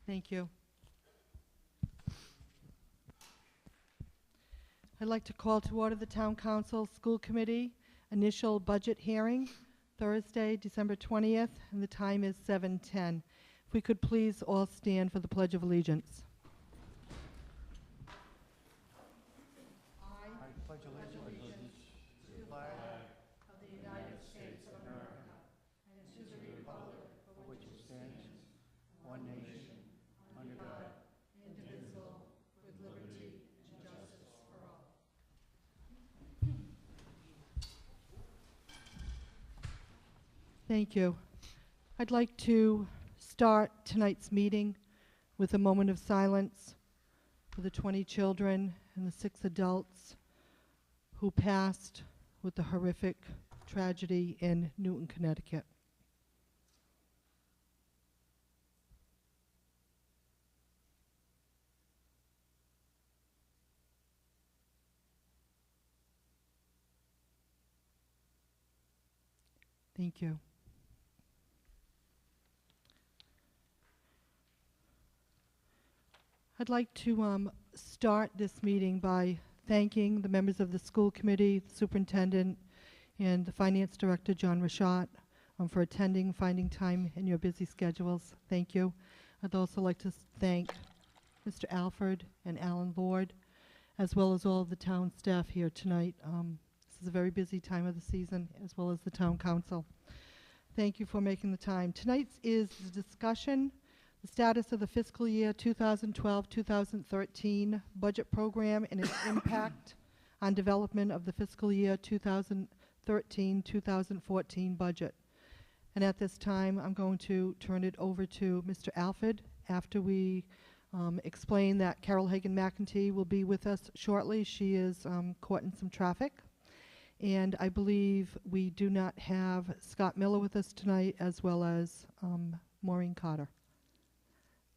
Thank you. I'd like to call to order the Town Council School Committee initial budget hearing, Thursday, December 20th, and the time is 7:10. If we could please all stand for the Pledge of Allegiance. I pledge allegiance to the flag of the United States of America and to the republic for which it stands, one nation, under God, indivisible, with liberty and justice for all. Thank you. I'd like to start tonight's meeting with a moment of silence for the 20 children and the 6 adults who passed with the horrific tragedy in Newton, Connecticut. Thank you. I'd like to start this meeting by thanking the members of the school committee, the superintendent, and the finance director, John Rashat, for attending, finding time in your busy schedules. Thank you. I'd also like to thank Mr. Alford and Alan Lord, as well as all of the town staff here tonight. This is a very busy time of the season, as well as the town council. Thank you for making the time. Tonight's is the discussion, the status of the fiscal year 2012-2013 budget program and its impact on development of the fiscal year 2013-2014 budget. And at this time, I'm going to turn it over to Mr. Alford after we explain that Carol Hagan-McEntee will be with us shortly. She is caught in some traffic. And I believe we do not have Scott Miller with us tonight, as well as Maureen Cotter.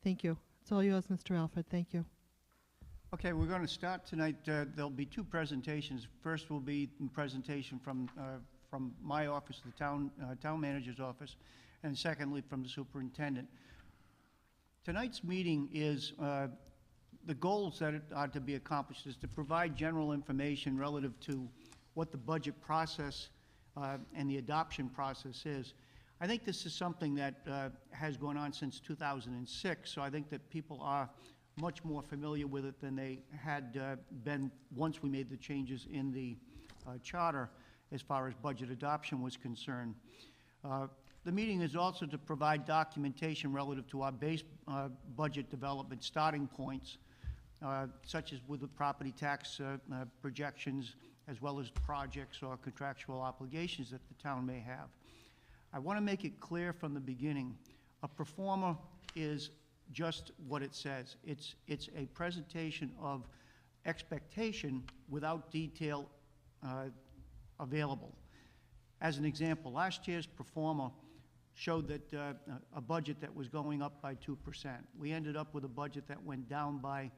Thank you. It's all yours, Mr. Alford. Thank you. Okay, we're going to start tonight. There'll be 2 presentations. First will be a presentation from my office, the town manager's office, and secondly from the superintendent. Tonight's meeting is the goals that are to be accomplished is to provide general information relative to what the budget process and the adoption process is. I think this is something that has gone on since 2006, so I think that people are much more familiar with it than they had been once we made the changes in the charter as far as budget adoption was concerned. The meeting is also to provide documentation relative to our base budget development starting points, such as with the property tax projections, as well as projects or contractual obligations that the town may have. I want to make it clear from the beginning, a pro forma is just what it says. It's a presentation of expectation without detail available. As an example, last year's pro forma showed that a budget that was going up by 2%. We ended up with a budget that went down by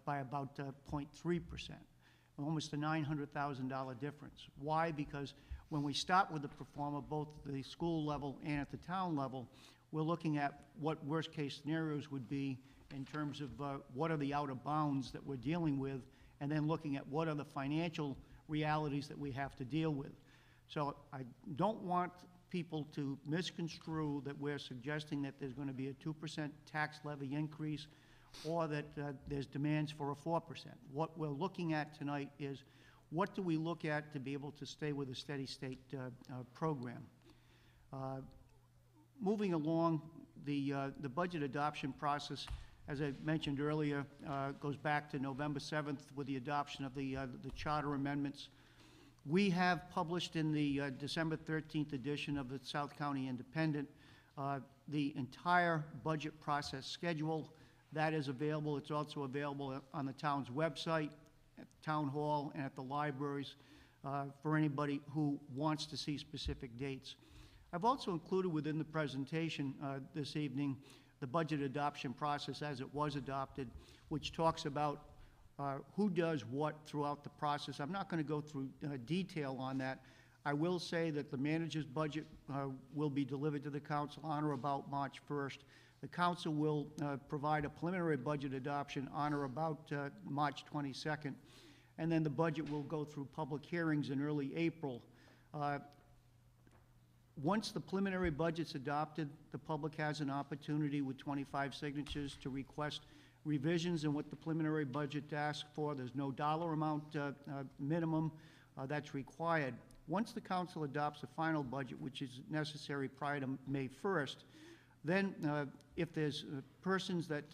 about 0.3%. Almost a $900,000 difference. Why? Because when we start with the pro forma, both at the school level and at the town level, we're looking at what worst case scenarios would be in terms of what are the outer bounds that we're dealing with, and then looking at what are the financial realities that we have to deal with. So I don't want people to misconstrue that we're suggesting that there's going to be a 2% tax levy increase or that there's demands for a 4%. What we're looking at tonight is what do we look at to be able to stay with a steady state program. Moving along, the budget adoption process, as I mentioned earlier, goes back to November 7th with the adoption of the charter amendments. We have published in the December 13th edition of the South County Independent the entire budget process schedule. That is available. It's also available on the town's website, at Town Hall, and at the libraries for anybody who wants to see specific dates. I've also included within the presentation this evening the budget adoption process as it was adopted, which talks about who does what throughout the process. I'm not going to go through detail on that. I will say that the manager's budget will be delivered to the council on or about March 1st. The council will provide a preliminary budget adoption on or about March 22nd, and then the budget will go through public hearings in early April. Once the preliminary budget's adopted, the public has an opportunity with 25 signatures to request revisions in what the preliminary budget asks for. There's no dollar amount minimum that's required. Once the council adopts the final budget, which is necessary prior to May 1st, then if there's persons that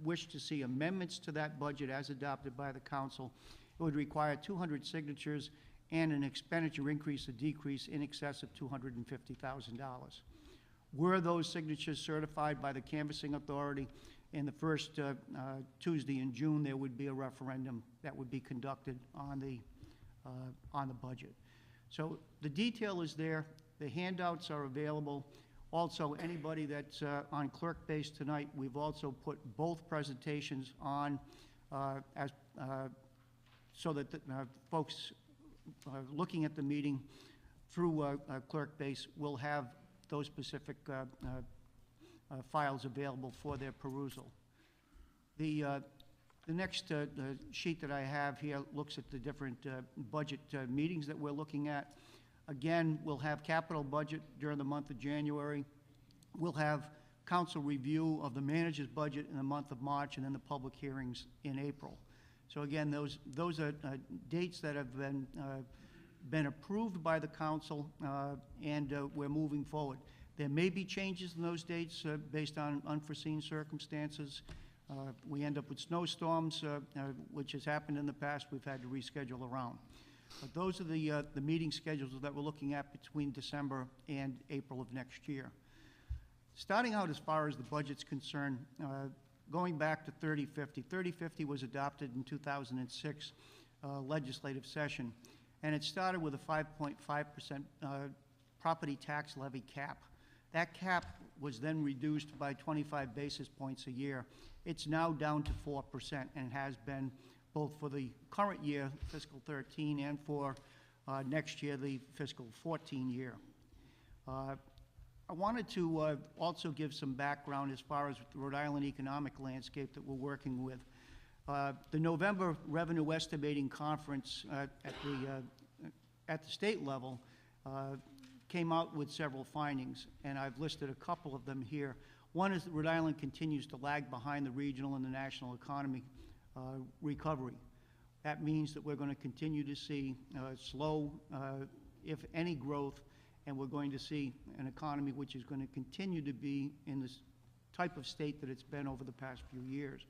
wish to see amendments to that budget as adopted by the council, it would require 200 signatures and an expenditure increase or decrease in excess of $250,000. Were those signatures certified by the canvassing authority in the first Tuesday in June, there would be a referendum that would be conducted on the budget. So the detail is there. The handouts are available. Also, anybody that's on clerk base tonight, we've also put both presentations on so that the, folks looking at the meeting through clerk base will have those specific files available for their perusal. The next sheet that I have here looks at the different budget meetings that we're looking at. Again, we'll have capital budget during the month of January. We'll have council review of the manager's budget in the month of March, and then the public hearings in April. So again, those are dates that have been approved by the council, and we're moving forward. There may be changes in those dates based on unforeseen circumstances. We end up with snowstorms, which has happened in the past. We've had to reschedule around. But those are the meeting schedules that we're looking at between December and April of next year. Starting out as far as the budget's concerned, going back to 3050. 3050 was adopted in 2006 legislative session, and it started with a 5.5% property tax levy cap. That cap was then reduced by 25 basis points a year. It's now down to 4%, and it has been both for the current year, fiscal 13, and for next year, the fiscal 14 year. I wanted to also give some background as far as the Rhode Island economic landscape that we're working with. The November Revenue Estimating Conference at the state level came out with several findings, and I've listed a couple of them here. One is that Rhode Island continues to lag behind the regional and the national economy recovery. That means that we're going to continue to see slow, if any, growth, and we're going to see an economy which is going to continue to be in this type of state that it's been over the past few years.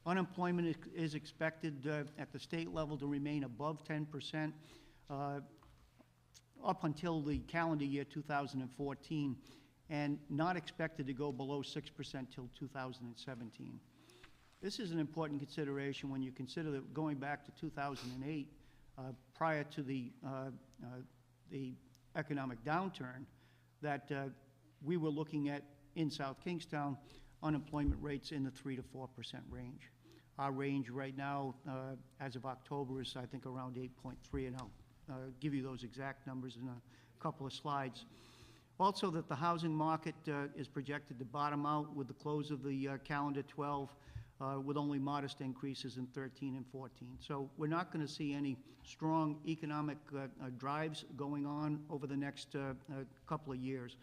Unemployment is expected at the state level to remain above 10% up until the calendar year 2014, and not expected to go below 6% till 2017. This is an important consideration when you consider that going back to 2008, prior to the economic downturn, that we were looking at, in South Kingstown, unemployment rates in the 3 to 4% range. Our range right now, as of October, is I think around 8.3, and I'll give you those exact numbers in a couple of slides. Also, that the housing market is projected to bottom out with the close of the calendar 12, with only modest increases in 13 and 14. So we're not going to see any strong economic drives going on over the next couple of years.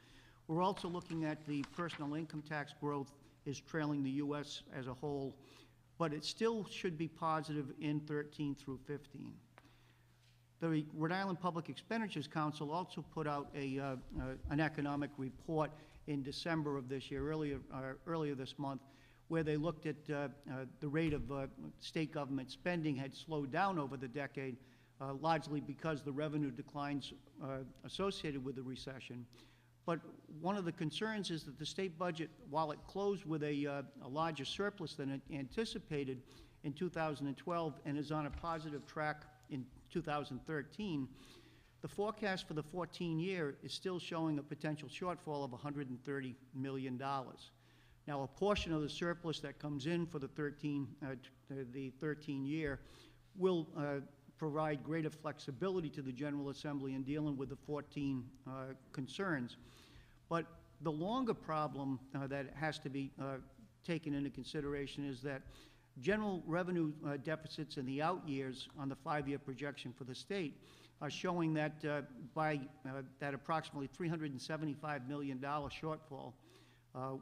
We're also looking at the personal income tax growth is trailing the U.S. as a whole, but it still should be positive in 13 through 15. The Rhode Island Public Expenditures Council also put out an economic report in December of this year, earlier this month, where they looked at the rate of state government spending had slowed down over the decade, largely because the revenue declines associated with the recession. But one of the concerns is that the state budget, while it closed with a larger surplus than it anticipated in 2012 and is on a positive track in 2013, the forecast for the 14 year is still showing a potential shortfall of $130 million. Now, a portion of the surplus that comes in for the 13 year will provide greater flexibility to the General Assembly in dealing with the 14 concerns. But The longer problem that has to be taken into consideration is that general revenue deficits in the out years on the 5-year projection for the state are showing that that approximately $375 million shortfall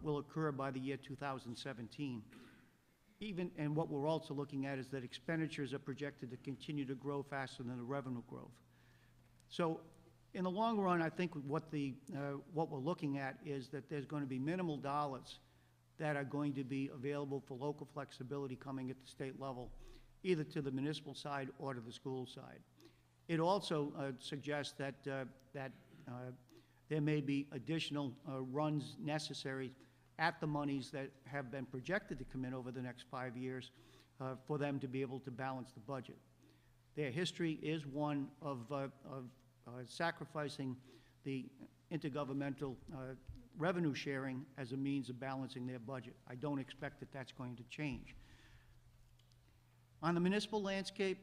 will occur by the year 2017. And what we're also looking at is that expenditures are projected to continue to grow faster than the revenue growth. So in the long run, I think what we're looking at is that there's going to be minimal dollars that are going to be available for local flexibility coming at the state level, either to the municipal side or to the school side. It also suggests that there may be additional runs necessary at the monies that have been projected to come in over the next 5 years for them to be able to balance the budget. Their history is one of sacrificing the intergovernmental revenue sharing as a means of balancing their budget. I don't expect that that's going to change. On the municipal landscape,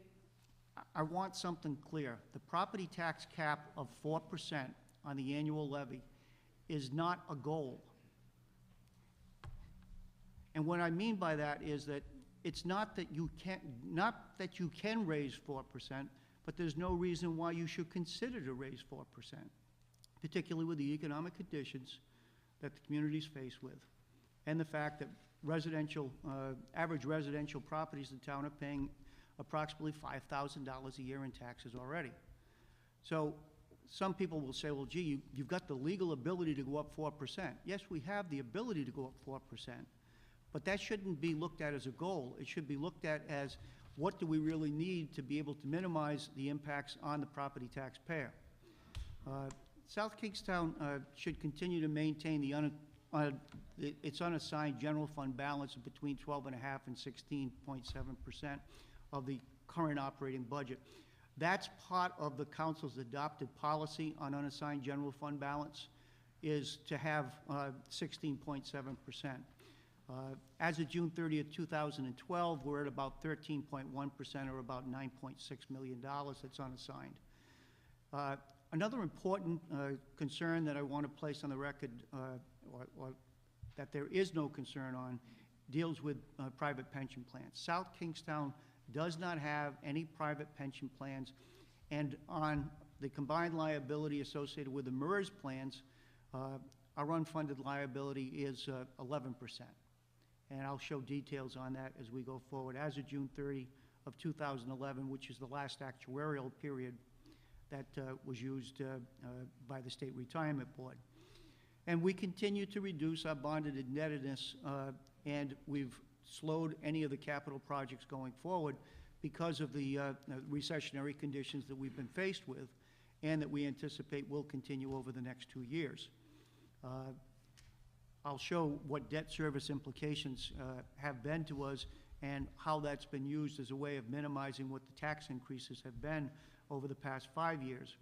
I want something clear. The property tax cap of 4% on the annual levy is not a goal. And what I mean by that is that it's not that you can raise 4%, but there's no reason why you should consider to raise 4%, particularly with the economic conditions that the community's faced with, and the fact that average residential properties in town are paying approximately $5,000 a year in taxes already. So some people will say, well, gee, you've got the legal ability to go up 4%. Yes, we have the ability to go up 4%, but that shouldn't be looked at as a goal. It should be looked at as what do we really need to be able to minimize the impacts on the property taxpayer. South Kingstown should continue to maintain its unassigned general fund balance of between 12.5% and 16.7% of the current operating budget. That's part of the council's adopted policy on unassigned general fund balance, is to have 16.7%. As of June 30th, 2012, we're at about 13.1%, or about $9.6 million that's unassigned. Another important concern that I want to place on the record, or that there is no concern on, deals with private pension plans. South Kingstown does not have any private pension plans, and on the combined liability associated with the MERS plans, our unfunded liability is 11%. And I'll show details on that as we go forward. As of June 30 of 2011, which is the last actuarial period that was used by the State Retirement Board. And we continue to reduce our bonded indebtedness, and we've slowed any of the capital projects going forward because of the recessionary conditions that we've been faced with and that we anticipate will continue over the next 2 years. I'll show what debt service implications have been to us and how that's been used as a way of minimizing what the tax increases have been over the past 5 years.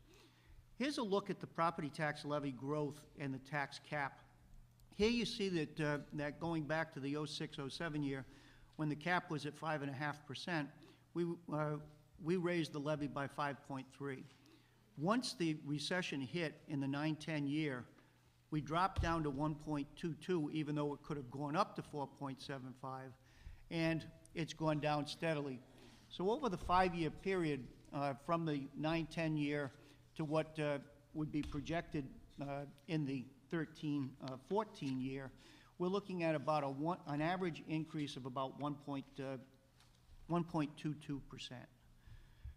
Here's a look at the property tax levy growth and the tax cap. Here you see that going back to the 06-07 year, when the cap was at 5.5%, we raised the levy by 5.3. Once the recession hit in the 9-10 year, we dropped down to 1.22, even though it could have gone up to 4.75, and it's gone down steadily. So over the 5-year period, from the 9-10 year to what would be projected in the 13-14 year, we're looking at about an average increase of about 1.22%.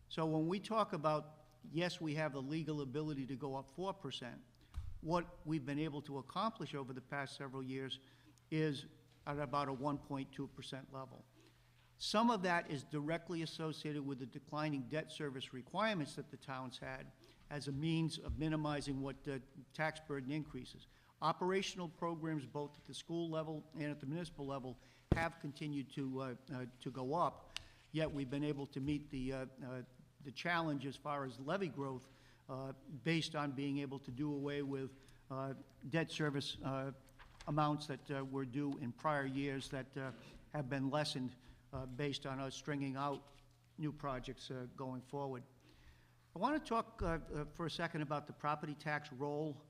So when we talk about, yes, we have the legal ability to go up 4%, what we've been able to accomplish over the past several years is at about a 1.2% level. Some of that is directly associated with the declining debt service requirements that the towns had as a means of minimizing what tax burden increases. Operational programs, both at the school level and at the municipal level, have continued to go up, yet we've been able to meet the challenge as far as levy growth based on being able to do away with debt service amounts that were due in prior years that have been lessened based on us stringing out new projects going forward. I want to talk for a second about the property tax roll.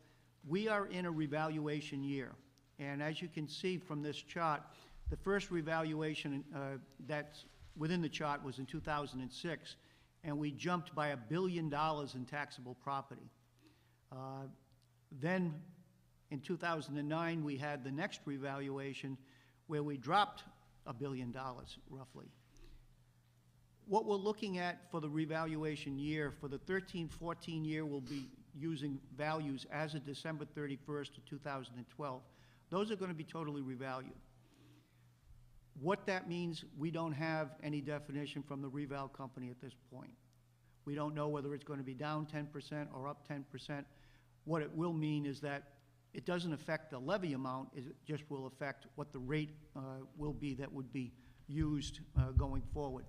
We are in a revaluation year, and as you can see from this chart, the first revaluation that's within the chart was in 2006, and we jumped by $1 billion in taxable property. Then in 2009, we had the next revaluation where we dropped $1 billion, roughly. What we're looking at for the revaluation year, for the 13-14 year, we'll be using values as of December 31st of 2012. Those are going to be totally revalued. What that means, we don't have any definition from the reval company at this point. We don't know whether it's going to be down 10% or up 10%. What it will mean is that it doesn't affect the levy amount, it just will affect what the rate will be that would be used going forward.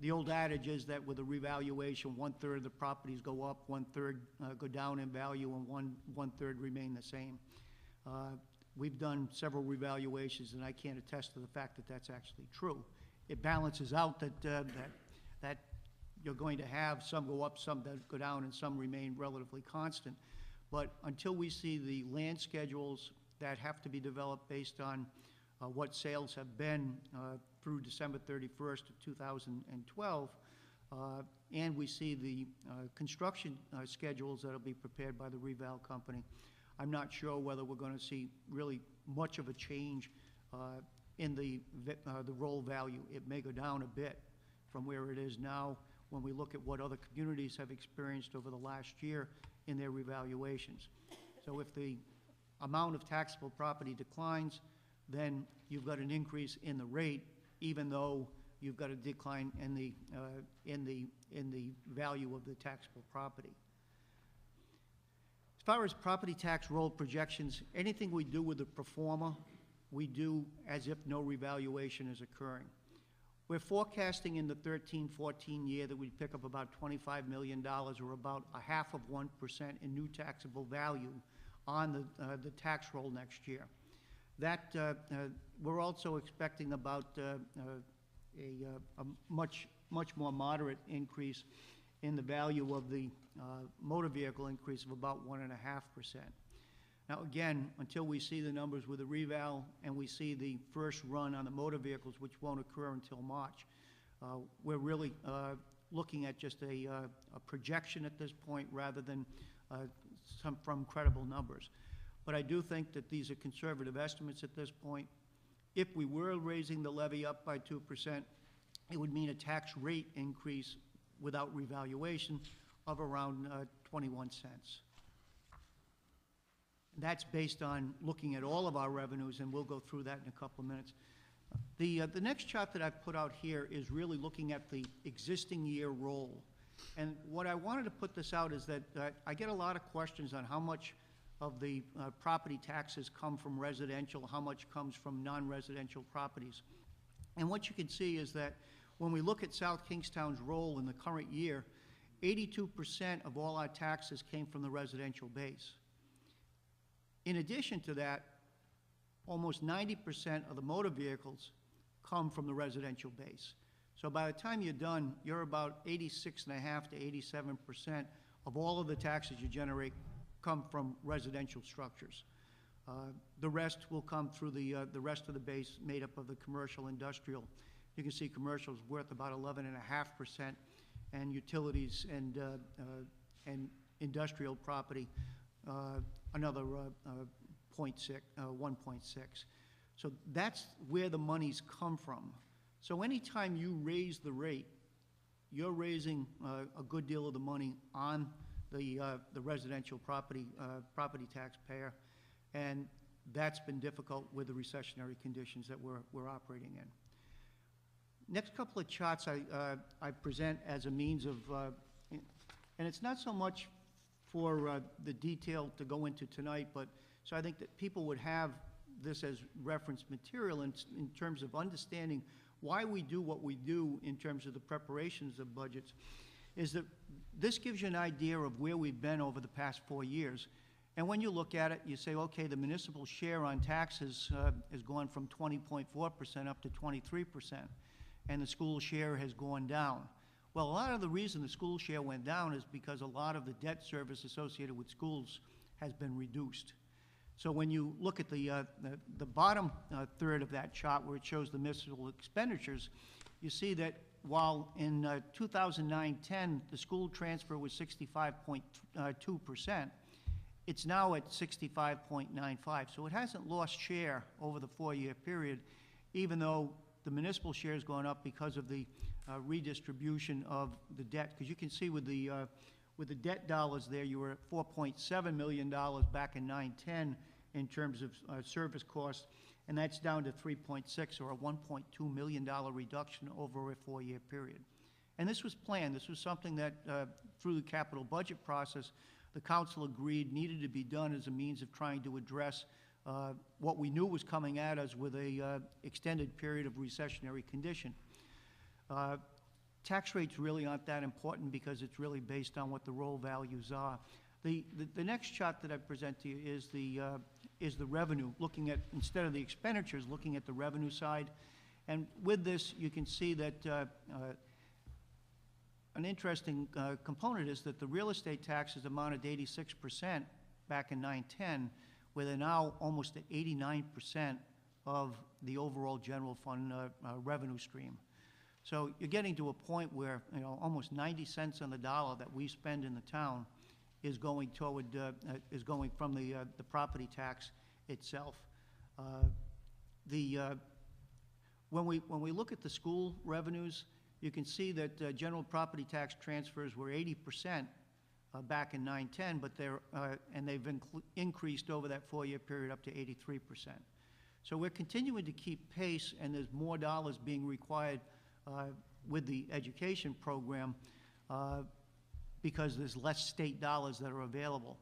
The old adage is that with a revaluation, 1/3 of the properties go up, 1/3 go down in value, and 1/3 remain the same. We've done several revaluations, and I can't attest to the fact that that's actually true. It balances out that you're going to have some go up, some that go down, and some remain relatively constant. But until we see the land schedules that have to be developed based on what sales have been through December 31st of 2012, and we see the construction schedules that will be prepared by the reval company, I'm not sure whether we're going to see really much of a change in the roll value. It may go down a bit from where it is now when we look at what other communities have experienced over the last year in their revaluations. So if the amount of taxable property declines, then you've got an increase in the rate, even though you've got a decline in the value of the taxable property. As far as property tax roll projections, anything we do with the pro forma, we do as if no revaluation is occurring. We're forecasting in the 13-14 year that we'd pick up about $25 million, or about 0.5% in new taxable value on the tax roll next year. That we're also expecting about a much more moderate increase in the value of the motor vehicle increase of about 1.5%. Now again, until we see the numbers with the reval and we see the first run on the motor vehicles, which won't occur until March, we're really looking at just a projection at this point rather than from credible numbers. But I do think that these are conservative estimates at this point. If we were raising the levy up by 2%, it would mean a tax rate increase without revaluation of around 21 cents. That's based on looking at all of our revenues, and we'll go through that in a couple of minutes. The next chart that I've put out here is really looking at the existing year roll. And what I wanted to put this out is that I get a lot of questions on how much of the property taxes come from residential, how much comes from non-residential properties. And what you can see is that when we look at South Kingstown's roll in the current year, 82% of all our taxes came from the residential base. In addition to that, almost 90% of the motor vehicles come from the residential base. So by the time you're done, you're about 86.5% to 87% of all of the taxes you generate come from residential structures. The rest will come through the rest of the base made up of the commercial industrial. You can see commercial is worth about 11.5%, and utilities and industrial property another 1.6. So that's where the monies come from. So anytime you raise the rate, you're raising a good deal of the money on the residential property taxpayer, and that's been difficult with the recessionary conditions that we're operating in. Next couple of charts I present as a means of, and it's not so much for the detail to go into tonight, but so I think that people would have this as reference material in terms of understanding why we do what we do in terms of the preparations of budgets, is that this gives you an idea of where we've been over the past 4 years. And when you look at it, you say, okay, the municipal share on taxes has gone from 20.4% up to 23%, and the school share has gone down. Well, a lot of the reason the school share went down is because a lot of the debt service associated with schools has been reduced. So when you look at the bottom third of that chart where it shows the municipal expenditures, you see that while in 2009-10, the school transfer was 65.2%, it's now at 65.95. So it hasn't lost share over the 4-year period, even though the municipal share has gone up because of the redistribution of the debt. Because you can see with the debt dollars there, you were at $4.7 million back in 9-10 in terms of service costs, and that's down to 3.6, or a $1.2 million reduction over a 4-year period. And this was planned. This was something that, through the capital budget process, the council agreed needed to be done as a means of trying to address what we knew was coming at us with a extended period of recessionary condition. Tax rates really aren't that important because it's really based on what the roll values are. The next chart that I present to you is the revenue, looking at, instead of the expenditures, looking at the revenue side. And with this, you can see that an interesting component is that the real estate taxes amounted to 86% back in 9-10, where they're now almost at 89% of the overall general fund revenue stream. So you're getting to a point where, you know, almost 90 cents on the dollar that we spend in the town is going toward from the property tax itself. When we look at the school revenues, you can see that general property tax transfers were 80% back in 9-10, but they've increased over that 4-year period up to 83%. So we're continuing to keep pace, and there's more dollars being required with the education program because there's less state dollars that are available.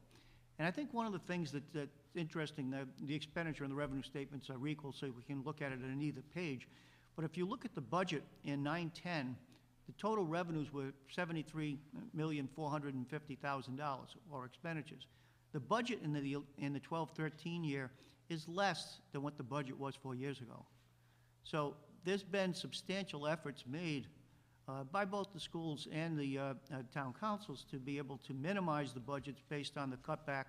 And I think one of the things that's interesting, the expenditure and the revenue statements are equal, so we can look at it on either page. But if you look at the budget in 9-10, the total revenues were $73,450,000, or expenditures. The budget in the 12-13 year is less than what the budget was 4 years ago. So there's been substantial efforts made by both the schools and the town councils to be able to minimize the budgets based on the cutback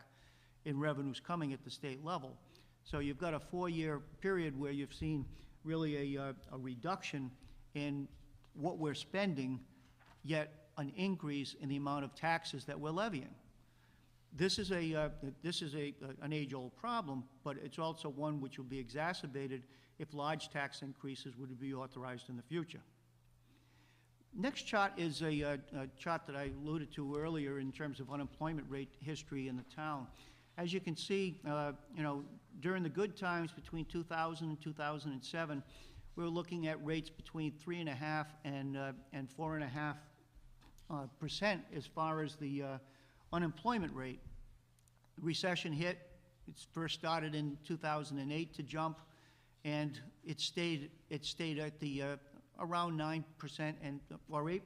in revenues coming at the state level. So you've got a 4-year period where you've seen really a reduction in what we're spending, yet an increase in the amount of taxes that we're levying. This is an age-old problem, but it's also one which will be exacerbated if large tax increases were to be authorized in the future. Next chart is a chart that I alluded to earlier in terms of unemployment rate history in the town. As you can see, you know, during the good times between 2000 and 2007, we were looking at rates between 3.5% and 4.5% as far as the unemployment rate. Recession hit. It first started in 2008 to jump, and it stayed at the around 9% or 8%.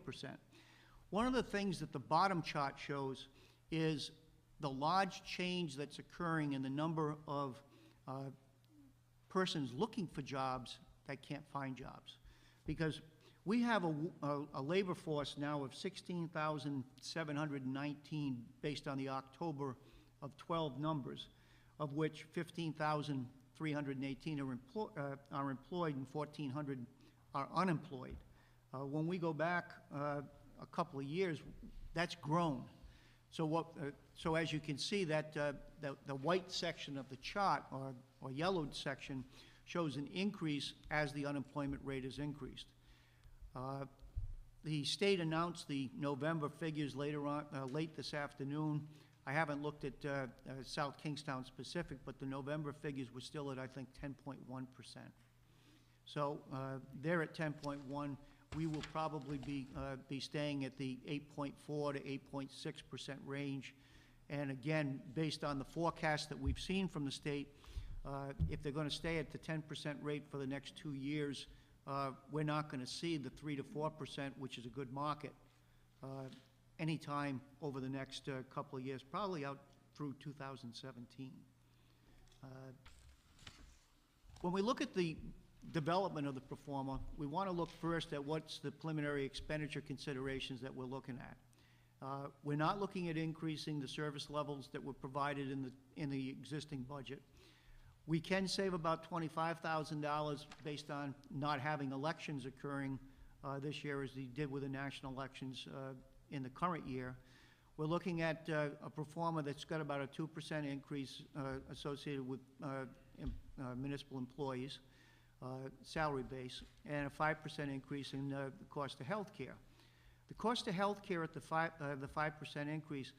One of the things that the bottom chart shows is the large change that's occurring in the number of persons looking for jobs that can't find jobs. Because we have a labor force now of 16,719 based on the October of 12 numbers, of which 15,318 are employed and 1,400 are unemployed. When we go back a couple of years, that's grown. So so as you can see, that the white section of the chart, or yellowed section, shows an increase as the unemployment rate has increased. The state announced the November figures later on, late this afternoon. I haven't looked at South Kingstown specific, but the November figures were still at, I think, 10.1%. So they're at 10.1. We will probably be staying at the 8.4 to 8.6% range. And again, based on the forecast that we've seen from the state, if they're going to stay at the 10% rate for the next 2 years, we're not going to see the 3 to 4%, which is a good market, anytime over the next couple of years, probably out through 2017. When we look at the development of the performer, we want to look first at what's the preliminary expenditure considerations that we're looking at. We're not looking at increasing the service levels that were provided in the existing budget. We can save about $25,000 based on not having elections occurring this year as they did with the national elections in the current year. We're looking at a pro forma that's got about a 2% increase associated with municipal employees, salary base, and a 5% increase in the cost of health care. The cost of health care at the 5% increase,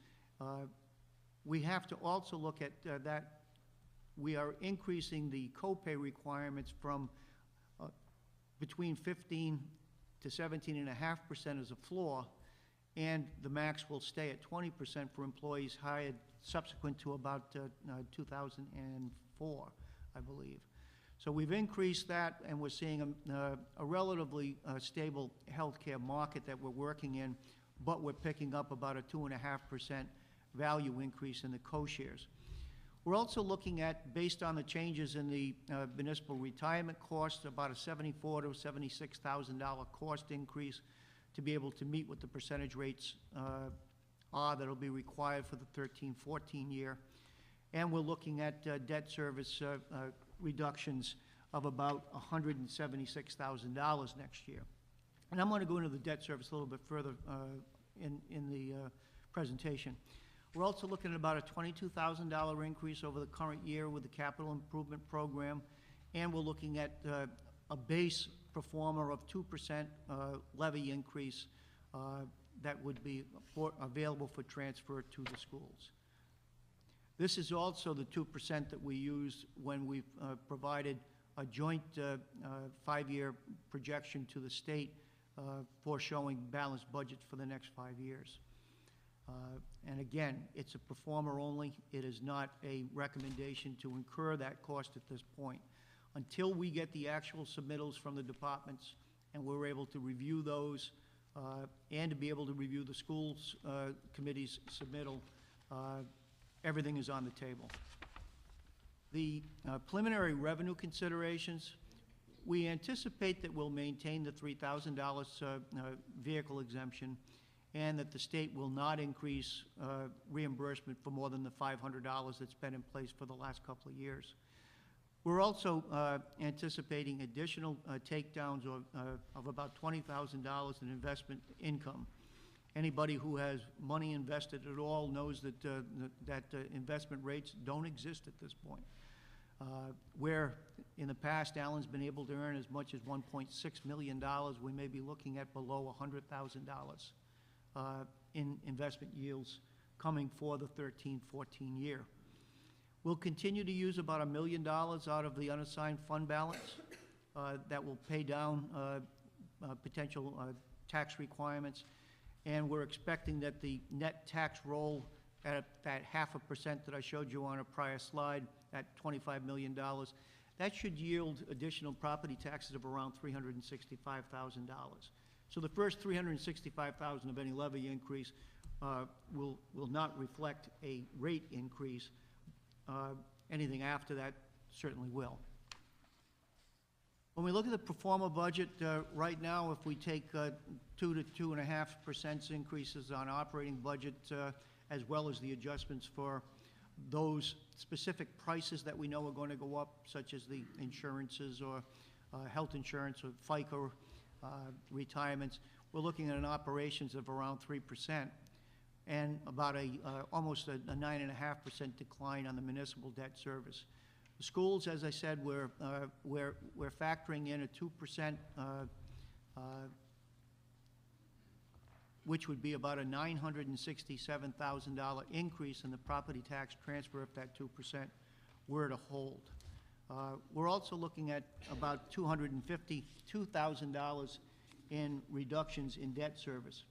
we have to also look at that we are increasing the copay requirements from between 15 to 17.5% as a floor, and the max will stay at 20% for employees hired subsequent to about 2004, I believe. So we've increased that, and we're seeing a relatively stable healthcare market that we're working in, but we're picking up about a 2.5% value increase in the co-shares. We're also looking at, based on the changes in the municipal retirement cost, about a $74,000 to $76,000 cost increase to be able to meet what the percentage rates are that'll be required for the 13-14 year. And we're looking at debt service reductions of about $176,000 next year. And I'm going to go into the debt service a little bit further in the presentation. We're also looking at about a $22,000 increase over the current year with the capital improvement program, and we're looking at a base pro forma of 2% levy increase that would be available for transfer to the schools. This is also the 2% that we used when we provided a joint 5-year projection to the state for showing balanced budgets for the next 5 years. And again, it's a pro forma only. It is not a recommendation to incur that cost at this point. Until we get the actual submittals from the departments and we're able to review those and to be able to review the schools committee's submittal, everything is on the table. The preliminary revenue considerations, we anticipate that we'll maintain the $3,000 vehicle exemption, and that the state will not increase reimbursement for more than the $500 that's been in place for the last couple of years. We're also anticipating additional takedowns of about $20,000 in investment income. Anybody who has money invested at all knows that investment rates don't exist at this point. Where in the past Allen's been able to earn as much as $1.6 million, we may be looking at below $100,000 in investment yields coming for the 13-14 year. We'll continue to use about $1 million out of the unassigned fund balance that will pay down potential tax requirements, and we're expecting that the net tax roll at that 0.5% that I showed you on a prior slide at $25 million, that should yield additional property taxes of around $365,000. So the first $365,000 of any levy increase will not reflect a rate increase. Anything after that certainly will. When we look at the pro forma budget, right now, if we take 2 to 2.5% increases on operating budget, as well as the adjustments for those specific prices that we know are going to go up, such as the insurances or health insurance or FICA retirements, we're looking at an operations of around 3% and about almost a 9.5% decline on the municipal debt service. The schools, as I said, we're factoring in a 2%, which would be about a $967,000 increase in the property tax transfer if that 2% were to hold. We're also looking at about $252,000 in reductions in debt service.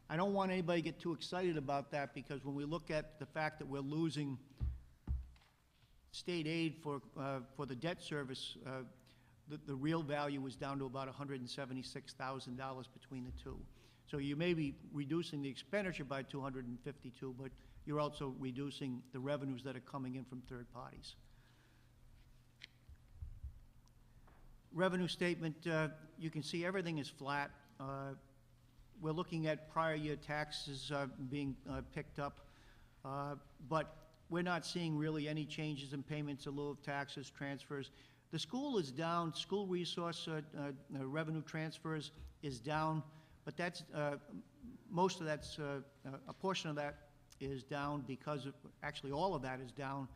I don't want anybody to get too excited about that, because when we look at the fact that we're losing state aid for the debt service, the real value is down to about $176,000 between the two. So you may be reducing the expenditure by $252,000, but you're also reducing the revenues that are coming in from third parties. Revenue statement, you can see everything is flat. we're looking at prior year taxes being picked up, but we're not seeing really any changes in payments in lieu of taxes, transfers. The school is down. School resource revenue transfers is down, but that's most of that's a portion of that is down because of, actually all of that is down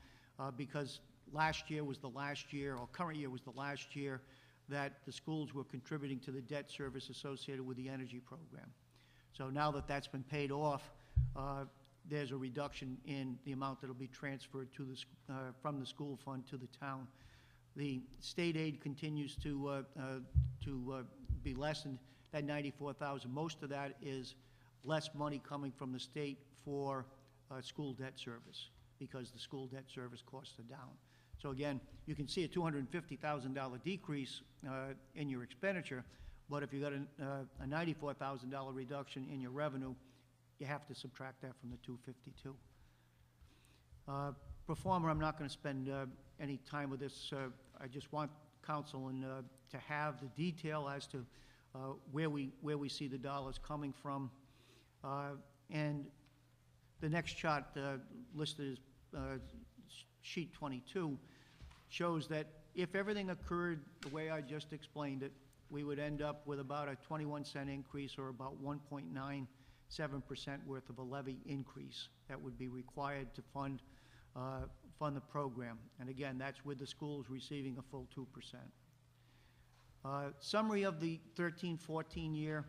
because last year was the last year, or current year was the last year that the schools were contributing to the debt service associated with the energy program. So now that that's been paid off, there's a reduction in the amount that will be transferred to the, from the school fund to the town. The state aid continues to be lessened, that $94,000. Most of that is less money coming from the state for school debt service because the school debt service costs are down. So again, you can see a $250,000 decrease in your expenditure, but if you got a $94,000 reduction in your revenue, you have to subtract that from the 252. Performer, I'm not going to spend any time with this. I just want council and to have the detail as to where we see the dollars coming from. And the next chart listed as sheet 22 shows that if everything occurred the way I just explained it, we would end up with about a 21-cent increase or about 1.97% worth of a levy increase that would be required to fund the program. And again, that's with the schools receiving a full 2%. Summary of the 13-14 year.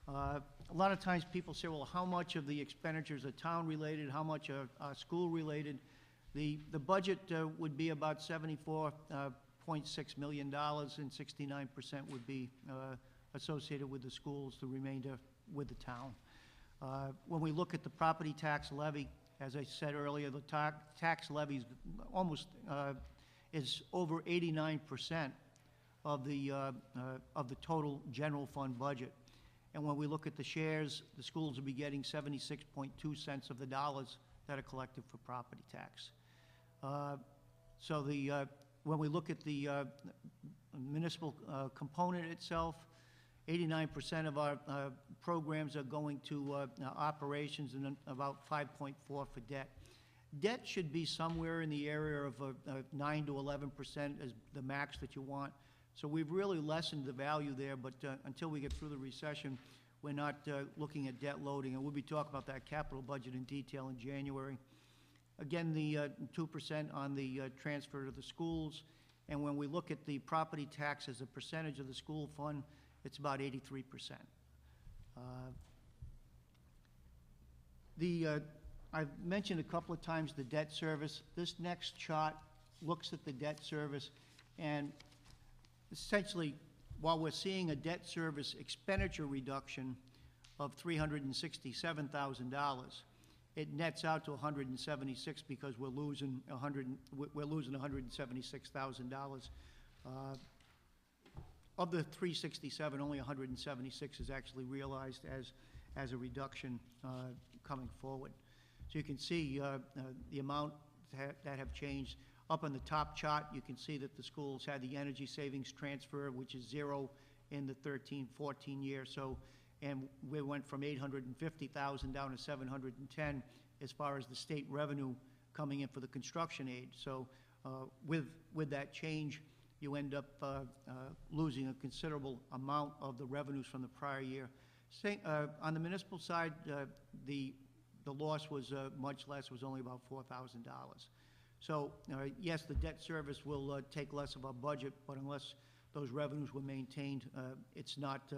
A lot of times people say, well, how much of the expenditures are town-related, how much are school-related? The budget would be about $74.6 million, and 69% would be associated with the schools, the remainder with the town. When we look at the property tax levy, as I said earlier, the tax levy almost is over 89% of the total general fund budget. And when we look at the shares, the schools will be getting 76.2 cents of the dollars that are collected for property tax. So when we look at the municipal component itself, 89% of our programs are going to operations and about 5.4 for debt. Debt should be somewhere in the area of 9 to 11% as the max that you want. So we've really lessened the value there, but until we get through the recession, we're not looking at debt loading, and we'll be talking about that capital budget in detail in January. Again, the 2% on the transfer to the schools, and when we look at the property tax as a percentage of the school fund, it's about 83%. I've mentioned a couple of times the debt service. This next chart looks at the debt service, and essentially, while we're seeing a debt service expenditure reduction of $367,000, it nets out to 176 because we're losing $176,000. Of the 367, only 176 is actually realized as a reduction coming forward. So you can see the amount that have changed. Up on the top chart, you can see that the schools had the energy savings transfer, which is 0 in the 13-14 year. So, and we went from 850,000 down to 710 as far as the state revenue coming in for the construction aid. So, with that change, you end up losing a considerable amount of the revenues from the prior year. On the municipal side, the loss was much less. It was only about $4,000. So, yes, the debt service will take less of our budget, but unless those revenues were maintained, it's not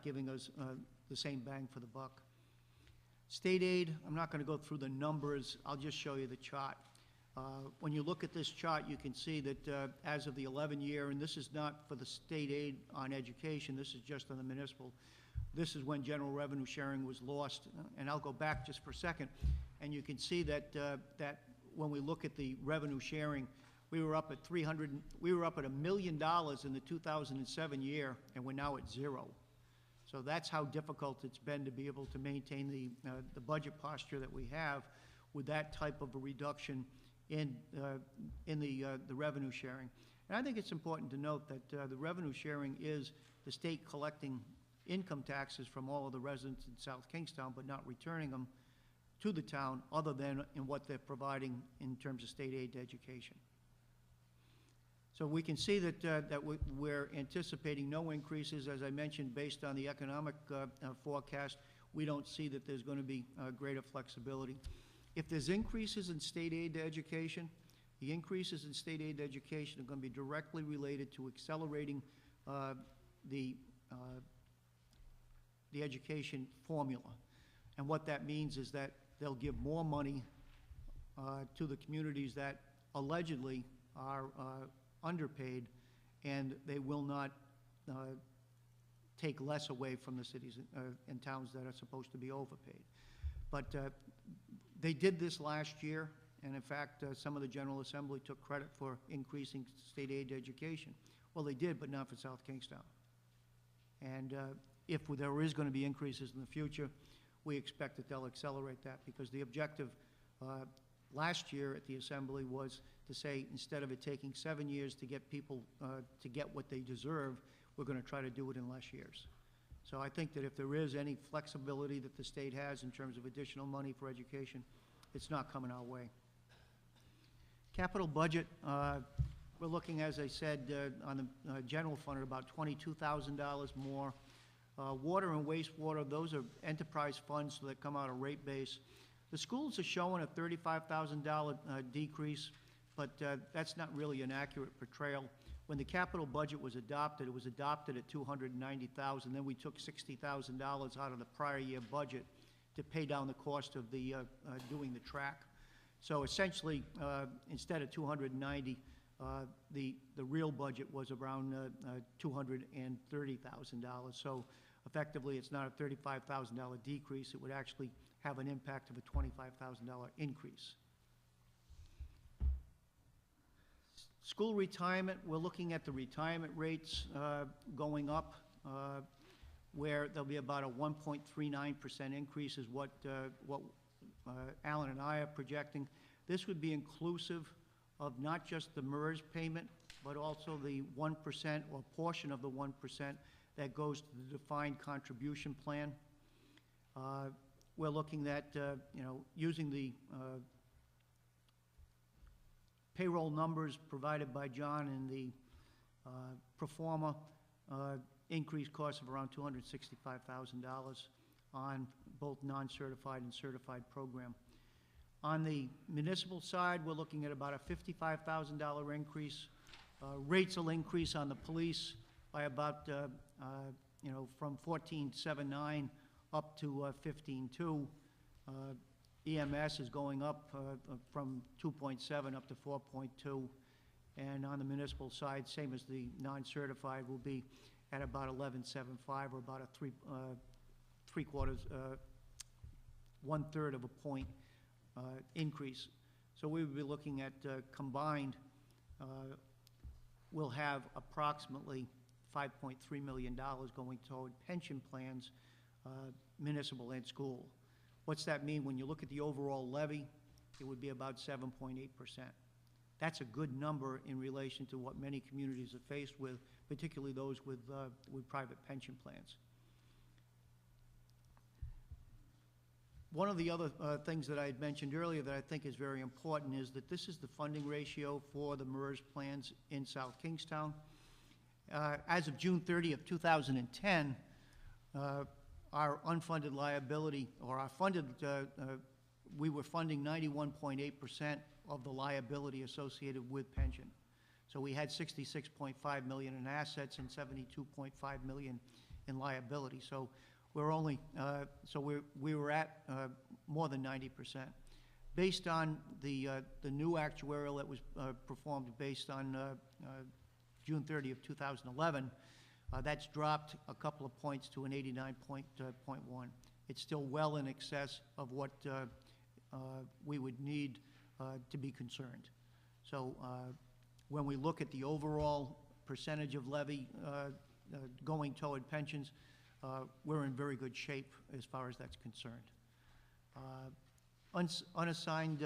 giving us the same bang for the buck. State aid, I'm not going to go through the numbers. I'll just show you the chart. When you look at this chart, you can see that as of the 11 year, and this is not for the state aid on education, this is just on the municipal, this is when general revenue sharing was lost. And I'll go back just for a second, and you can see that when we look at the revenue sharing, we were up at $1 million in the 2007 year, and we're now at 0. So that's how difficult it's been to be able to maintain the budget posture that we have with that type of a reduction in the revenue sharing. And I think it's important to note that the revenue sharing is the state collecting income taxes from all of the residents in South Kingstown, but not returning them to the town other than in what they're providing in terms of state aid to education. So we can see that we're anticipating no increases. As I mentioned, based on the economic forecast, we don't see that there's going to be greater flexibility. If there's increases in state aid to education, the increases in state aid to education are going to be directly related to accelerating the education formula. And what that means is that they'll give more money to the communities that allegedly are underpaid, and they will not take less away from the cities and towns that are supposed to be overpaid. But they did this last year, and in fact, some of the General Assembly took credit for increasing state aid to education. Well, they did, but not for South Kingstown. And if there is going to be increases in the future, we expect that they'll accelerate that, because the objective last year at the Assembly was to say, instead of it taking 7 years to get people to get what they deserve, we're going to try to do it in less years. So I think that if there is any flexibility that the state has in terms of additional money for education, it's not coming our way. Capital budget, we're looking, as I said, on the general fund at about $22,000 more. Water and wastewater, those are enterprise funds, so that come out of rate base. The schools are showing a $35,000 decrease, but that's not really an accurate portrayal. When the capital budget was adopted, it was adopted at $290,000. Then we took $60,000 out of the prior year budget to pay down the cost of the doing the track. So essentially, instead of $290,000, the real budget was around $230,000. So effectively, it's not a $35,000 decrease. It would actually have an impact of a $25,000 increase. School retirement, we're looking at the retirement rates going up, where there'll be about a 1.39% increase is what Alan and I are projecting. This would be inclusive of not just the MERS payment, but also the 1% or portion of the 1% that goes to the defined contribution plan. We're looking at, using the payroll numbers provided by John in the pro forma increased cost of around $265,000 on both non-certified and certified program. On the municipal side, we're looking at about a $55,000 increase. Rates will increase on the police by about, from $14.79 up to $15.2. EMS is going up from 2.7 up to 4.2. And on the municipal side, same as the non-certified, will be at about 11.75, or about a 1/3 of a point increase. So we would be looking at combined, we'll have approximately $5.3 million going toward pension plans, municipal and school. What's that mean? When you look at the overall levy, it would be about 7.8%. That's a good number in relation to what many communities are faced with, particularly those with private pension plans. One of the other things that I had mentioned earlier that I think is very important is that this is the funding ratio for the MERS plans in South Kingstown. As of June 30 of 2010, our unfunded liability, or our funded, we were funding 91.8% of the liability associated with pension. So we had $66.5 million in assets and $72.5 million in liability. So we're only, we were at more than 90%. Based on the new actuarial that was performed based on June 30 of 2011, that's dropped a couple of points to an 89.1. It's still well in excess of what we would need to be concerned. So when we look at the overall percentage of levy going toward pensions, we're in very good shape as far as that's concerned. Unassigned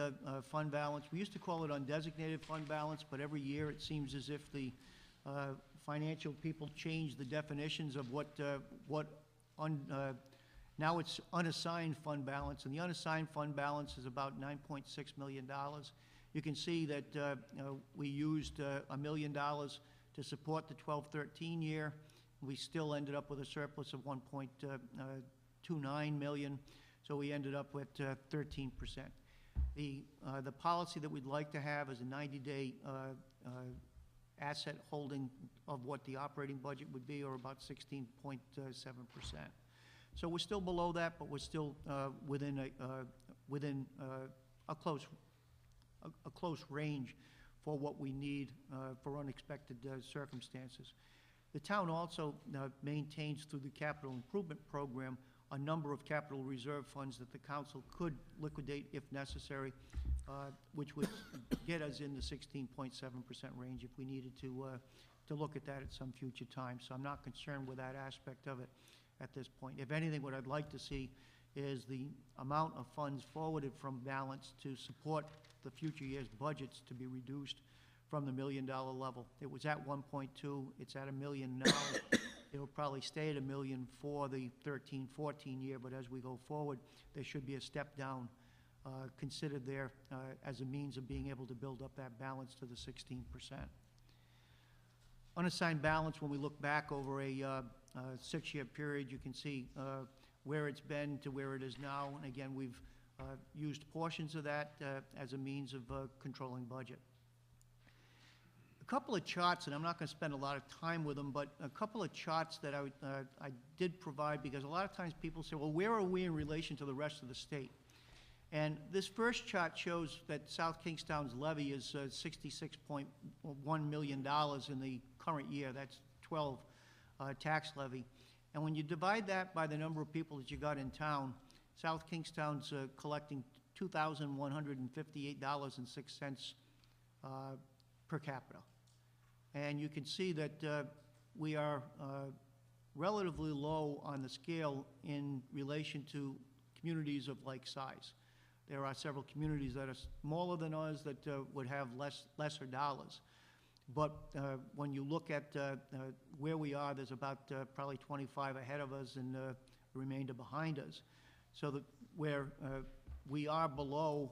fund balance, we used to call it undesignated fund balance, but every year it seems as if the financial people change the definitions of what now it's unassigned fund balance, and the unassigned fund balance is about $9.6 million. You can see that we used $1 million to support the 12-13 year. We still ended up with a surplus of 1.29 million, so we ended up with 13%. The policy that we'd like to have is a 90-day asset holding of what the operating budget would be, or about 16.7%. So we're still below that, but we're still within a close range for what we need for unexpected circumstances. The town also maintains through the capital improvement program a number of capital reserve funds that the council could liquidate if necessary, which would get us in the 16.7% range if we needed to look at that at some future time. So I'm not concerned with that aspect of it at this point. If anything, what I'd like to see is the amount of funds forwarded from balance to support the future year's budgets to be reduced from the $1 million level. It was at 1.2, it's at $1 million now. It'll probably stay at $1 million for the 13-14 year, but as we go forward, there should be a step down considered there as a means of being able to build up that balance to the 16%. Unassigned balance, when we look back over a 6-year period, you can see where it's been to where it is now. And again, we've used portions of that as a means of controlling budget. A couple of charts, and I'm not going to spend a lot of time with them, but a couple of charts that I did provide, because a lot of times people say, well, where are we in relation to the rest of the state? And this first chart shows that South Kingstown's levy is $66.1 million in the current year. That's 12 tax levy. And when you divide that by the number of people that you got in town, South Kingstown's collecting $2,158.06 per capita. And you can see that we are relatively low on the scale in relation to communities of like size. There are several communities that are smaller than us that would have lesser dollars. But when you look at where we are, there's about probably 25 ahead of us and the remainder behind us. So that where we are below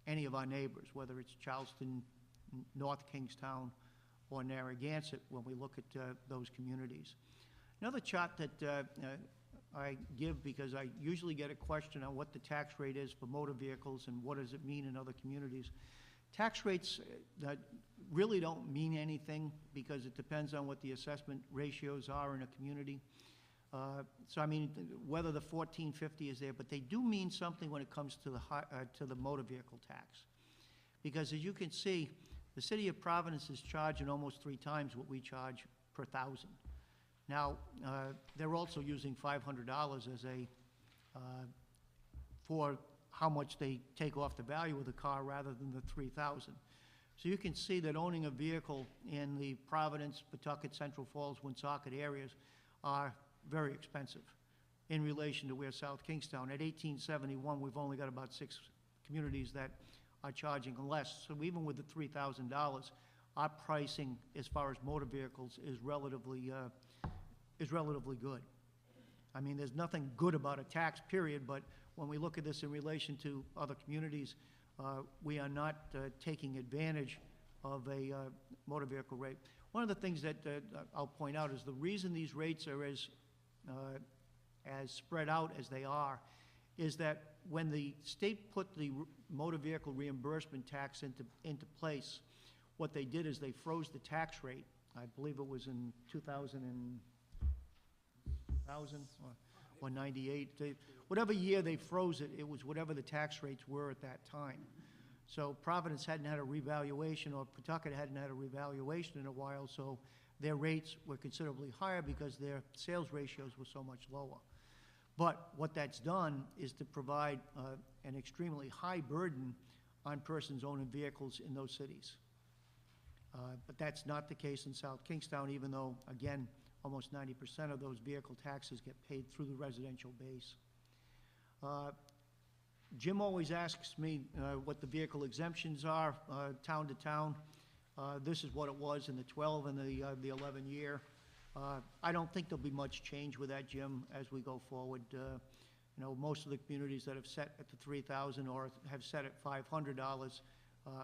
any of our neighbors, whether it's Charleston, North Kingstown, or Narragansett, when we look at those communities. Another chart that I give, because I usually get a question on what the tax rate is for motor vehicles and what does it mean in other communities. Tax rates that really don't mean anything, because it depends on what the assessment ratios are in a community. So I mean, whether the 1450 is there, but they do mean something when it comes to the motor vehicle tax. Because as you can see, the city of Providence is charging almost 3 times what we charge per thousand. Now, they're also using $500 as for how much they take off the value of the car rather than the $3,000. So you can see that owning a vehicle in the Providence, Pawtucket, Central Falls, Woonsocket areas are very expensive in relation to where South Kingstown. At 1871, we've only got about 6 communities that are charging less. So even with the $3,000, our pricing as far as motor vehicles is relatively good. I mean, there's nothing good about a tax, period, but when we look at this in relation to other communities, we are not taking advantage of a motor vehicle rate. One of the things that I'll point out is the reason these rates are as spread out as they are is that when the state put the motor vehicle reimbursement tax into place, what they did is they froze the tax rate. I believe it was in 2000 or 98. Whatever year they froze it, it was whatever the tax rates were at that time. So Providence hadn't had a revaluation, or Pawtucket hadn't had a revaluation in a while, so their rates were considerably higher because their sales ratios were so much lower. But what that's done is to provide an extremely high burden on persons owning vehicles in those cities. But that's not the case in South Kingstown, even though, again, almost 90% of those vehicle taxes get paid through the residential base. Jim always asks me what the vehicle exemptions are town to town. This is what it was in the 12 and the 11 year. I don't think there'll be much change with that, Jim, as we go forward. You know, most of the communities that have set at the 3,000 or have set at $500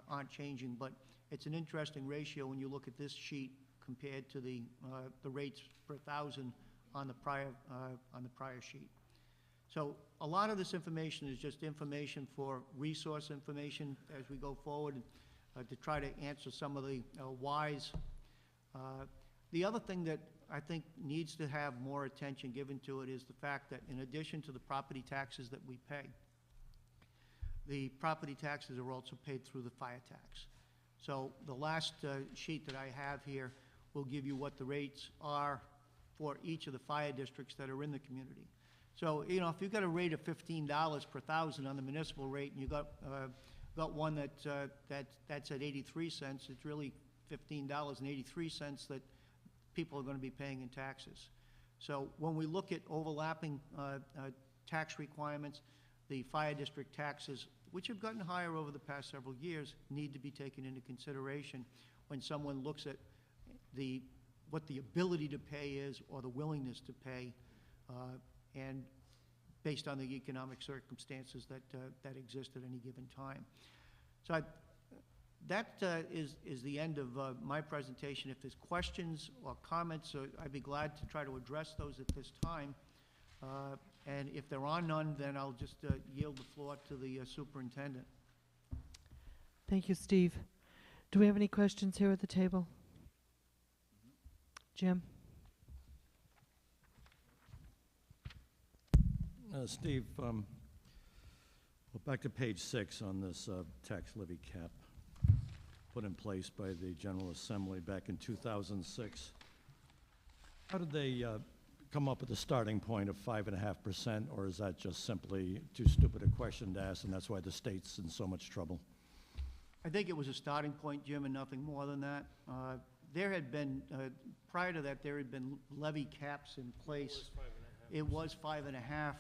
aren't changing, but it's an interesting ratio when you look at this sheet compared to the rates per thousand on the prior sheet. So a lot of this information is just information for resource information as we go forward to try to answer some of the whys. The other thing that I think needs to have more attention given to it is the fact that in addition to the property taxes that we pay, the property taxes are also paid through the fire tax. So the last sheet that I have here will give you what the rates are for each of the fire districts that are in the community. So, you know, if you've got a rate of $15 per thousand on the municipal rate, and you got one that's at 83 cents, it's really $15.83 that people are going to be paying in taxes. So when we look at overlapping tax requirements, the fire district taxes, which have gotten higher over the past several years, need to be taken into consideration when someone looks at what the ability to pay is or the willingness to pay, and based on the economic circumstances that exist at any given time. So that is the end of my presentation. If there's questions or comments, I'd be glad to try to address those at this time. And if there are none, then I'll just yield the floor to the superintendent. Thank you, Steve. Do we have any questions here at the table? Jim? Steve, well, back to page 6 on this tax levy cap put in place by the General Assembly back in 2006. How did they come up with a starting point of 5.5%, or is that just simply too stupid a question to ask, and that's why the state's in so much trouble? I think it was a starting point, Jim, and nothing more than that. There had been, prior to that, there had been levy caps in place. It was 5.5%,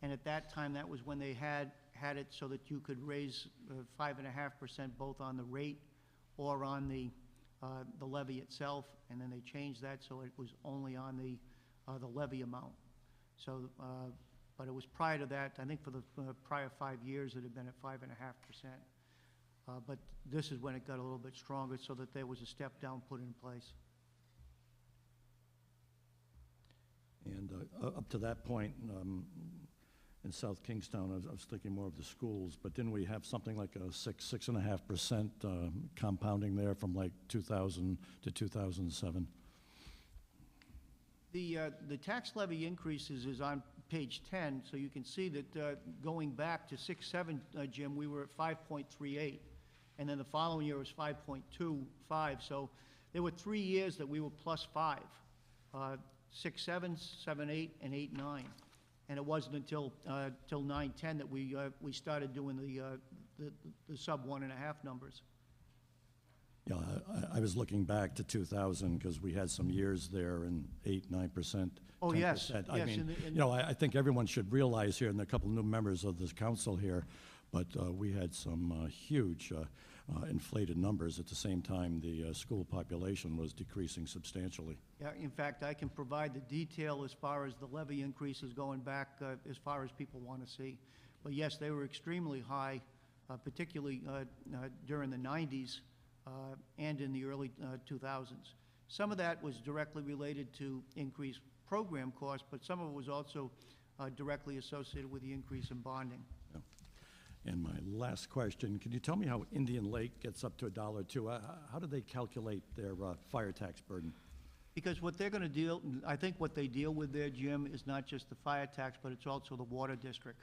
and at that time, that was when they had it so that you could raise 5.5% both on the rate or on the levy itself, and then they changed that so it was only on the levy amount. So, but it was prior to that. I think for the prior 5 years, it had been at 5.5%. But this is when it got a little bit stronger, so that there was a step down put in place. And up to that point, in South Kingstown, I was thinking more of the schools, but didn't we have something like a 6.5% compounding there from like 2000 to 2007? The tax levy increases is on page 10, so you can see that going back to 6-7, Jim, we were at 5.38, and then the following year was 5.25. So there were 3 years that we were plus 5, 6, 7, 7, 8, and 8, 9. And it wasn't until 9, 10 that we started doing the sub 1.5 numbers. Yeah, I was looking back to 2000 because we had some years there in 8, 9%. Oh, 10%. yes, I yes, mean, you know, I think everyone should realize here, and there are a couple new members of this council here, but we had some huge inflated numbers. At the same time, the school population was decreasing substantially. Yeah, in fact, I can provide the detail as far as the levy increases going back as far as people want to see. But yes, they were extremely high, particularly during the 90s and in the early 2000s. Some of that was directly related to increased program costs, but some of it was also directly associated with the increase in bonding. Yeah. And my last question, can you tell me how Indian Lake gets up to $1.02? How do they calculate their fire tax burden? Because what they're going to deal, I think what they deal with there, Jim, is not just the fire tax, but it's also the water district.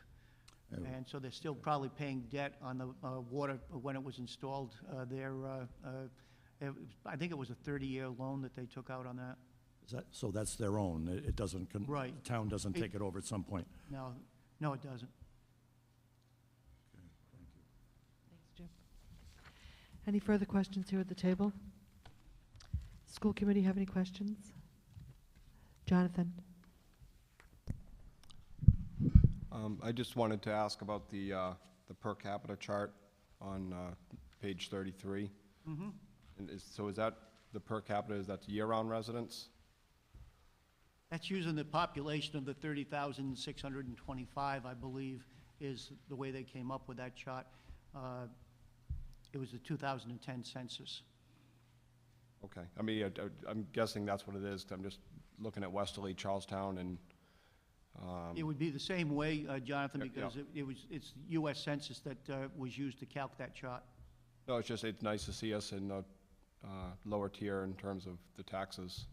Oh. And so they're still probably paying debt on the water when it was installed there. I think it was a 30-year loan that they took out on that. Is that, so that's their own? It doesn't, Right. The town doesn't take it over at some point? No, it doesn't. Okay, thank you. Thanks, Jim. Any further questions here at the table? School committee have any questions? Jonathan? I just wanted to ask about the per capita chart on page 33. Mm-hmm. And so is that the per capita, is that year-round residents? That's using the population of the 30,625, I believe, is the way they came up with that chart. It was the 2010 census. Okay, I mean, I'm guessing that's what it is, 'cause I'm just looking at Westerly, Charlestown, and, It would be the same way, Jonathan, Yep, because it's US Census that was used to calc that chart. no, it's just, it's nice to see us in the lower tier in terms of the taxes.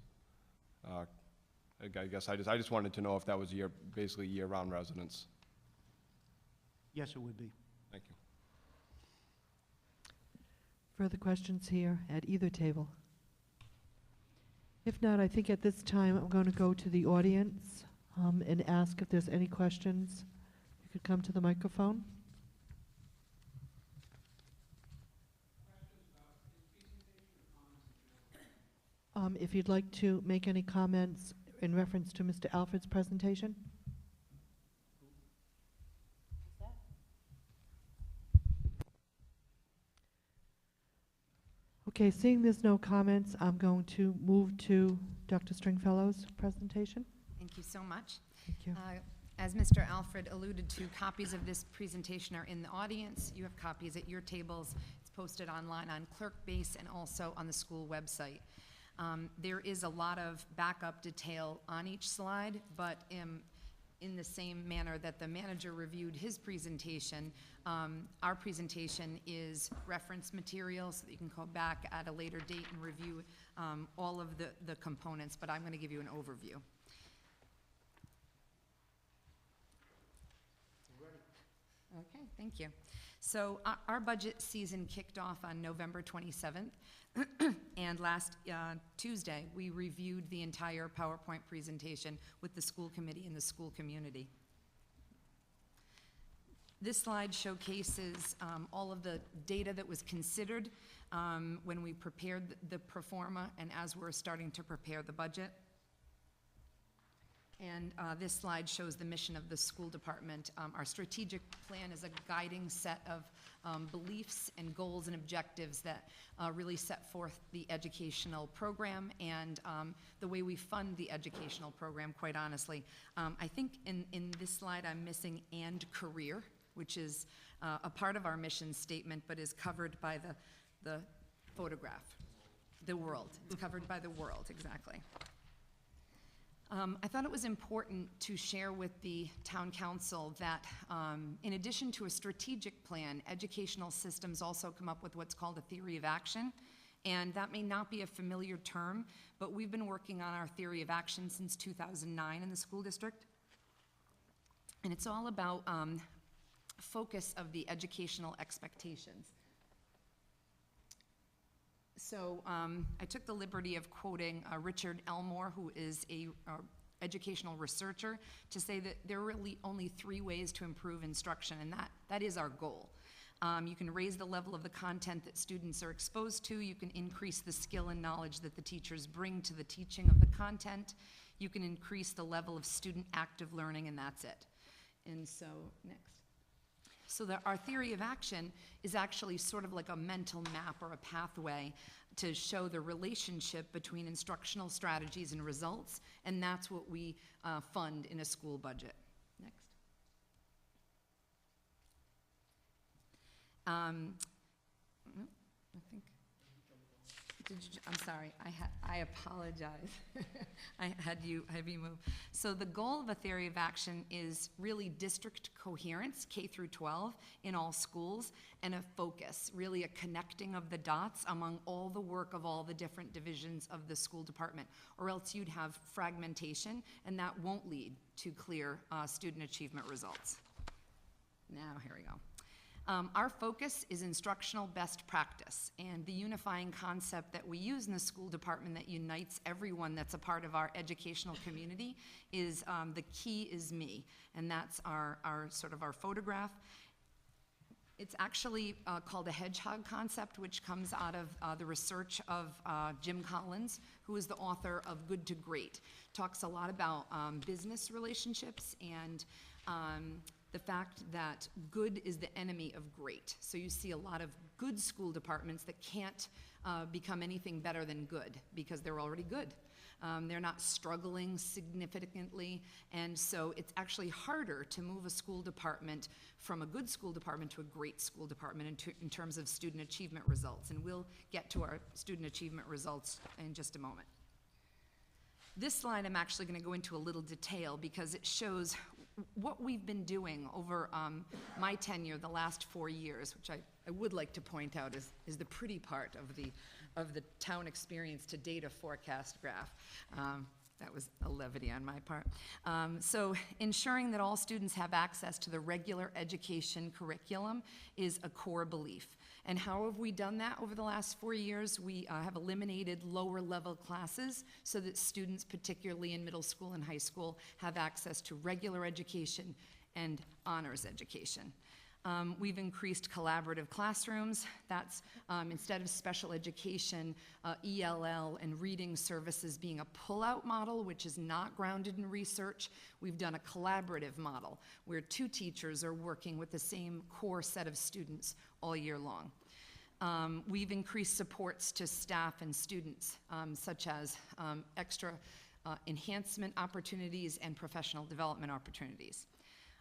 I guess I just wanted to know if that was basically year-round residents. Yes, it would be. Thank you. Further questions here at either table? If not, I think at this time I'm going to go to the audience and ask if there's any questions. You could come to the microphone. If you'd like to make any comments in reference to Mr. Alfred's presentation? Okay, seeing there's no comments, I'm going to move to Dr. Stringfellow's presentation. Thank you so much. Thank you. As Mr. Alfred alluded to, copies of this presentation are in the audience. You have copies at your tables. It's posted online on ClerkBase and also on the school website. There is a lot of backup detail on each slide, but in the same manner that the manager reviewed his presentation, our presentation is reference material so that you can go back at a later date and review all of the components, but I'm going to give you an overview. Okay, thank you. So our budget season kicked off on November 27th, and last Tuesday, we reviewed the entire PowerPoint presentation with the school committee and the school community. This slide showcases all of the data that was considered when we prepared the pro forma and as we're starting to prepare the budget. And this slide shows the mission of the school department. Our strategic plan is a guiding set of beliefs and goals and objectives that really set forth the educational program and the way we fund the educational program, quite honestly. I think in this slide I'm missing "and career," which is a part of our mission statement, but is covered by the photograph. The world. It's covered by the world, exactly. I thought it was important to share with the town council that in addition to a strategic plan, educational systems also come up with what's called a theory of action. And that may not be a familiar term, but we've been working on our theory of action since 2009 in the school district. And it's all about focus of the educational expectations. So I took the liberty of quoting Richard Elmore, who is a educational researcher, to say that there are really only 3 ways to improve instruction, and that is our goal. You can raise the level of the content that students are exposed to. You can increase the skill and knowledge that the teachers bring to the teaching of the content. You can increase the level of student active learning, and that's it. And so, next. So our theory of action is actually sort of like a mental map or a pathway to show the relationship between instructional strategies and results, and that's what we fund in a school budget. Next. I think. I'm sorry, I apologize. Have you move. So the goal of a theory of action is really district coherence, K through 12, in all schools, and a focus, really a connecting of the dots among all the work of all the different divisions of the school department, or else you'd have fragmentation, and that won't lead to clear student achievement results. Now, here we go. Our focus is instructional best practice, and the unifying concept that we use in the school department that unites everyone that's a part of our educational community is the key is me, and that's our sort of our photograph. It's actually called a hedgehog concept, which comes out of the research of Jim Collins, who is the author of Good to Great. Talks a lot about business relationships and the fact that good is the enemy of great. So you see a lot of good school departments that can't become anything better than good, because they're already good. They're not struggling significantly, and so it's actually harder to move a school department from a good school department to a great school department in terms of student achievement results, and we'll get to our student achievement results in just a moment. This slide I'm actually going to go into a little detail because it shows what we've been doing over my tenure the last 4 years, which I would like to point out is the pretty part of the town experience to data forecast graph. That was a levity on my part. So ensuring that all students have access to the regular education curriculum is a core belief. And how have we done that over the last 4 years? We have eliminated lower level classes so that students, particularly in middle school and high school, have access to regular education and honors education. We've increased collaborative classrooms. That's instead of special education, ELL and reading services being a pull-out model, which is not grounded in research, we've done a collaborative model where 2 teachers are working with the same core set of students all year long. We've increased supports to staff and students, such as extra enhancement opportunities and professional development opportunities.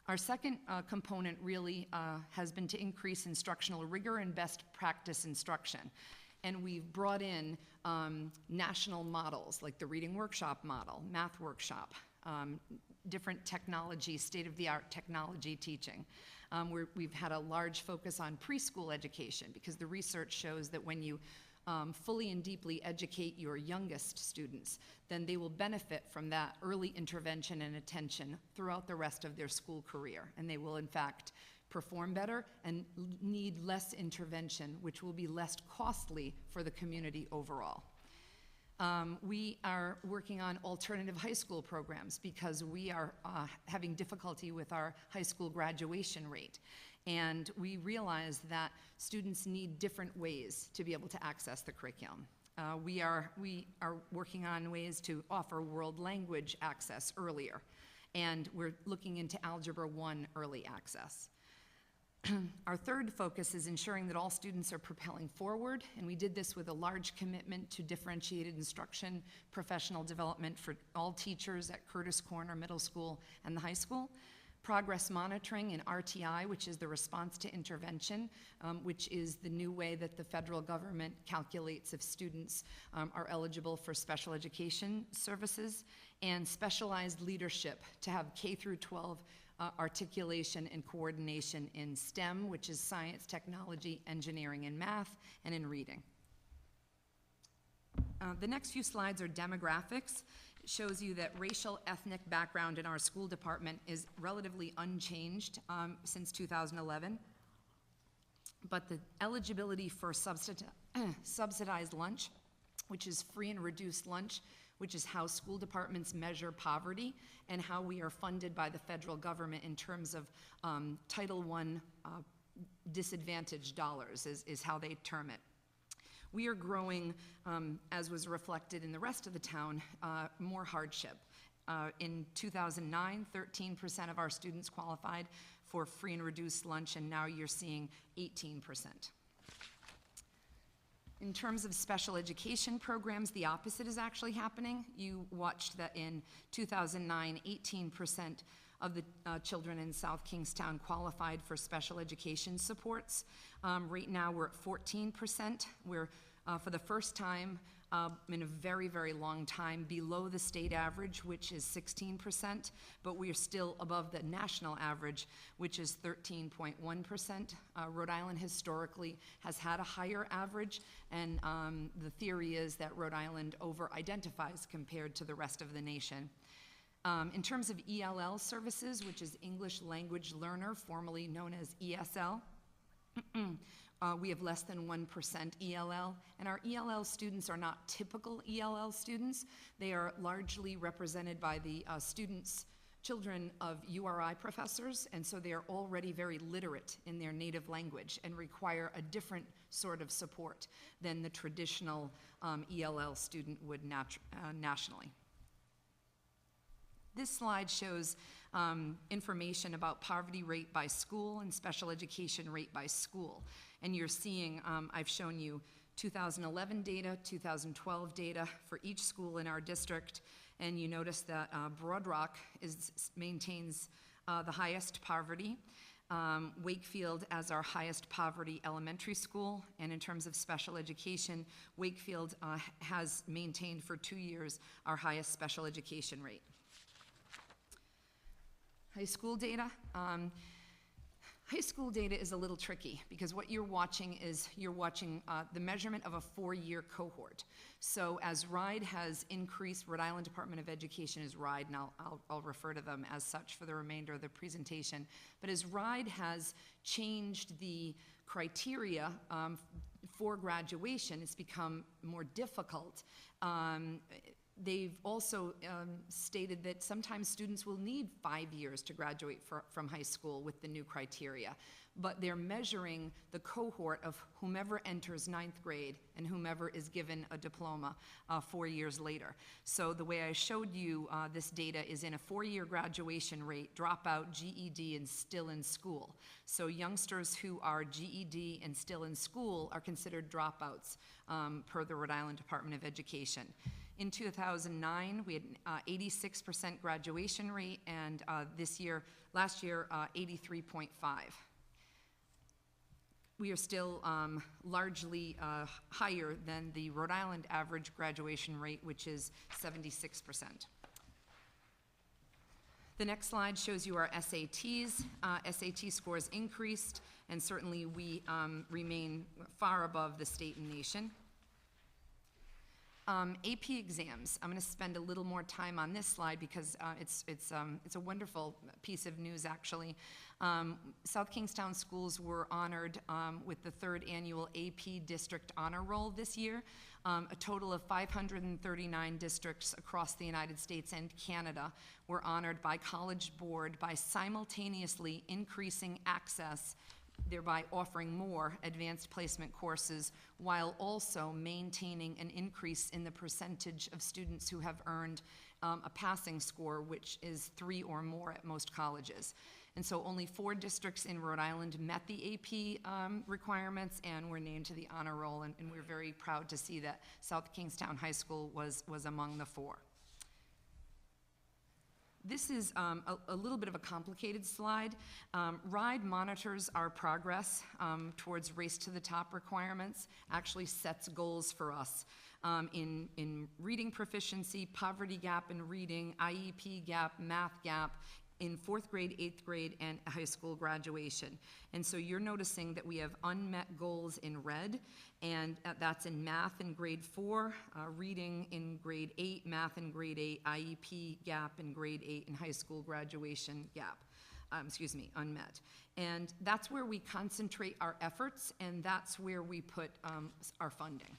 Our second component really has been to increase instructional rigor and best practice instruction. And we've brought in national models like the reading workshop model, math workshop, different technology, state-of-the-art technology teaching. We've had a large focus on preschool education because the research shows that when you fully and deeply educate your youngest students, then they will benefit from that early intervention and attention throughout the rest of their school career. And they will, in fact, perform better and need less intervention, which will be less costly for the community overall. We are working on alternative high school programs because we are having difficulty with our high school graduation rate. And we realize that students need different ways to be able to access the curriculum. We are working on ways to offer world language access earlier, and we're looking into Algebra 1 early access. Our third focus is ensuring that all students are propelling forward, and we did this with a large commitment to differentiated instruction, professional development for all teachers at Curtis Corner Middle School and the high school. Progress monitoring and RTI, which is the response to intervention, which is the new way that the federal government calculates if students are eligible for special education services, and specialized leadership to have K through 12 articulation and coordination in STEM, which is science, technology, engineering, and math, and in reading. The next few slides are demographics. It shows you that racial, ethnic background in our school department is relatively unchanged since 2011. But the eligibility for subsidized lunch, which is free and reduced lunch, which is how school departments measure poverty and how we are funded by the federal government in terms of Title I disadvantaged dollars is how they term it. We are growing, as was reflected in the rest of the town, more hardship. In 2009, 13% of our students qualified for free and reduced lunch, and now you're seeing 18%. In terms of special education programs, the opposite is actually happening. You watched that in 2009, 18% of the children in South Kingstown qualified for special education supports. Right now, we're at 14%. We're, for the first time in a very, very long time, below the state average, which is 16%, but we are still above the national average, which is 13.1%. Rhode Island historically has had a higher average, and the theory is that Rhode Island over-identifies compared to the rest of the nation. In terms of ELL services, which is English Language Learner, formerly known as ESL, we have less than 1% ELL, and our ELL students are not typical ELL students. They are largely represented by the children of URI professors, and so they are already very literate in their native language and require a different sort of support than the traditional ELL student would nationally. This slide shows information about poverty rate by school and special education rate by school. And you're seeing, I've shown you 2011 data, 2012 data for each school in our district, and you notice that Broad Rock maintains the highest poverty. Wakefield as our highest poverty elementary school, and in terms of special education, Wakefield has maintained for 2 years our highest special education rate. High school data. High school data is a little tricky because what you're watching is the measurement of a 4-year cohort. So as RIDE has increased, Rhode Island Department of Education is RIDE, and I'll refer to them as such for the remainder of the presentation. But as RIDE has changed the criteria for graduation, it's become more difficult. They've also stated that sometimes students will need 5 years to graduate from high school with the new criteria, but they're measuring the cohort of whomever enters 9th grade and whomever is given a diploma 4 years later. So the way I showed you this data is in a 4-year graduation rate, dropout, GED, and still in school. So youngsters who are GED and still in school are considered dropouts per the Rhode Island Department of Education. In 2009, we had 86% graduation rate, and last year, 83.5. We are still largely higher than the Rhode Island average graduation rate, which is 76%. The next slide shows you our SATs. SAT scores increased, and certainly we remain far above the state and nation. AP exams. I'm going to spend a little more time on this slide because it's a wonderful piece of news, actually. South Kingstown schools were honored with the 3rd annual AP District Honor Roll this year. A total of 539 districts across the United States and Canada were honored by College Board by simultaneously increasing access, thereby offering more advanced placement courses while also maintaining an increase in the percentage of students who have earned a passing score, which is 3 or more at most colleges. And so only 4 districts in Rhode Island met the AP requirements and were named to the honor roll, and we're very proud to see that South Kingstown High School was among the 4. This is a little bit of a complicated slide. RIDE monitors our progress towards Race to the Top requirements, actually sets goals for us in reading proficiency, poverty gap in reading, IEP gap, math gap, in 4th grade, 8th grade, and high school graduation. And so you're noticing that we have unmet goals in red, and that's in math in grade 4, reading in grade 8, math in grade 8, IEP gap in grade 8, and high school graduation gap. Unmet. And that's where we concentrate our efforts, and that's where we put our funding.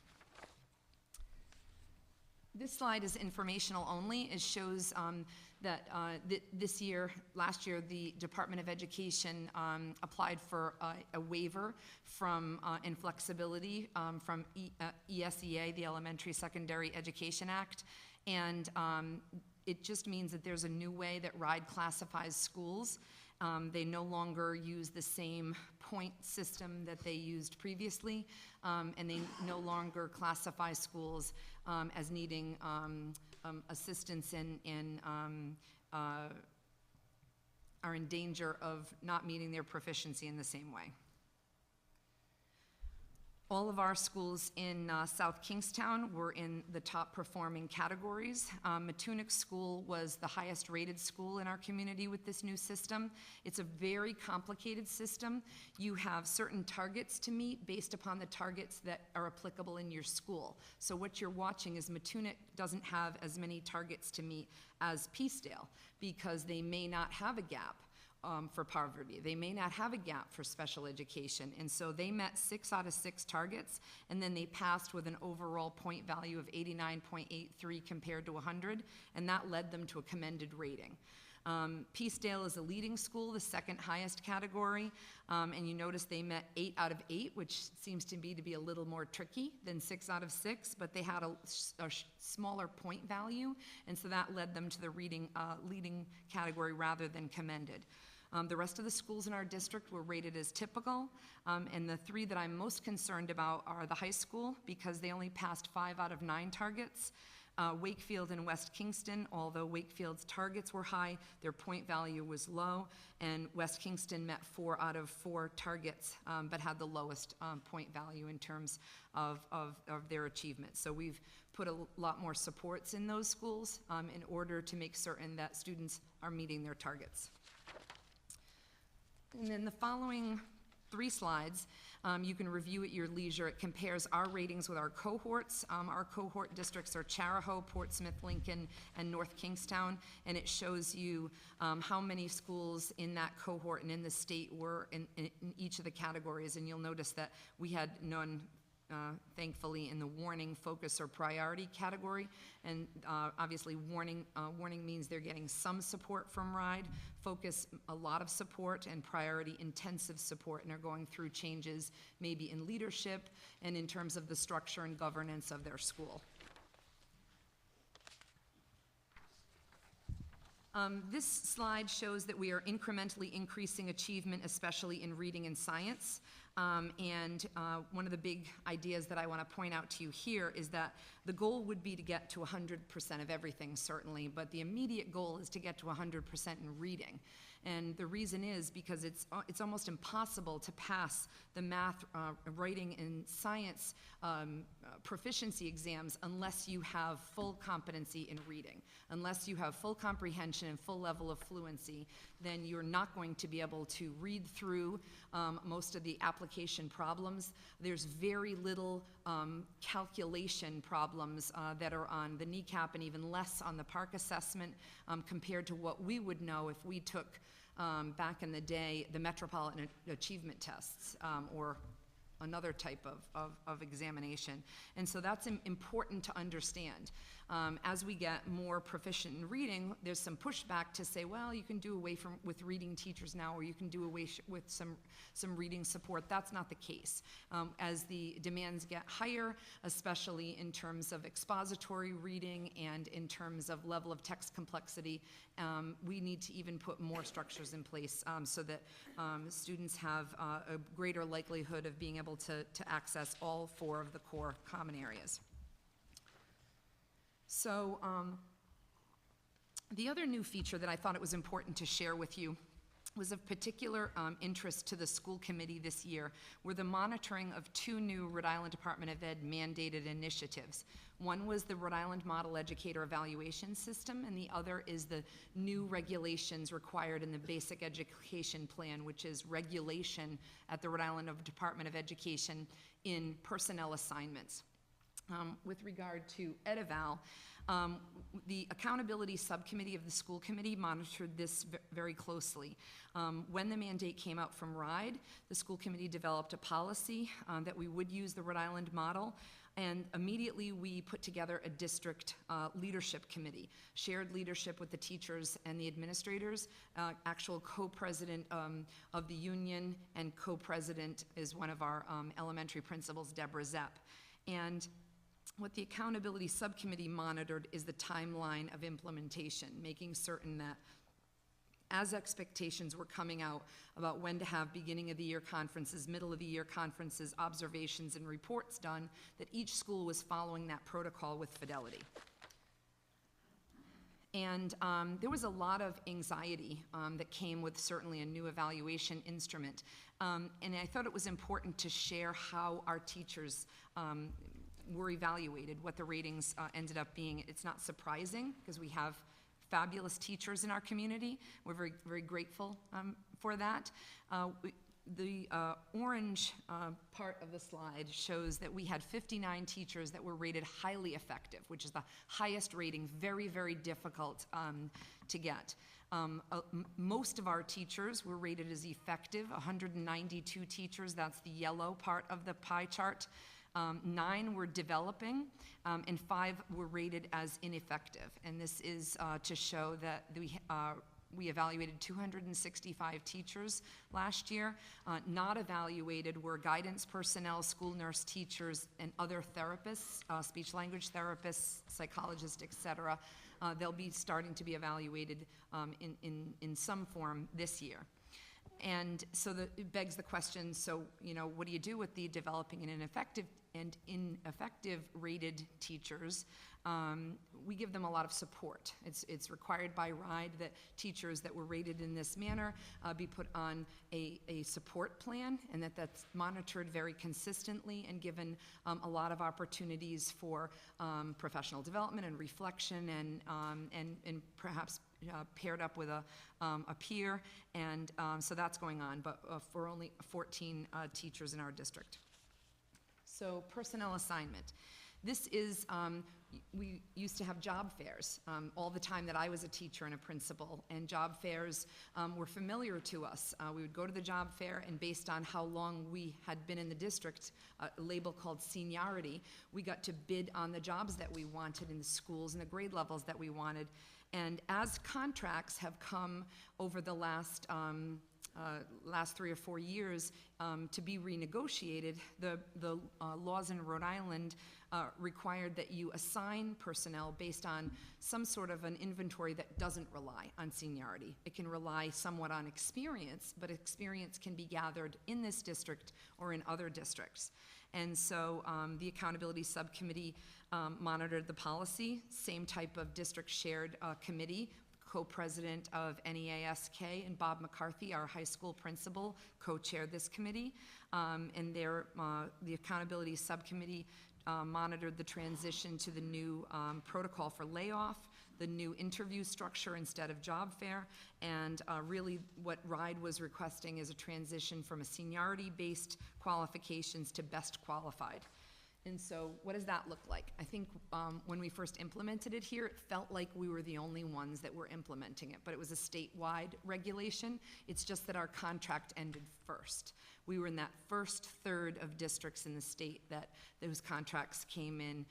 This slide is informational only. It shows that last year, the Department of Education applied for a waiver from and flexibility from ESEA, the Elementary Secondary Education Act, and it just means that there's a new way that RIDE classifies schools. They no longer use the same point system that they used previously, and they no longer classify schools as needing assistance and are in danger of not meeting their proficiency in the same way. All of our schools in South Kingstown were in the top performing categories. Matunic School was the highest rated school in our community with this new system. It's a very complicated system. You have certain targets to meet based upon the targets that are applicable in your school. So what you're watching is Matunic doesn't have as many targets to meet as Peacedale because they may not have a gap for poverty. They may not have a gap for special education. And so they met 6 out of 6 targets, and then they passed with an overall point value of 89.83 compared to 100, and that led them to a commended rating. Peacedale is a leading school, the 2nd highest category, and you notice they met 8 out of 8, which seems to be a little more tricky than 6 out of 6, but they had a smaller point value, and so that led them to the leading category rather than commended. The rest of the schools in our district were rated as typical, and the three that I'm most concerned about are the high school, because they only passed 5 out of 9 targets. Wakefield and West Kingston, although Wakefield's targets were high, their point value was low, and West Kingston met 4 out of 4 targets, but had the lowest point value in terms of their achievement. So we've put a lot more supports in those schools in order to make certain that students are meeting their targets. And then the following 3 slides, you can review at your leisure. It compares our ratings with our cohorts. Our cohort districts are Charahoe, Portsmouth, Lincoln, and North Kingstown, and it shows you how many schools in that cohort and in the state were in each of the categories, and you'll notice that we had none, thankfully, in the warning, focus, or priority category. And obviously, warning means they're getting some support from RIDE, focus, a lot of support, and priority, intensive support, and are going through changes maybe in leadership and in terms of the structure and governance of their school. This slide shows that we are incrementally increasing achievement, especially in reading and science. One of the big ideas that I want to point out to you here is that the goal would be to get to 100% of everything, certainly, but the immediate goal is to get to 100% in reading. And the reason is because it's almost impossible to pass the math, writing, and science proficiency exams unless you have full competency in reading. Unless you have full comprehension and full level of fluency, then you're not going to be able to read through most of the application problems. There's very little calculation problems that are on the NECAP, and even less on the PARCC assessment compared to what we would know if we took back in the day the Metropolitan Achievement Tests or another type of examination. And so that's important to understand. As we get more proficient in reading, there's some pushback to say, well, you can do away with reading teachers now, or you can do away with some reading support. That's not the case. As the demands get higher, especially in terms of expository reading and in terms of level of text complexity, we need to even put more structures in place so that students have a greater likelihood of being able to access all 4 of the core common areas. So the other new feature that I thought it was important to share with you was of particular interest to the school committee this year were the monitoring of 2 new Rhode Island Department of Ed mandated initiatives. One was the Rhode Island Model Educator Evaluation System, and the other is the new regulations required in the Basic Education Plan, which is regulation at the Rhode Island Department of Education in personnel assignments. With regard to EdEval, the Accountability Subcommittee of the School Committee monitored this very closely. When the mandate came out from RIDE, the School Committee developed a policy that we would use the Rhode Island model, and immediately we put together a district leadership committee, shared leadership with the teachers and the administrators. Actual co-president of the union and co-president is one of our elementary principals, Deborah Zepp. And what the Accountability Subcommittee monitored is the timeline of implementation, making certain that as expectations were coming out about when to have beginning of the year conferences, middle of the year conferences, observations, and reports done, that each school was following that protocol with fidelity. And there was a lot of anxiety that came with certainly a new evaluation instrument. And I thought it was important to share how our teachers were evaluated, what the ratings ended up being. It's not surprising because we have fabulous teachers in our community. We're very, very grateful for that. The orange part of the slide shows that we had 59 teachers that were rated highly effective, which is the highest rating, very, very difficult to get. Most of our teachers were rated as effective, 192 teachers, that's the yellow part of the pie chart. 9 were developing, and 5 were rated as ineffective. And this is to show that we evaluated 265 teachers last year. Not evaluated were guidance personnel, school nurse teachers, and other therapists, speech language therapists, psychologists, et cetera. They'll be starting to be evaluated in some form this year. And so it begs the question, so, you know, what do you do with the developing and ineffective rated teachers? We give them a lot of support. It's required by RIDE that teachers that were rated in this manner be put on a support plan, and that's monitored very consistently and given a lot of opportunities for professional development and reflection and perhaps paired up with a peer, and so that's going on, but for only 14 teachers in our district. So personnel assignment. This is, we used to have job fairs all the time that I was a teacher and a principal, and job fairs were familiar to us. We would go to the job fair, and based on how long we had been in the district, a label called seniority, we got to bid on the jobs that we wanted in the schools and the grade levels that we wanted. And as contracts have come over the last 3 or 4 years to be renegotiated, the laws in Rhode Island required that you assign personnel based on some sort of an inventory that doesn't rely on seniority. It can rely somewhat on experience, but experience can be gathered in this district or in other districts. And so the Accountability Subcommittee monitored the policy, same type of district shared committee. Co-president of NEASK and Bob McCarthy, our high school principal, co-chaired this committee. And the Accountability Subcommittee monitored the transition to the new protocol for layoff, the new interview structure instead of job fair, and really what RIDE was requesting is a transition from a seniority-based qualifications to best qualified. And so what does that look like? I think when we first implemented it here, it felt like we were the only ones that were implementing it, but it was a statewide regulation. It's just that our contract ended first. We were in that first third of districts in the state that those contracts came in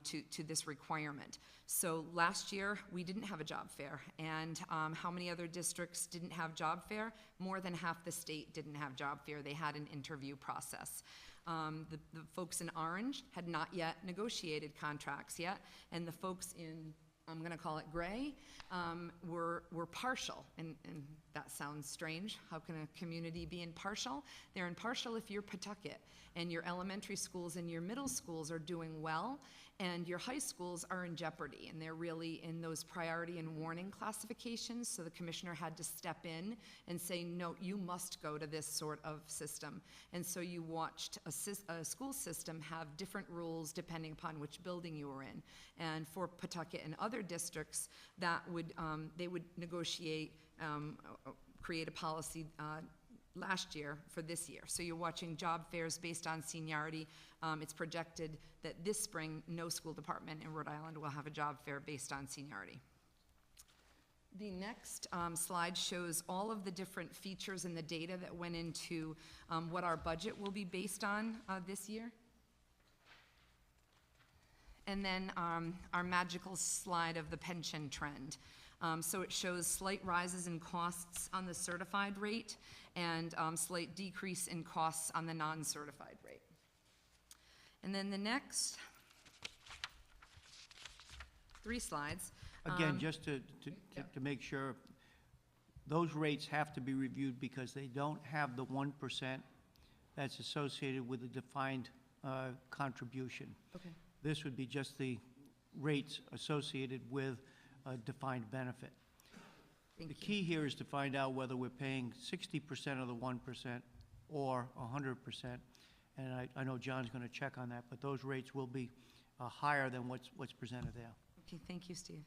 to this requirement. So last year, we didn't have a job fair. And how many other districts didn't have job fair? More than half the state didn't have job fair. They had an interview process. The folks in orange had not yet negotiated contracts yet, and the folks in, I'm going to call it gray, were partial, and that sounds strange. How can a community be impartial? They're impartial if you're Pawtucket, and your elementary schools and your middle schools are doing well, and your high schools are in jeopardy, and they're really in those priority and warning classifications, so the commissioner had to step in and say, no, you must go to this sort of system. And so you watched a school system have different rules depending upon which building you were in. And for Pawtucket and other districts, that would, they would negotiate, create a policy last year for this year. So you're watching job fairs based on seniority. It's projected that this spring, no school department in Rhode Island will have a job fair based on seniority. The next slide shows all of the different features and the data that went into what our budget will be based on this year. And then our magical slide of the pension trend. So it shows slight rises in costs on the certified rate and slight decrease in costs on the non-certified rate. And then the next 3 slides. Again, just to make sure, those rates have to be reviewed because they don't have the 1% that's associated with a defined contribution. Okay. This would be just the rates associated with a defined benefit. The key here is to find out whether we're paying 60% of the 1% or 100%. And I know John's going to check on that, but those rates will be higher than what's presented there. Okay, thank you, Steve.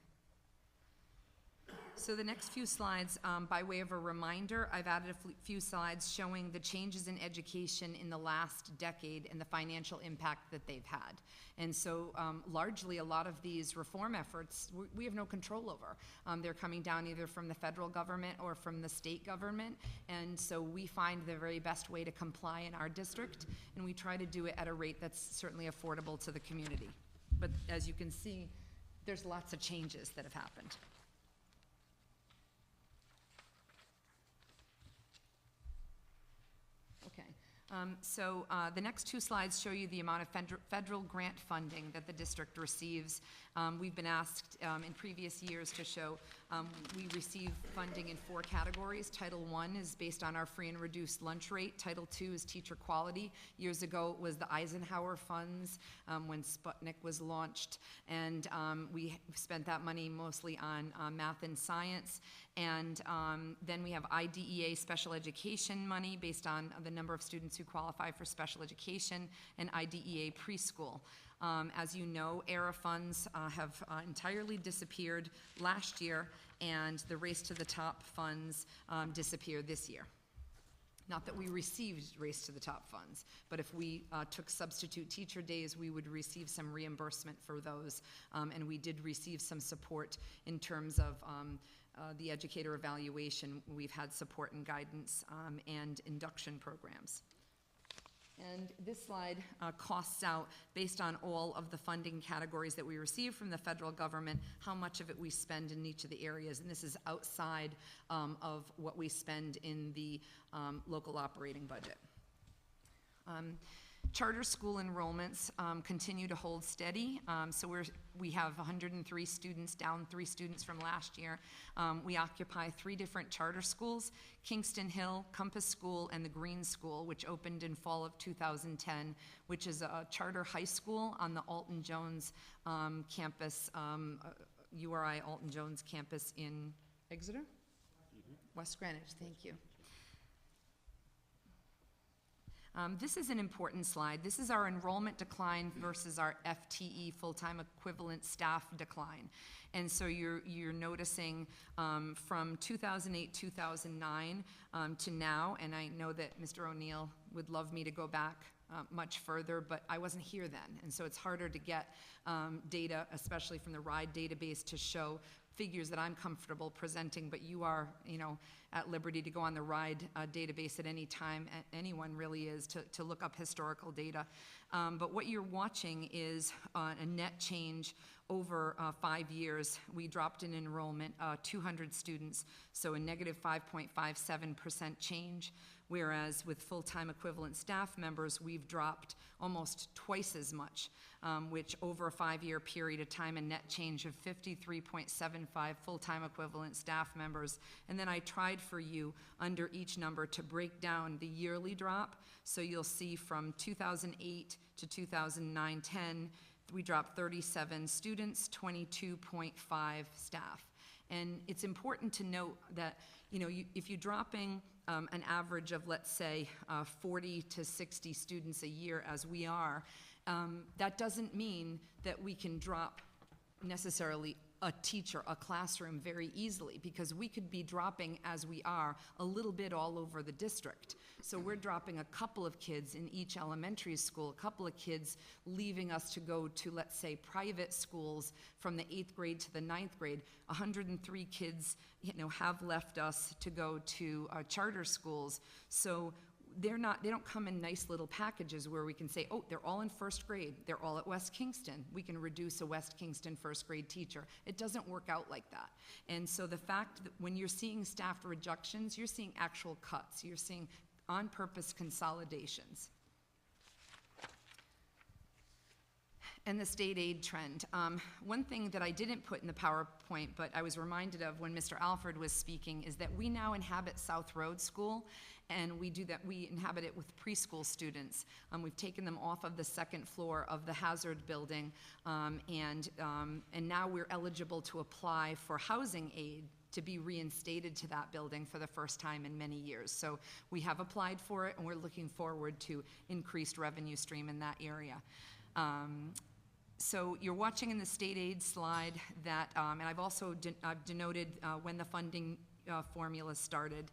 So the next few slides, by way of a reminder, I've added a few slides showing the changes in education in the last decade and the financial impact that they've had. And so largely a lot of these reform efforts we have no control over. They're coming down either from the federal government or from the state government. And so we find the very best way to comply in our district, and we try to do it at a rate that's certainly affordable to the community. But as you can see, there's lots of changes that have happened. So the next 2 slides show you the amount of federal grant funding that the district receives. We've been asked in previous years to show We receive funding in 4 categories. Title I is based on our free and reduced lunch rate. Title II is teacher quality. Years ago, it was the Eisenhower funds when Sputnik was launched, and we spent that money mostly on math and science. And then we have IDEA special education money based on the number of students who qualify for special education, and IDEA preschool. As you know, ERA funds have entirely disappeared last year, and the Race to the Top funds disappeared this year. Not that we received Race to the Top funds, but if we took substitute teacher days, we would receive some reimbursement for those, and we did receive some support in terms of the educator evaluation. We've had support and guidance and induction programs. And this slide costs out, based on all of the funding categories that we receive from the federal government, how much of it we spend in each of the areas. And this is outside of what we spend in the local operating budget. Charter school enrollments continue to hold steady. So we have 103 students, down 3 students from last year. We occupy 3 different charter schools: Kingston Hill, Compass School, and the Green School, which opened in fall of 2010, which is a charter high school on the Alton Jones campus, URI Alton Jones campus in Exeter? West Greenwich, thank you. This is an important slide. This is our enrollment decline versus our FTE, full-time equivalent staff decline. And so you're noticing from 2008, 2009 to now, and I know that Mr. O'Neill would love me to go back much further, but I wasn't here then. And so it's harder to get data, especially from the RIDE database, to show figures that I'm comfortable presenting, but you are, at liberty to go on the RIDE database at any time. Anyone really is, to look up historical data. But what you're watching is a net change over 5 years. We dropped in enrollment 200 students, so a negative 5.57% change, whereas with full-time equivalent staff members, we've dropped almost twice as much, which over a 5-year period of time, a net change of 53.75 full-time equivalent staff members. And then I tried for you under each number to break down the yearly drop. So you'll see from 2008 to 2009-10, we dropped 37 students, 22.5 staff. And it's important to note that, if you're dropping an average of, let's say, 40 to 60 students a year, as we are, that doesn't mean that we can drop necessarily a teacher, a classroom very easily, because we could be dropping, as we are, a little bit all over the district. So we're dropping a couple of kids in each elementary school, a couple of kids leaving us to go to, let's say, private schools from the 8th grade to the 9th grade. 103 kids, have left us to go to charter schools. So they don't come in nice little packages where we can say, oh, they're all in 1st grade, they're all at West Kingston, we can reduce a West Kingston 1st grade teacher. It doesn't work out like that. And so the fact that when you're seeing staff reductions, you're seeing actual cuts, you're seeing on-purpose consolidations. And the state aid trend. One thing that I didn't put in the PowerPoint, but I was reminded of when Mr. Alford was speaking, is that we now inhabit South Road School, and we inhabit it with preschool students. We've taken them off of the 2nd floor of the Hazard building, and now we're eligible to apply for housing aid to be reinstated to that building for the first time in many years. So we have applied for it, and we're looking forward to increased revenue stream in that area. So you're watching in the state aid slide that, and I've also I've denoted when the funding formula started.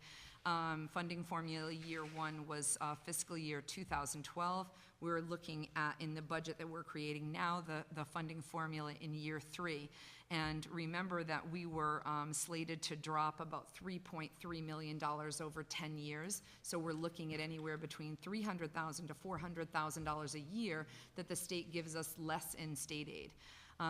Funding formula year 1 was fiscal year 2012. We're looking at, in the budget that we're creating now, the funding formula in year 3. And remember that we were slated to drop about $3.3 million over 10 years. So we're looking at anywhere between $300,000 to $400,000 a year that the state gives us less in state aid.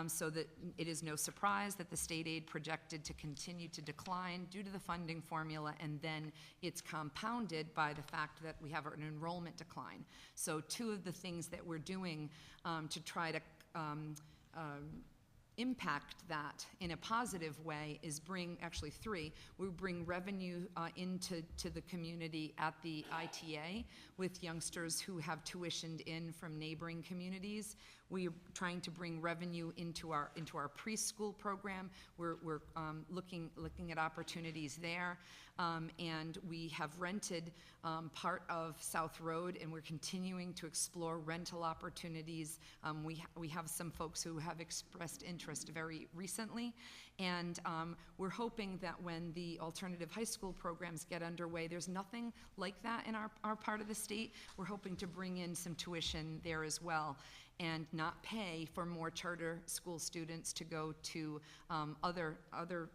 So that it is no surprise that the state aid projected to continue to decline due to the funding formula, and then it's compounded by the fact that we have an enrollment decline. So 2 of the things that we're doing to try to impact that in a positive way is actually three. We bring revenue into the community at the ITA with youngsters who have tuitioned in from neighboring communities. We are trying to bring revenue into our preschool program. We're looking at opportunities there. And we have rented part of South Road, and we're continuing to explore rental opportunities. We have some folks who have expressed interest very recently, and we're hoping that when the alternative high school programs get underway, there's nothing like that in our part of the state. We're hoping to bring in some tuition there as well, and not pay for more charter school students to go to other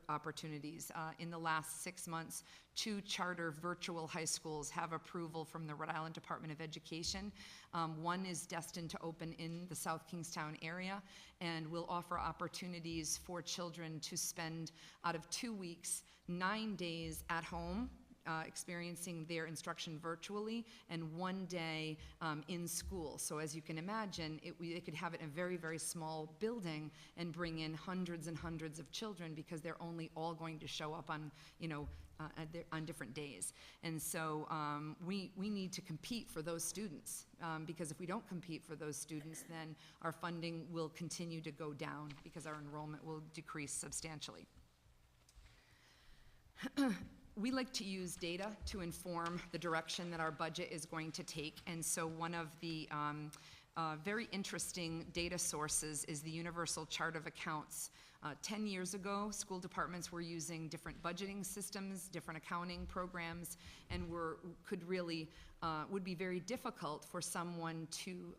opportunities. In the last 6 months, 2 charter virtual high schools have approval from the Rhode Island Department of Education. One is destined to open in the South Kingstown area and will offer opportunities for children to spend, out of 2 weeks, 9 days at home, experiencing their instruction virtually, and 1 day in school. So as you can imagine, they could have it in a very, very small building and bring in hundreds and hundreds of children, because they're only all going to show up on, on different days. And so we need to compete for those students, because if we don't compete for those students, then our funding will continue to go down because our enrollment will decrease substantially. We like to use data to inform the direction that our budget is going to take, and so one of the very interesting data sources is the Universal Chart of Accounts. 10 years ago, school departments were using different budgeting systems, different accounting programs, and would be very difficult for someone to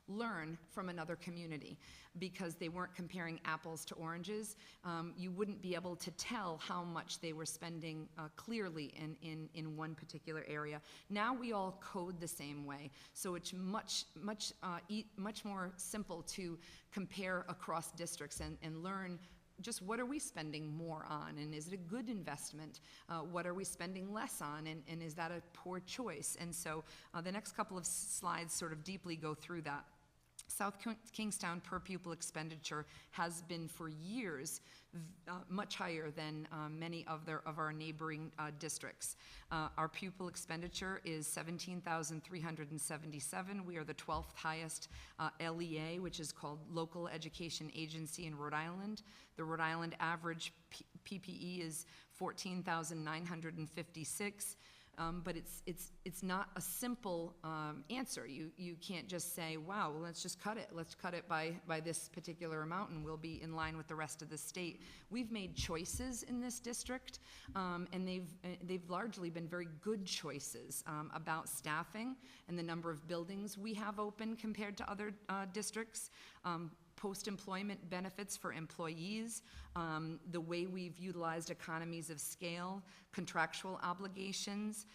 learn from another community, because they weren't comparing apples to oranges. You wouldn't be able to tell how much they were spending clearly in one particular area. Now we all code the same way, so it's much more simple to compare across districts and learn just what are we spending more on, and is it a good investment? What are we spending less on, and is that a poor choice? And so the next couple of slides sort of deeply go through that. South Kingstown per pupil expenditure has been for years much higher than many of our neighboring districts. Our pupil expenditure is $17,377. We are the 12th highest LEA, which is called Local Education Agency in Rhode Island. The Rhode Island average PPE is $14,956. But it's not a simple answer. You can't just say, wow, well, let's just cut it. Let's cut it by this particular amount, and we'll be in line with the rest of the state. We've made choices in this district, and they've largely been very good choices about staffing and the number of buildings we have open compared to other districts. Post-employment benefits for employees, the way we've utilized economies of scale, contractual obligations,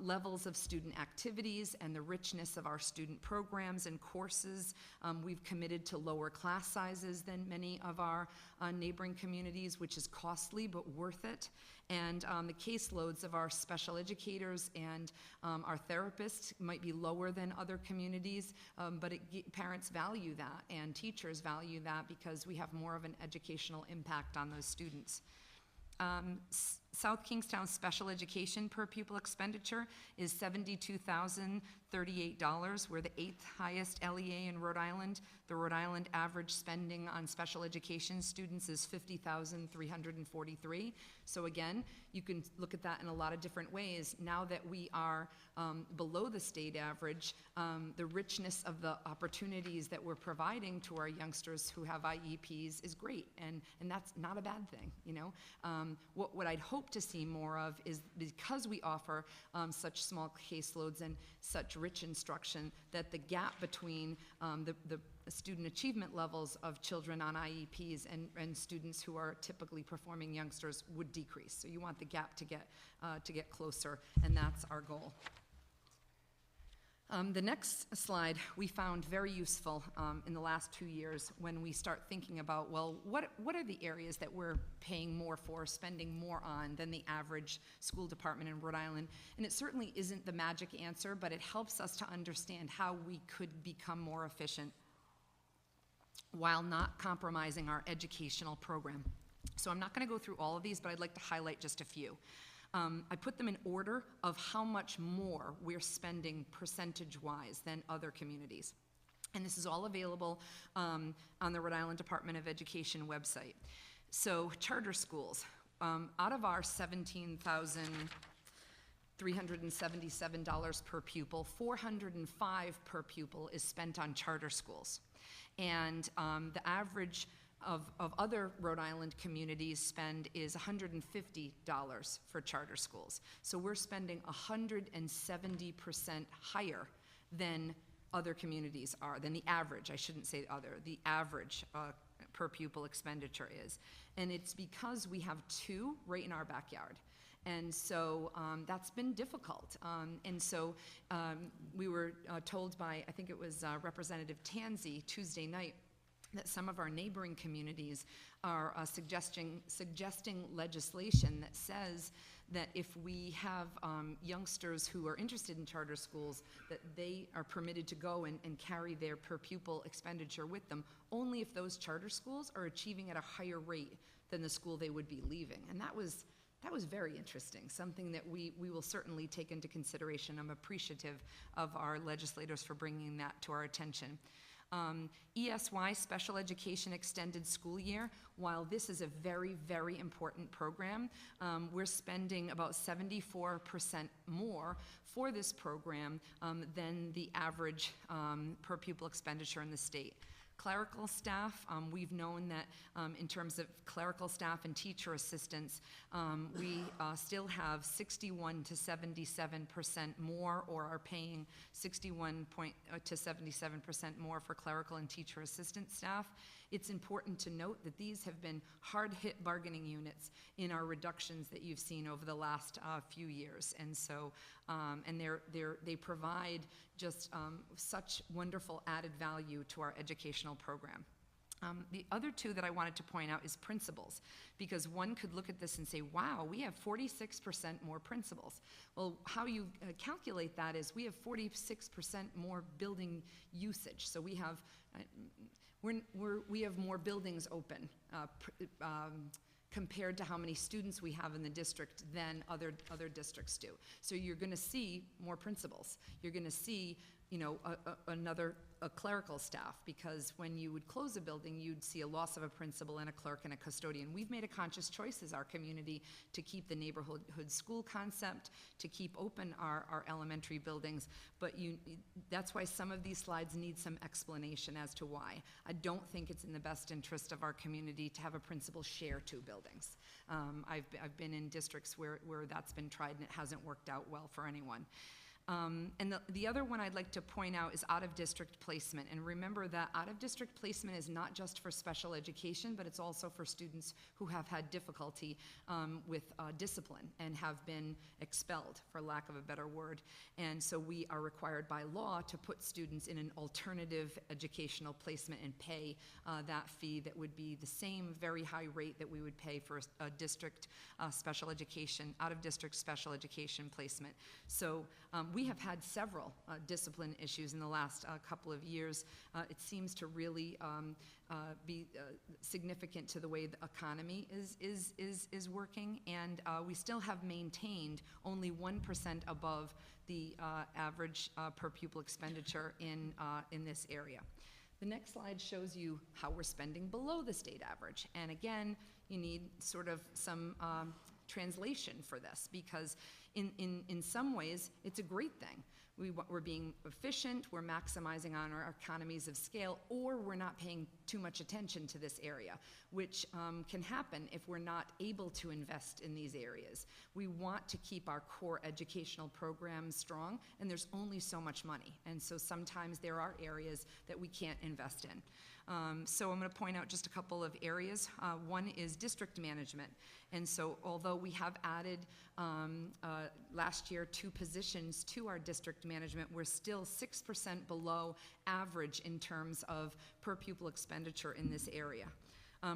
levels of student activities, and the richness of our student programs and courses. We've committed to lower class sizes than many of our neighboring communities, which is costly but worth it. And the caseloads of our special educators and our therapists might be lower than other communities, but parents value that and teachers value that, because we have more of an educational impact on those students. South Kingstown special education per pupil expenditure is $72,038. We're the 8th highest LEA in Rhode Island. The Rhode Island average spending on special education students is $50,343. So again, you can look at that in a lot of different ways. Now that we are below the state average, the richness of the opportunities that we're providing to our youngsters who have IEPs is great, and that's not a bad thing, you know. What I'd hope to see more of is, because we offer such small caseloads and such rich instruction, that the gap between the student achievement levels of children on IEPs and students who are typically performing youngsters would decrease. So you want the gap to get closer, and that's our goal. The next slide we found very useful in the last 2 years, when we start thinking about, well, what are the areas that we're paying more for, spending more on than the average school department in Rhode Island. And it certainly isn't the magic answer, but it helps us to understand how we could become more efficient. while not compromising our educational program. So I'm not going to go through all of these, but I'd like to highlight just a few. I put them in order of how much more we're spending percentage-wise than other communities. And this is all available on the Rhode Island Department of Education website. So charter schools, out of our $17,377 per pupil, $405 per pupil is spent on charter schools. And the average of other Rhode Island communities spend is $150 for charter schools. So we're spending 170% higher than other communities are, than the average, I shouldn't say other, the average per pupil expenditure is. And it's because we have two right in our backyard. And so that's been difficult. And so we were told by, I think it was Representative Tansey Tuesday night, that some of our neighboring communities are suggesting legislation that says that if we have youngsters who are interested in charter schools, that they are permitted to go and carry their per pupil expenditure with them, only if those charter schools are achieving at a higher rate than the school they would be leaving. And that was very interesting, something that we will certainly take into consideration. I'm appreciative of our legislators for bringing that to our attention. ESY, Special Education Extended School Year, while this is a very, very important program, we're spending about 74% more for this program than the average per pupil expenditure in the state. Clerical staff, we've known that in terms of clerical staff and teacher assistants, we still have 61 to 77% more, or are paying 61 to 77% more for clerical and teacher assistant staff. It's important to note that these have been hard-hit bargaining units in our reductions that you've seen over the last few years. And so, and they provide just such wonderful added value to our educational program. The other two that I wanted to point out is principals, because one could look at this and say, wow, we have 46% more principals. Well, how you calculate that is we have 46% more building usage. So we have, we have more buildings open compared to how many students we have in the district than other districts do. So you're going to see more principals. You're going to see, you know, a clerical staff, because when you would close a building, you'd see a loss of a principal and a clerk and a custodian. We've made a conscious choice as our community to keep the neighborhood school concept, to keep open our elementary buildings, but that's why some of these slides need some explanation as to why. I don't think it's in the best interest of our community to have a principal share two buildings. I've been in districts where that's been tried and it hasn't worked out well for anyone. And the other one I'd like to point out is out-of-district placement. And remember that out-of-district placement is not just for special education, but it's also for students who have had difficulty with discipline and have been expelled, for lack of a better word. And so we are required by law to put students in an alternative educational placement and pay that fee that would be the same very high rate that we would pay for a district special education, out-of-district special education placement. So we have had several discipline issues in the last couple of years. It seems to really be significant to the way the economy is working, and we still have maintained only 1% above the average per pupil expenditure in this area. The next slide shows you how we're spending below the state average, and again, you need sort of some translation for this, because in some ways, it's a great thing. We're being efficient, we're maximizing on our economies of scale, or we're not paying too much attention to this area, which can happen if we're not able to invest in these areas. We want to keep our core educational programs strong, and there's only so much money. And so sometimes there are areas that we can't invest in. So I'm going to point out just a couple of areas. One is district management. And so although we have added last year 2 positions to our district management, we're still 6% below average in terms of per pupil expenditure in this area.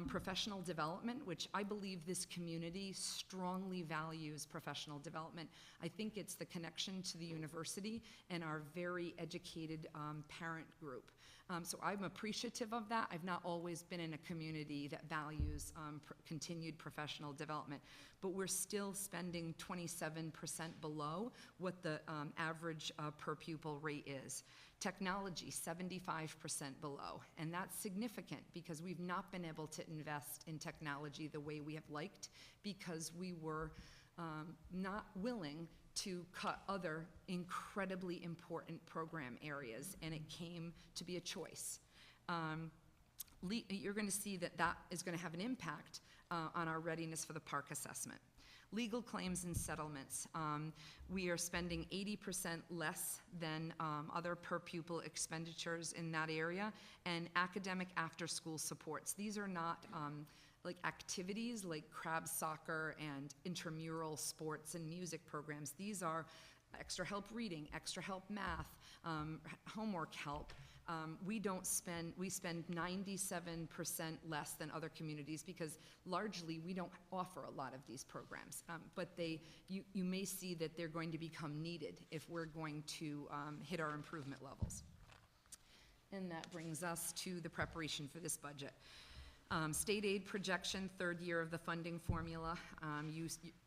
Professional development, which I believe this community strongly values professional development. I think it's the connection to the university and our very educated parent group. So I'm appreciative of that. I've not always been in a community that values continued professional development, but we're still spending 27% below what the average per pupil rate is. Technology, 75% below, and that's significant because we've not been able to invest in technology the way we have liked because we were not willing to cut other incredibly important program areas, and it came to be a choice. You're going to see that that is going to have an impact on our readiness for the park assessment. Legal claims and settlements. We are spending 80% less than other per pupil expenditures in that area, and academic after-school supports. These are not like activities like crab soccer and intramural sports and music programs. These are extra help reading, extra help math, homework help. We spend 97% less than other communities because largely we don't offer a lot of these programs. But you may see that they're going to become needed if we're going to hit our improvement levels. And that brings us to the preparation for this budget. State aid projection, third year of the funding formula.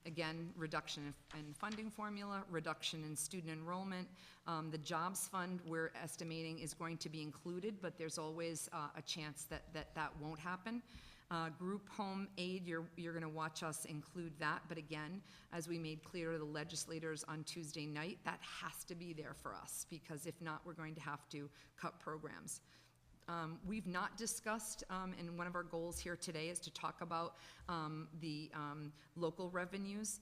Again, reduction in funding formula, reduction in student enrollment. The jobs fund we're estimating is going to be included, but there's always a chance that won't happen. Group home aid, you're going to watch us include that, but again, as we made clear to the legislators on Tuesday night, that has to be there for us, because if not, we're going to have to cut programs. We've not discussed, and one of our goals here today is to talk about the local revenues,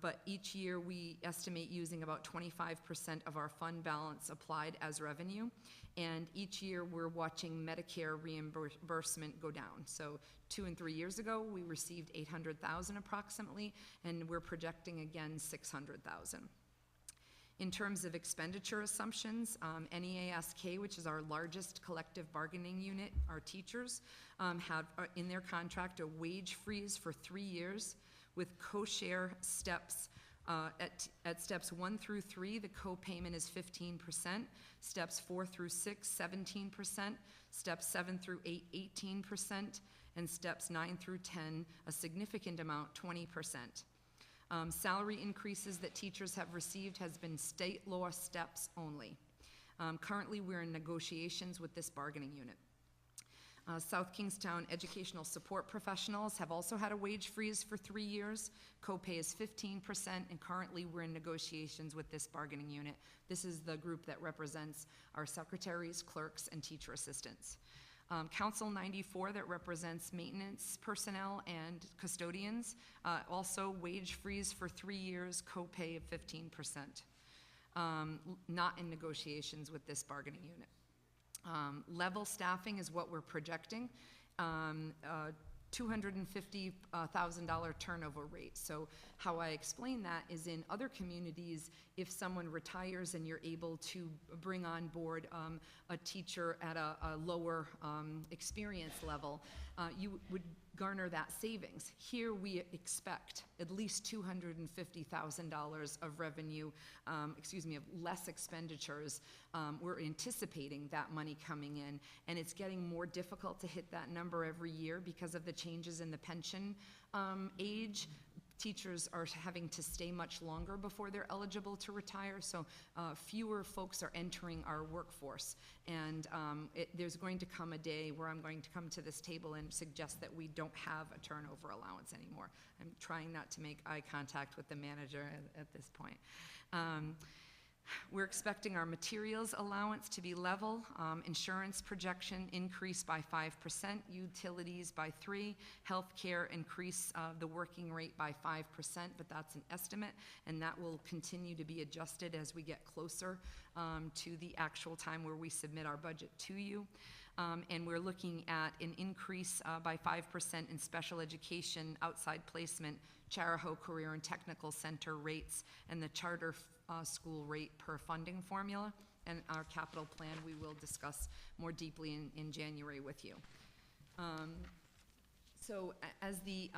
but each year we estimate using about 25% of our fund balance applied as revenue, and each year we're watching Medicare reimbursement go down. So 2 and 3 years ago, we received $800,000 approximately, and we're projecting again $600,000. In terms of expenditure assumptions, NEASK, which is our largest collective bargaining unit, our teachers, have in their contract a wage freeze for 3 years with co-share steps. At steps 1 through 3, the co-payment is 15%, steps 4 through 6, 17%, steps 7 through 8, 18%, and steps 9 through 10, a significant amount, 20%. Salary increases that teachers have received has been state law steps only. Currently, we're in negotiations with this bargaining unit. South Kingstown educational support professionals have also had a wage freeze for 3 years. Co-pay is 15%, and currently we're in negotiations with this bargaining unit. This is the group that represents our secretaries, clerks, and teacher assistants. Council 94 that represents maintenance personnel and custodians, also wage freeze for 3 years, co-pay of 15%. Not in negotiations with this bargaining unit. Level staffing is what we're projecting. $250,000 turnover rate. So how I explain that is in other communities, if someone retires and you're able to bring on board a teacher at a lower experience level, you would garner that savings. Here we expect at least $250,000 of revenue, of less expenditures. We're anticipating that money coming in, and it's getting more difficult to hit that number every year because of the changes in the pension age. Teachers are having to stay much longer before they're eligible to retire, so fewer folks are entering our workforce. And there's going to come a day where I'm going to come to this table and suggest that we don't have a turnover allowance anymore. I'm trying not to make eye contact with the manager at this point. We're expecting our materials allowance to be level, insurance projection increase by 5%, utilities by 3%, healthcare increase the working rate by 5%, but that's an estimate, and that will continue to be adjusted as we get closer to the actual time where we submit our budget to you. And we're looking at an increase by 5% in special education, outside placement, Charahoe Career and Technical Center rates, and the charter school rate per funding formula. And our capital plan we will discuss more deeply in January with you. So as the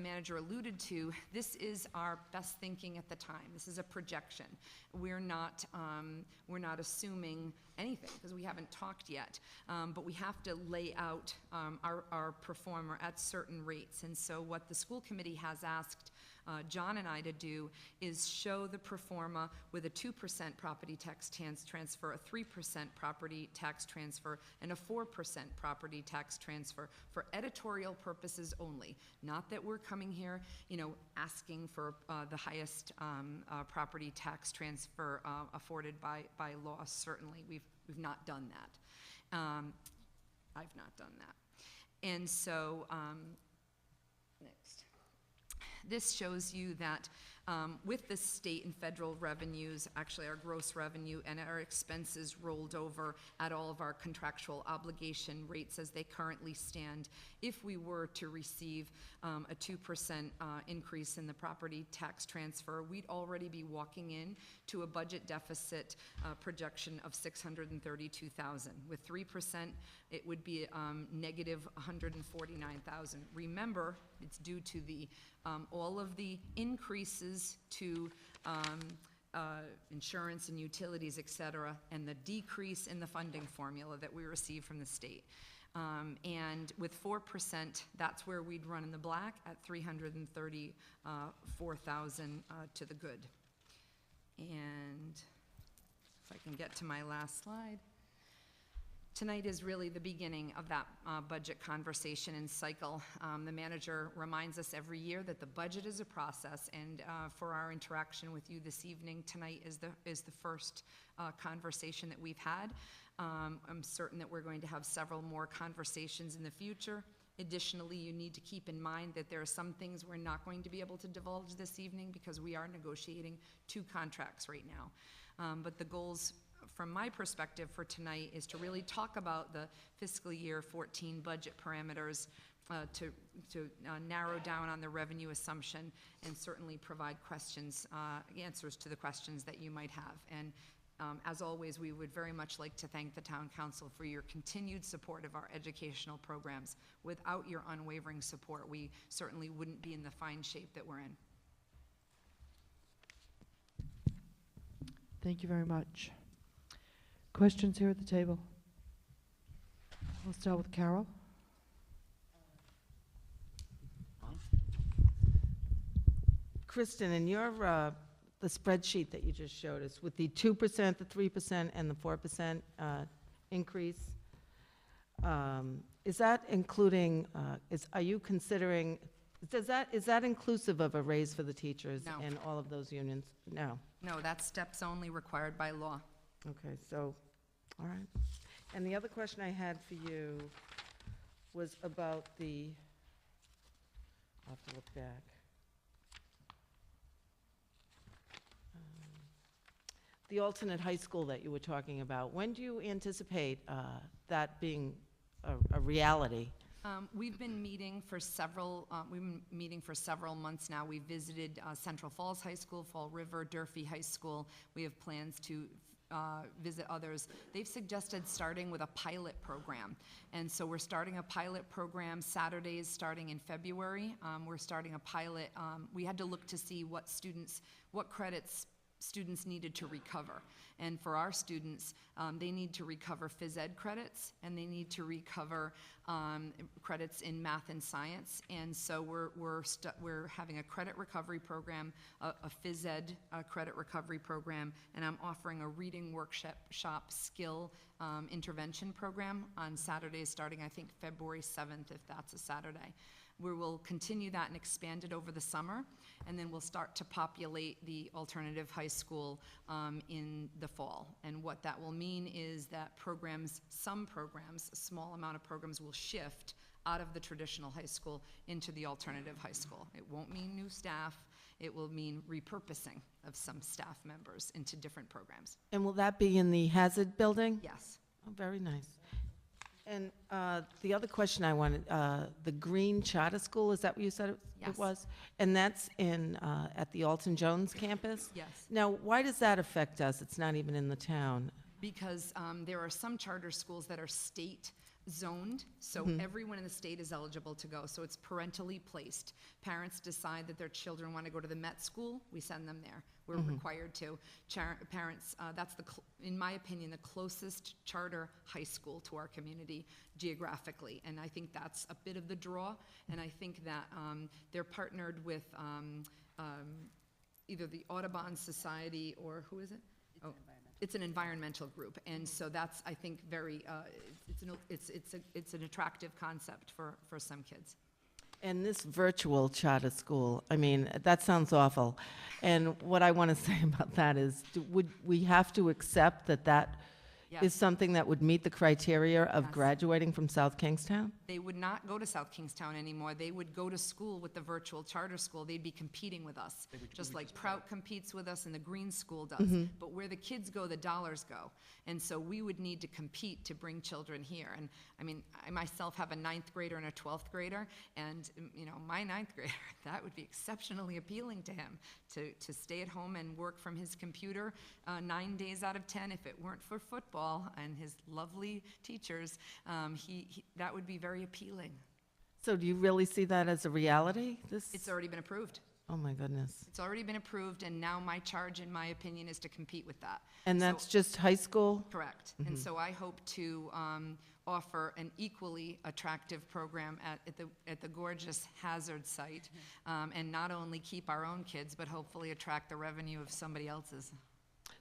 manager alluded to, this is our best thinking at the time. This is a projection. We're not assuming anything because we haven't talked yet. But we have to lay out our performer at certain rates. And so what the school committee has asked John and I to do is show the performa with a 2% property tax transfer, a 3% property tax transfer, and a 4% property tax transfer for editorial purposes only. Not that we're coming here, asking for the highest property tax transfer afforded by law. Certainly, we've not done that. I've not done that. And so, next. This shows you that with the state and federal revenues, actually our gross revenue and our expenses rolled over at all of our contractual obligation rates as they currently stand. If we were to receive a 2% increase in the property tax transfer, we'd already be walking in to a budget deficit projection of $632,000. With 3%, it would be negative $149,000. Remember, it's due to the all of the increases to insurance and utilities, et cetera, and the decrease in the funding formula that we receive from the state. And with 4%, that's where we'd run in the black at $334,000 to the good. And if I can get to my last slide. Tonight is really the beginning of that budget conversation and cycle. The manager reminds us every year that the budget is a process, and for our interaction with you this evening, tonight is the first conversation that we've had. I'm certain that we're going to have several more conversations in the future. Additionally, you need to keep in mind that there are some things we're not going to be able to divulge this evening because we are negotiating 2 contracts right now. But the goals from my perspective for tonight is to really talk about the fiscal year 14 budget parameters, to narrow down on the revenue assumption, and certainly provide answers to the questions that you might have. And as always, we would very much like to thank the Town Council for your continued support of our educational programs. Without your unwavering support, we certainly wouldn't be in the fine shape that we're in. Thank you very much. Questions here at the table? We'll start with Carol. Kristen, in your the spreadsheet that you just showed us with the 2%, the 3%, and the 4% increase, is that including? Are you considering? Is that inclusive of a raise for the teachers No. and all of those unions? No. No, that's steps only required by law. Okay, so, all right. And the other question I had for you was about I'll have to look back. The alternate high school that you were talking about, when do you anticipate that being a reality? We've been meeting for several months now. We visited Central Falls High School, Fall River, Durfee High School. We have plans to visit others. They've suggested starting with a pilot program. And so we're starting a pilot program Saturdays starting in February. We're starting a pilot. We had to look to see what credits students needed to recover. And for our students, they need to recover phys ed credits, and they need to recover credits in math and science. And so we're having a credit recovery program, a phys ed credit recovery program, and I'm offering a reading workshop skill intervention program on Saturdays starting, I think, February 7th, if that's a Saturday. We will continue that and expand it over the summer, and then we'll start to populate the alternative high school in the fall. And what that will mean is that some programs, a small amount of programs will shift out of the traditional high school into the alternative high school. It won't mean new staff. It will mean repurposing of some staff members into different programs. And will that be in the Hazard Building? Yes. Oh, very nice. And the other question I wanted, the Green Charter School, is that what you said it Yes. was? And that's at the Alton Jones campus? Yes. Now, why does that affect us? It's not even in the town. Because there are some charter schools that are state zoned, so everyone in the state is eligible to go. So it's parentally placed. Parents decide that their children want to go to the Met School, we send them there. We're required to. Parents, that's in my opinion, the closest charter high school to our community geographically. And I think that's a bit of the draw. And I think that they're partnered with either the Audubon Society or who is it? It's an environmental group, and so that's, I think, very, it's an attractive concept for some kids. And this virtual charter school, I mean, that sounds awful. And what I want to say about that is, would we have to accept that that Yes. is something that would meet the criteria of Yes. graduating from South Kingstown? They would not go to South Kingstown anymore. They would go to school with the virtual charter school. They'd be competing with us, just like Prout competes with us and the Green School does. But where the kids go, the dollars go. And so we would need to compete to bring children here. And I mean, I myself have a 9th grader and a 12th grader, and my 9th grader, that would be exceptionally appealing to him, to stay at home and work from his computer 9 days out of 10 if it weren't for football and his lovely teachers. That would be very appealing. So do you really see that as a reality? It's already been approved. Oh, my goodness. It's already been approved, and now my charge, in my opinion, is to compete with that. And So- that's just high school? Correct. And so I hope to offer an equally attractive program at the gorgeous Hazard site, and not only keep our own kids, but hopefully attract the revenue of somebody else's.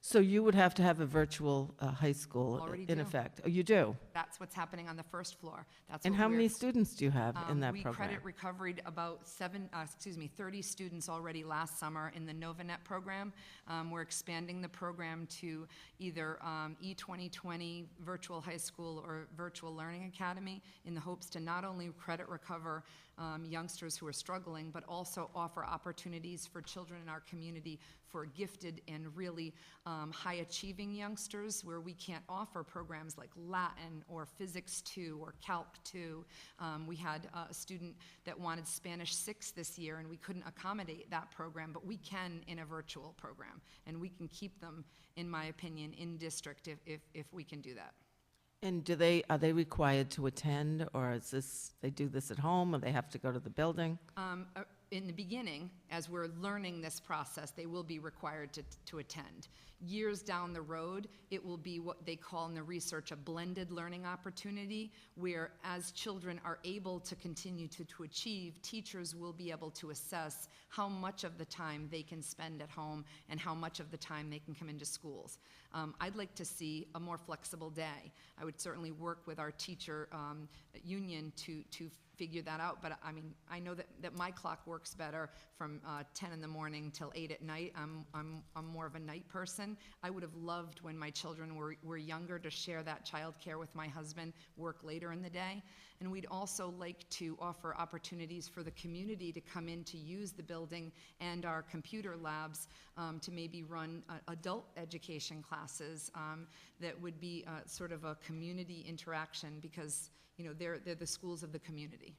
So you would have to have a virtual high school Already in do. effect? Oh, you do? That's what's happening on the first floor. That's And what how we're- many students do you have in that We program? credit recovered about 30 students already last summer in the NovaNet program. We're expanding the program to either E2020 Virtual High School or Virtual Learning Academy in the hopes to not only credit recover youngsters who are struggling, but also offer opportunities for children in our community for gifted and really high-achieving youngsters where we can't offer programs like Latin or Physics 2 or Calc 2. We had a student that wanted Spanish 6 this year, and we couldn't accommodate that program, but we can in a virtual program, and we can keep them, in my opinion, in district if we can do that. And are they required to attend, or they do this at home, or they have to go to the building? In the beginning, as we're learning this process, they will be required to attend. Years down the road, it will be what they call in the research a blended learning opportunity, where as children are able to continue to achieve, teachers will be able to assess how much of the time they can spend at home and how much of the time they can come into schools. I'd like to see a more flexible day. I would certainly work with our teacher union to figure that out, but I mean, I know that my clock works better from 10 in the morning till 8 at night. I'm more of a night person. I would have loved when my children were younger to share that childcare with my husband, work later in the day. And we'd also like to offer opportunities for the community to come in to use the building and our computer labs to maybe run adult education classes that would be sort of a community interaction, because they're the schools of the community.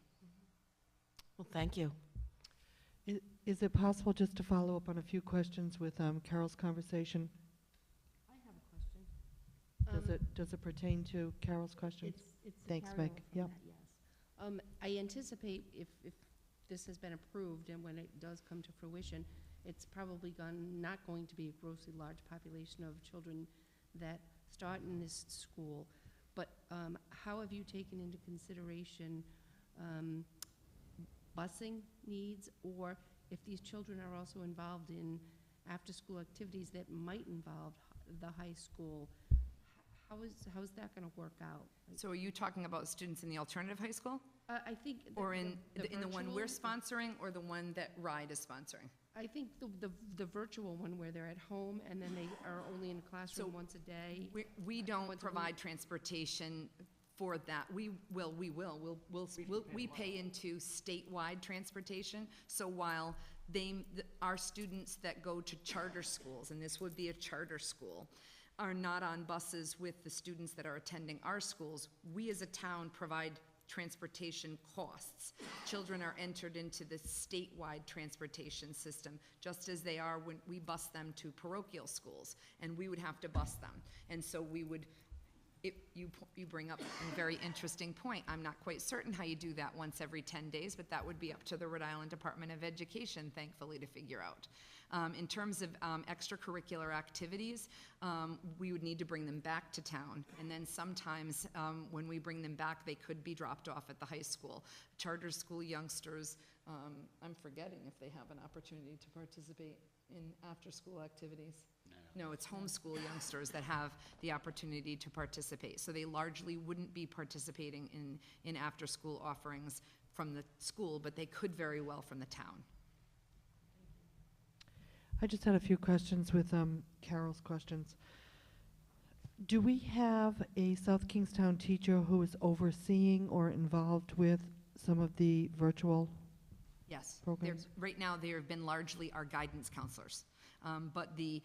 Well, thank you. Is it possible just to follow up on a few questions with Carol's conversation? I have a question. Does it pertain to Carol's question? It's a Thanks, carryover Meg. from Yep. that, yes. I anticipate if this has been approved and when it does come to fruition, it's probably not going to be a grossly large population of children that start in this school. But how have you taken into consideration busing needs, or if these children are also involved in after-school activities that might involve the high school? How is that going to work out? So are you talking about students in the alternative high school? I think. Or in the one we're virtual- sponsoring, or the one that RIDE is sponsoring? I think the virtual one where they're at home and then they are only in a classroom So once a day. We don't Once a provide transportation for that. We pay into statewide transportation. So while our students that go to charter schools, and this would be a charter school, are not on buses with the students that are attending our schools, we as a town provide transportation costs. Children are entered into the statewide transportation system, just as they are when we bus them to parochial schools, and we would have to bus them. And so we would You bring up a very interesting point. I'm not quite certain how you do that once every 10 days, but that would be up to the Rhode Island Department of Education, thankfully, to figure out. In terms of extracurricular activities, we would need to bring them back to town. And then sometimes, when we bring them back, they could be dropped off at the high school. Charter school youngsters, I'm forgetting if they have an opportunity to participate in after-school activities. No, it's homeschool youngsters that have the opportunity to participate. So they largely wouldn't be participating in after-school offerings from the school, but they could very well from the town. I just had a few questions with Carol's questions. Do we have a South Kingstown teacher who is overseeing or involved with some of the virtual Yes. programs? Right now, they have been largely our guidance counselors. But the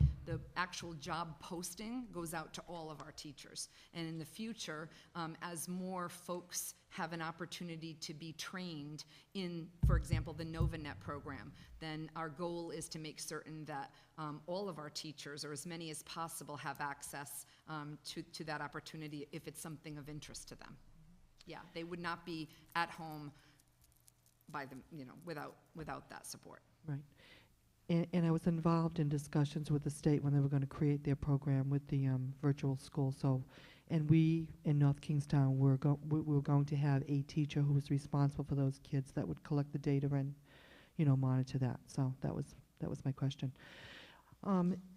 actual job posting goes out to all of our teachers. And in the future, as more folks have an opportunity to be trained in, for example, the NovaNet program, then our goal is to make certain that all of our teachers, or as many as possible, have access to that opportunity if it's something of interest to them. Yeah, they would not be at home by them, without that support. Right. And I was involved in discussions with the state when they were going to create their program with the virtual school. So, and we in North Kingstown were going to have a teacher who was responsible for those kids that would collect the data and, monitor that. So that was my question.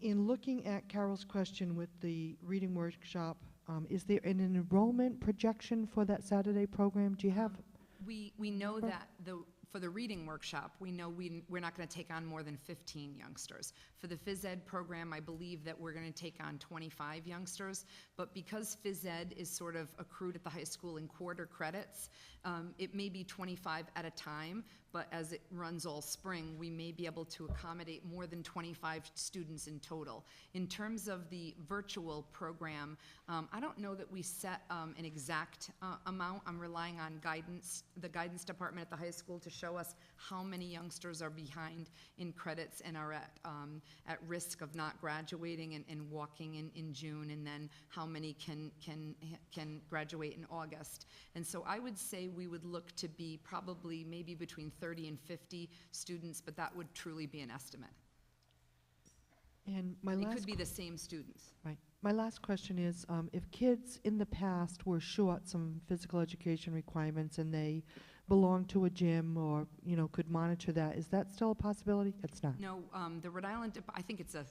In looking at Carol's question with the reading workshop, is there an enrollment projection for that Saturday program? Do you have? We know that for the reading workshop, we know we're not going to take on more than 15 youngsters. For the phys ed program, I believe that we're going to take on 25 youngsters, but because phys ed is sort of accrued at the high school in quarter credits, it may be 25 at a time, but as it runs all spring, we may be able to accommodate more than 25 students in total. In terms of the virtual program, I don't know that we set an exact amount. I'm relying on the guidance department at the high school to show us how many youngsters are behind in credits and are at risk of not graduating and walking in June, and then how many can graduate in August. And so I would say we would look to be probably maybe between 30 and 50 students, but that would truly be an estimate. And It could be the same students. Right. My last question is, if kids in the past were short some physical education requirements and they belong to a gym or, could monitor that, is that still a possibility? It's not. No, the Rhode Island, I think it's a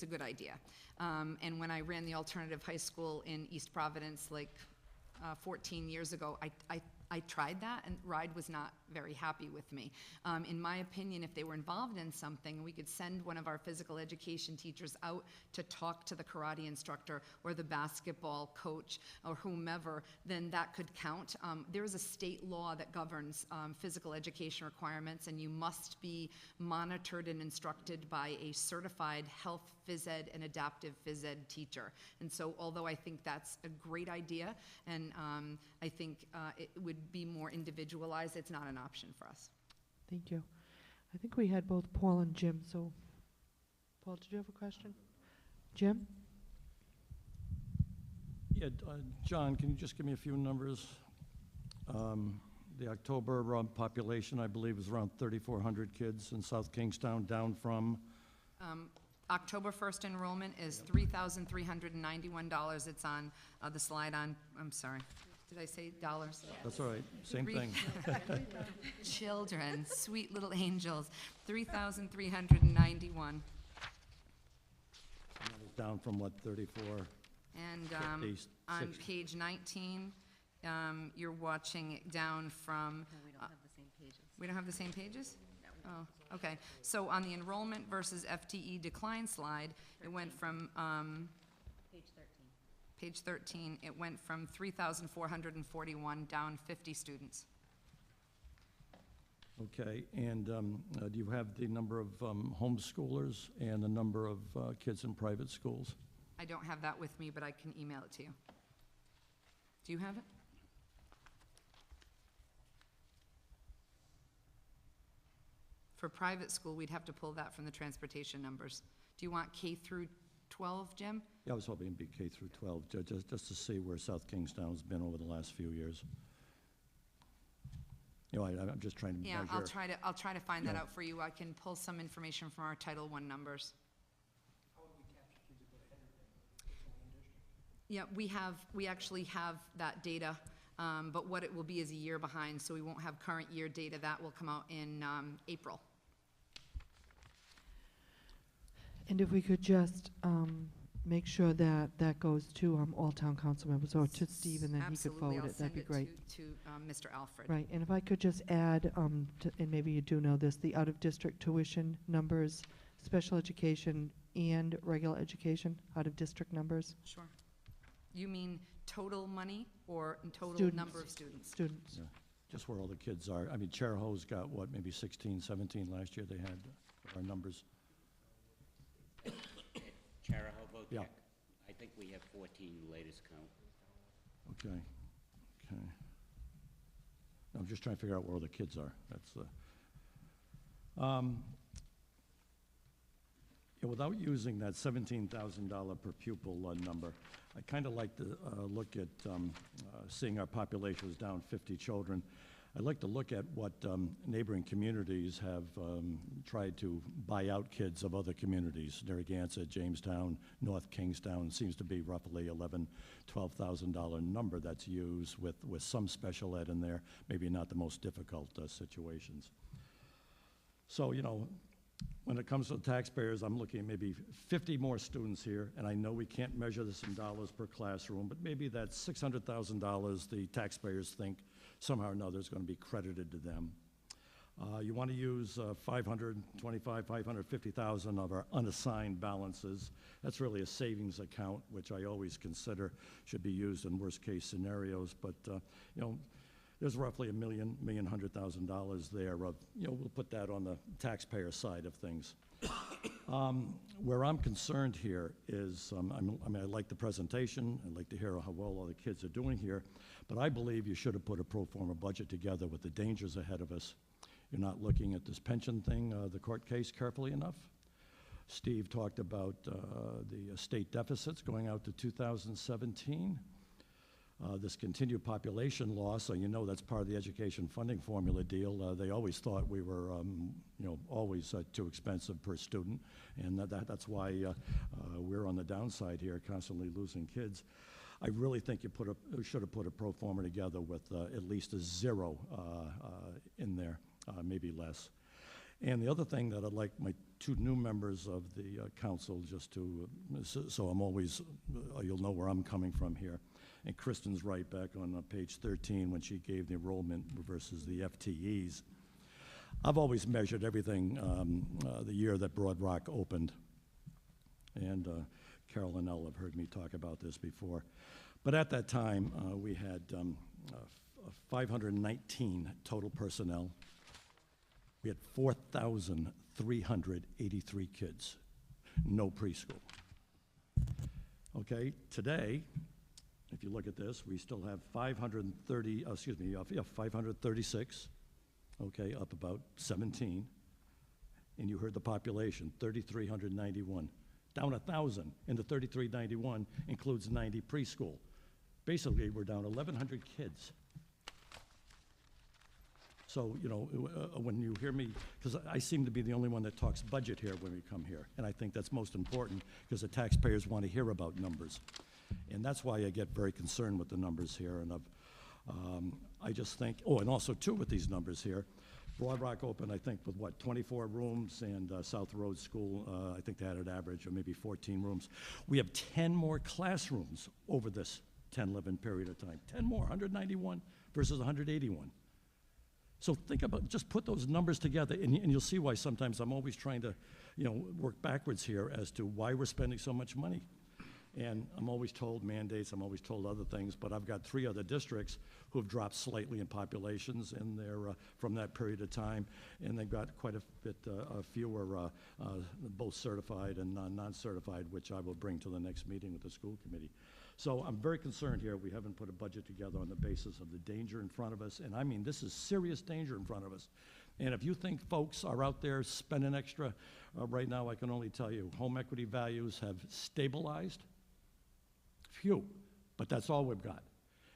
good idea. And when I ran the alternative high school in East Providence, 14 years ago, I tried that, and RIDE was not very happy with me. In my opinion, if they were involved in something, we could send one of our physical education teachers out to talk to the karate instructor or the basketball coach or whomever, then that could count. There is a state law that governs physical education requirements, and you must be monitored and instructed by a certified health phys ed and adaptive phys ed teacher. And so although I think that's a great idea, and I think it would be more individualized, it's not an option for us. Thank you. I think we had both Paul and Jim, so Paul, did you have a question? Jim? Yeah, John, can you just give me a few numbers? The October population, I believe, is around 3,400 kids in South Kingstown, down from? October 1st enrollment is $3,391. It's on the slide on, I'm sorry, did I say dollars? That's all right, same Three- thing. Children, sweet little angels, 3,391. Down from what, 34? And 50, on 60. page 19, you're watching it down from. No, we don't have the same pages. We don't have the same pages? No, we don't. Oh, okay. So on the enrollment versus FTE decline slide, it went from, Page 13. page 13, it went from 3,441 down 50 students. Okay, and do you have the number of homeschoolers and the number of kids in private schools? I don't have that with me, but I can email it to you. Do you have it? For private school, we'd have to pull that from the transportation numbers. Do you want K through 12, Jim? Yeah, I was hoping it'd be K through 12, just to see where South Kingstown's been over the last few years. You know, I'm just trying to Yeah, measure. I'll try to find that Yeah. out for you. I can pull some information from our Title I numbers. Yeah, we actually have that data, but what it will be is a year behind, so we won't have current year data. That will come out in April. And if we could just make sure that that goes to all town council members, or to Steve, and then he could forward it, that'd be great. Absolutely, I'll send it to Mr. Alfred. Right, and if I could just add, and maybe you do know this, the out-of-district tuition numbers, special education and regular education, out-of-district numbers, Sure. You mean total money or total Students. number of students? students. Yeah, just where all the kids are. I mean, Charahoe's got, what, maybe 16, 17 last year they had, our numbers. Charahoe Yeah. Votek. I think we have 14 latest count. Okay, okay. I'm just trying to figure out where all the kids are. That's yeah, without using that $17,000 per pupil number, I kind of like to look at seeing our population is down 50 children. I'd like to look at what neighboring communities have tried to buy out kids of other communities. Narragansett, Jamestown, North Kingstown seems to be roughly $11,000, $12,000 number that's used with some special ed in there, maybe not the most difficult situations. So, you know, when it comes to taxpayers, I'm looking at maybe 50 more students here, and I know we can't measure this in dollars per classroom, but maybe that's $600,000 the taxpayers think somehow or another is going to be credited to them. You want to use 550,000 of our unassigned balances. That's really a savings account, which I always consider should be used in worst-case scenarios. But you know, there's roughly $1,100,000 there. Of, you know, we'll put that on the taxpayer side of things. Where I'm concerned here is, I mean, I like the presentation. I'd like to hear how well all the kids are doing here. But I believe you should have put a pro forma budget together with the dangers ahead of us. You're not looking at this pension thing, the court case, carefully enough. Steve talked about the state deficits going out to 2017. This continued population loss, so you know that's part of the education funding formula deal. They always thought we were, you know, always too expensive per student, and that's why we're on the downside here, constantly losing kids. I really think you should have put a pro forma together with at least a zero in there, maybe less. And the other thing that I'd like my two new members of the council just to, so I'm always, you'll know where I'm coming from here. And Kristen's right back on page 13 when she gave the enrollment versus the FTEs. I've always measured everything the year that Broad Rock opened. And Carol and Elle have heard me talk about this before. But at that time, we had 519 total personnel. We had 4,383 kids, no preschool. Okay, today, if you look at this, we still have 536, okay, up about 17. And you heard the population, 3,391. Down 1,000, and the 3,391 includes 90 preschool. Basically, we're down 1,100 kids. So, you know, when you hear me, because I seem to be the only one that talks budget here when we come here, and I think that's most important because the taxpayers want to hear about numbers. And that's why I get very concerned with the numbers here. And I just think, oh, and also too with these numbers here, Broad Rock opened, I think, with what, 24 rooms, and South Road School, I think they had an average of maybe 14 rooms. We have 10 more classrooms over this 10-11 period of time. 10 more, 191 versus 181. So think about, just put those numbers together, and you'll see why sometimes I'm always trying to, you know, work backwards here as to why we're spending so much money. And I'm always told mandates, I'm always told other things, but I've got 3 other districts who have dropped slightly in populations in their, from that period of time, and they've got quite a bit fewer both certified and non-certified, which I will bring to the next meeting with the school committee. So I'm very concerned here. We haven't put a budget together on the basis of the danger in front of us, and I mean this is serious danger in front of us. And if you think folks are out there spending extra, right now, I can only tell you, home equity values have stabilized. Few, but that's all we've got.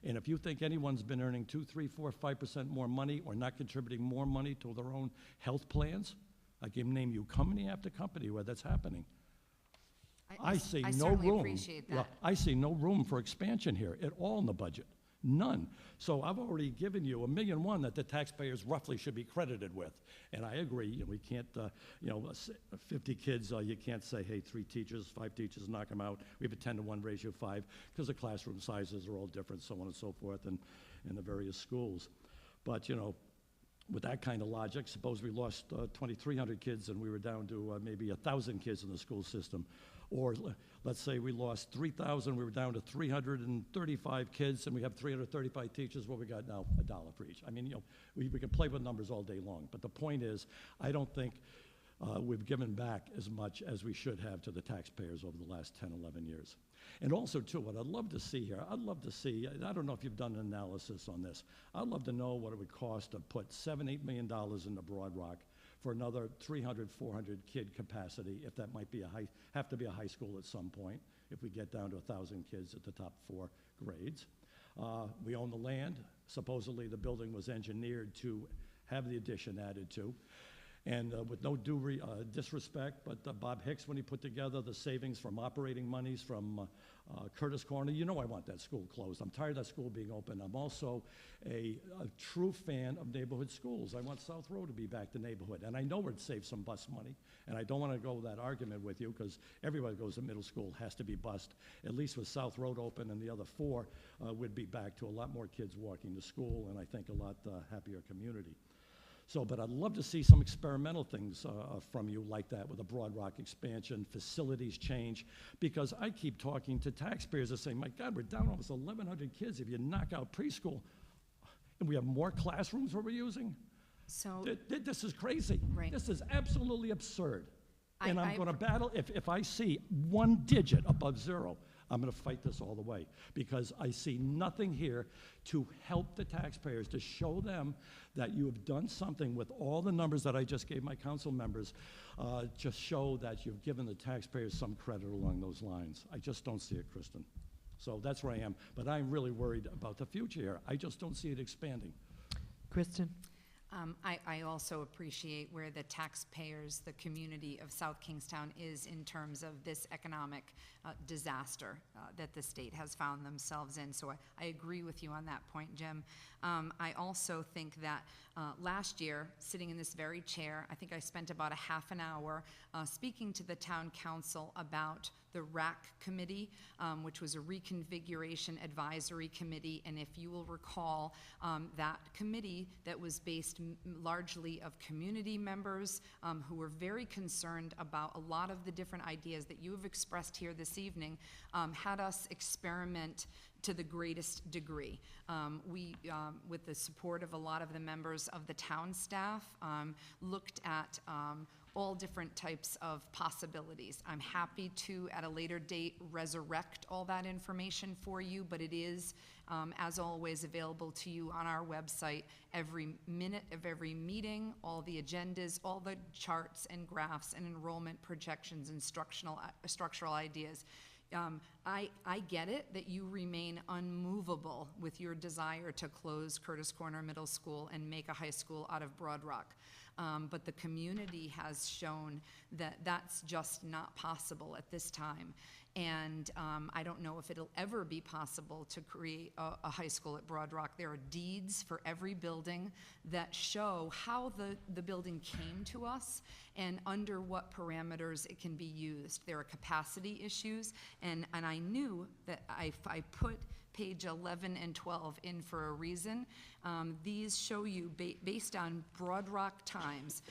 And if you think anyone's been earning 2, 3, 4, 5% more money or not contributing more money to their own health plans, I can name you company after company where that's happening. I see no certainly room. appreciate that. Well, I see no room for expansion here at all in the budget. None. So I've already given you $1.1 million that the taxpayers roughly should be credited with. And I agree, we can't, 50 kids, you can't say, hey, 3 teachers, 5 teachers, knock them out. We have a 10-to-1 ratio, 5, because the classroom sizes are all different, so on and so forth, and in the various schools. But, with that kind of logic, suppose we lost 2,300 kids and we were down to maybe 1,000 kids in the school system. Or let's say we lost 3,000, we were down to 335 kids, and we have 335 teachers. What we got now? $1 for each. I mean, we can play with numbers all day long. But the point is, I don't think we've given back as much as we should have to the taxpayers over the last 10, 11 years. And also, too, what I'd love to see here, I don't know if you've done an analysis on this. I'd love to know what it would cost to put $7, $8 million into Broad Rock for another 300, 400 kid capacity, if that might be have to be a high school at some point, if we get down to 1,000 kids at the top 4 grades. We own the land. Supposedly, the building was engineered to have the addition added to. And with no due disrespect, but Bob Hicks, when he put together the savings from operating monies from Curtis Corner, I want that school closed. I'm tired of that school being open. I'm also a true fan of neighborhood schools. I want South Road to be back to neighborhood. And I know it'd save some bus money. And I don't want to go that argument with you, because everybody goes to middle school has to be bused. At least with South Road open and the other 4, we'd be back to a lot more kids walking to school, and I think a lot happier community. So, but I'd love to see some experimental things from you like that with a Broad Rock expansion, facilities change, because I keep talking to taxpayers that say, my God, we're down almost 1,100 kids if you knock out preschool, and we have more classrooms where we're using. So, This is crazy. Right. This is absolutely absurd. And I'm I- going to battle, if I see 1 digit above 0, I'm going to fight this all the way, because I see nothing here to help the taxpayers, to show them that you have done something with all the numbers that I just gave my council members, just show that you've given the taxpayers some credit along those lines. I just don't see it, Kristen. So that's where I am. But I'm really worried about the future here. I just don't see it expanding. Kristen? I also appreciate where the taxpayers, the community of South Kingstown is in terms of this economic disaster that the state has found themselves in. So I agree with you on that point, Jim. I also think that last year, sitting in this very chair, I think I spent about a half an hour speaking to the town council about the RAC committee, which was a reconfiguration advisory committee. And if you will recall, that committee that was based largely of community members who were very concerned about a lot of the different ideas that you have expressed here this evening, had us experiment to the greatest degree. We, with the support of a lot of the members of the town staff, looked at all different types of possibilities. I'm happy to, at a later date, resurrect all that information for you, but it is, as always, available to you on our website every minute of every meeting, all the agendas, all the charts and graphs and enrollment projections and structural ideas. I get it that you remain unmovable with your desire to close Curtis Corner Middle School and make a high school out of Broad Rock. But the community has shown that that's just not possible at this time. And I don't know if it'll ever be possible to create a high school at Broad Rock. There are deeds for every building that show how the building came to us and under what parameters it can be used. There are capacity issues, and I knew that I put page 11 and 12 in for a reason. These show you, based on Broad Rock times,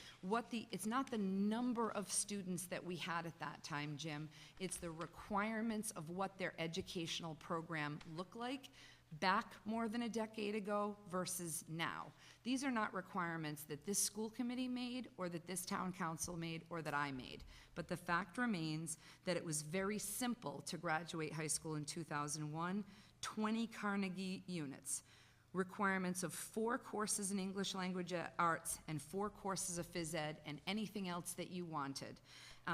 it's not the number of students that we had at that time, Jim. It's the requirements of what their educational program looked like back more than a decade ago versus now. These are not requirements that this school committee made or that this town council made or that I made. But the fact remains that it was very simple to graduate high school in 2001, 20 Carnegie units. requirements of 4 courses in English language arts and 4 courses of phys ed and anything else that you wanted.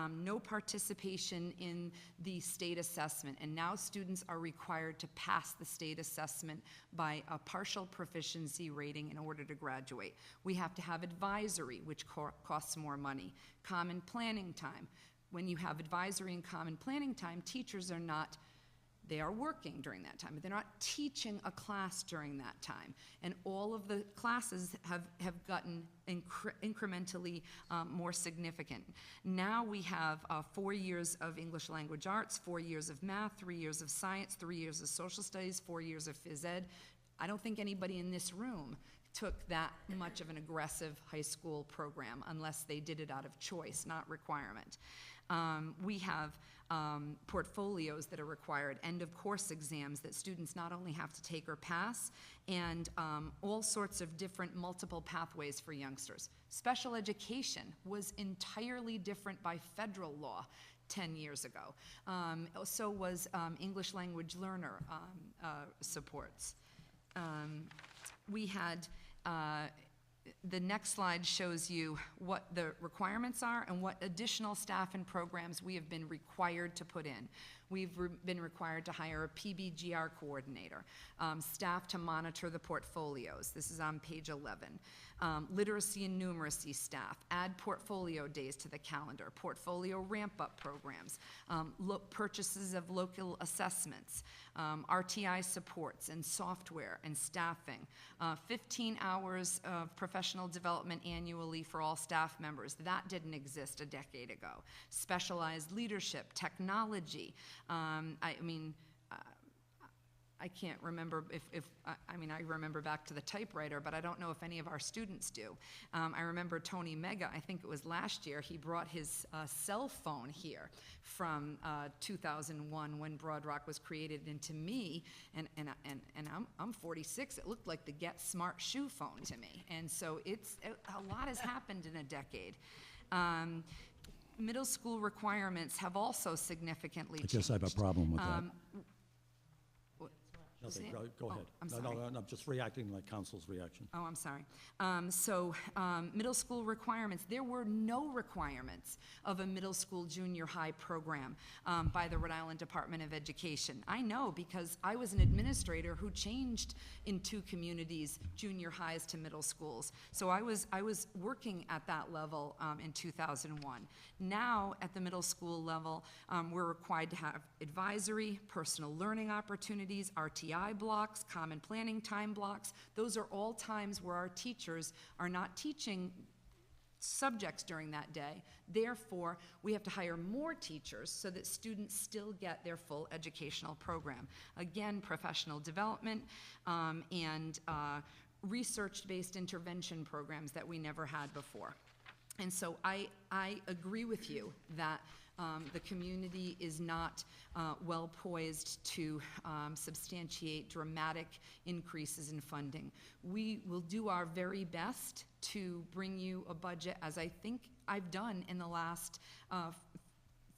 No participation in the state assessment, and now students are required to pass the state assessment by a partial proficiency rating in order to graduate. We have to have advisory, which costs more money. Common planning time. When you have advisory and common planning time, teachers are not, they are working during that time, but they're not teaching a class during that time. And all of the classes have gotten incrementally more significant. Now we have 4 years of English language arts, 4 years of math, 3 years of science, 3 years of social studies, 4 years of phys ed. I don't think anybody in this room took that much of an aggressive high school program unless they did it out of choice, not requirement. We have portfolios that are required, end of course exams that students not only have to take or pass, and all sorts of different multiple pathways for youngsters. Special education was entirely different by federal law 10 years ago. So was English language learner supports. We had, the next slide shows you what the requirements are and what additional staff and programs we have been required to put in. We've been required to hire a PBGR coordinator, staff to monitor the portfolios. This is on page 11. Literacy and numeracy staff, add portfolio days to the calendar, portfolio ramp-up programs, purchases of local assessments, RTI supports and software and staffing, 15 hours of professional development annually for all staff members. That didn't exist a decade ago. Specialized leadership, technology. I can't remember I remember back to the typewriter, but I don't know if any of our students do. I remember Tony Mega, I think it was last year, he brought his cell phone here from 2001 when Broad Rock was created, and to me, and I'm 46, it looked like the Get Smart shoe phone to me. And so a lot has happened in a decade. Middle school requirements have also significantly changed. I guess I have a problem with that. Nothing, go ahead. I'm sorry. No, I'm just reacting like council's reaction. Oh, I'm sorry. Middle school requirements. There were no requirements of a middle school junior high program by the Rhode Island Department of Education. I know because I was an administrator who changed in 2 communities junior highs to middle schools. So I was working at that level in 2001. Now at the middle school level, we're required to have advisory, personal learning opportunities, RTI blocks, common planning time blocks. Those are all times where our teachers are not teaching subjects during that day. Therefore, we have to hire more teachers so that students still get their full educational program. Again, professional development and research-based intervention programs that we never had before. And so I agree with you that the community is not well poised to substantiate dramatic increases in funding. We will do our very best to bring you a budget, as I think I've done in the last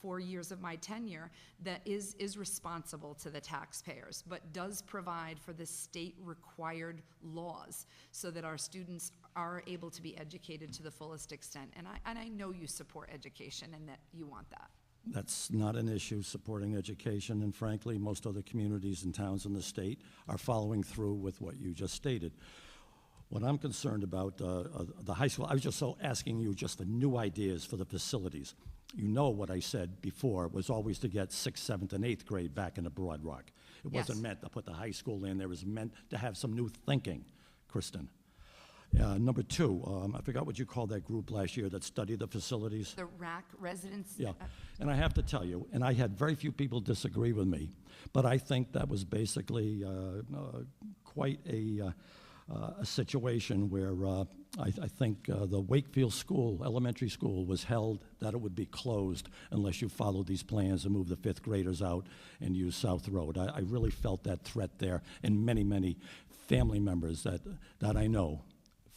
4 years of my tenure, that is responsible to the taxpayers, but does provide for the state-required laws so that our students are able to be educated to the fullest extent. And I know you support education and that you want that. That's not an issue, supporting education, and frankly, most other communities and towns in the state are following through with what you just stated. What I'm concerned about, the high school, I was just asking you just for new ideas for the facilities. You know what I said before was always to get 6th, 7th, and 8th grade back into Broad Rock. It wasn't meant to put the high school in there. It was meant to have some new thinking, Kristen. Number 2, I forgot what you called that group last year that studied the facilities. The RAC residents. Yeah, and I have to tell you, and I had very few people disagree with me, but I think that was basically quite a situation where I think the Wakefield School, elementary school, was held that it would be closed unless you followed these plans and moved the 5th graders out and used South Road. I really felt that threat there, and many, many family members that I know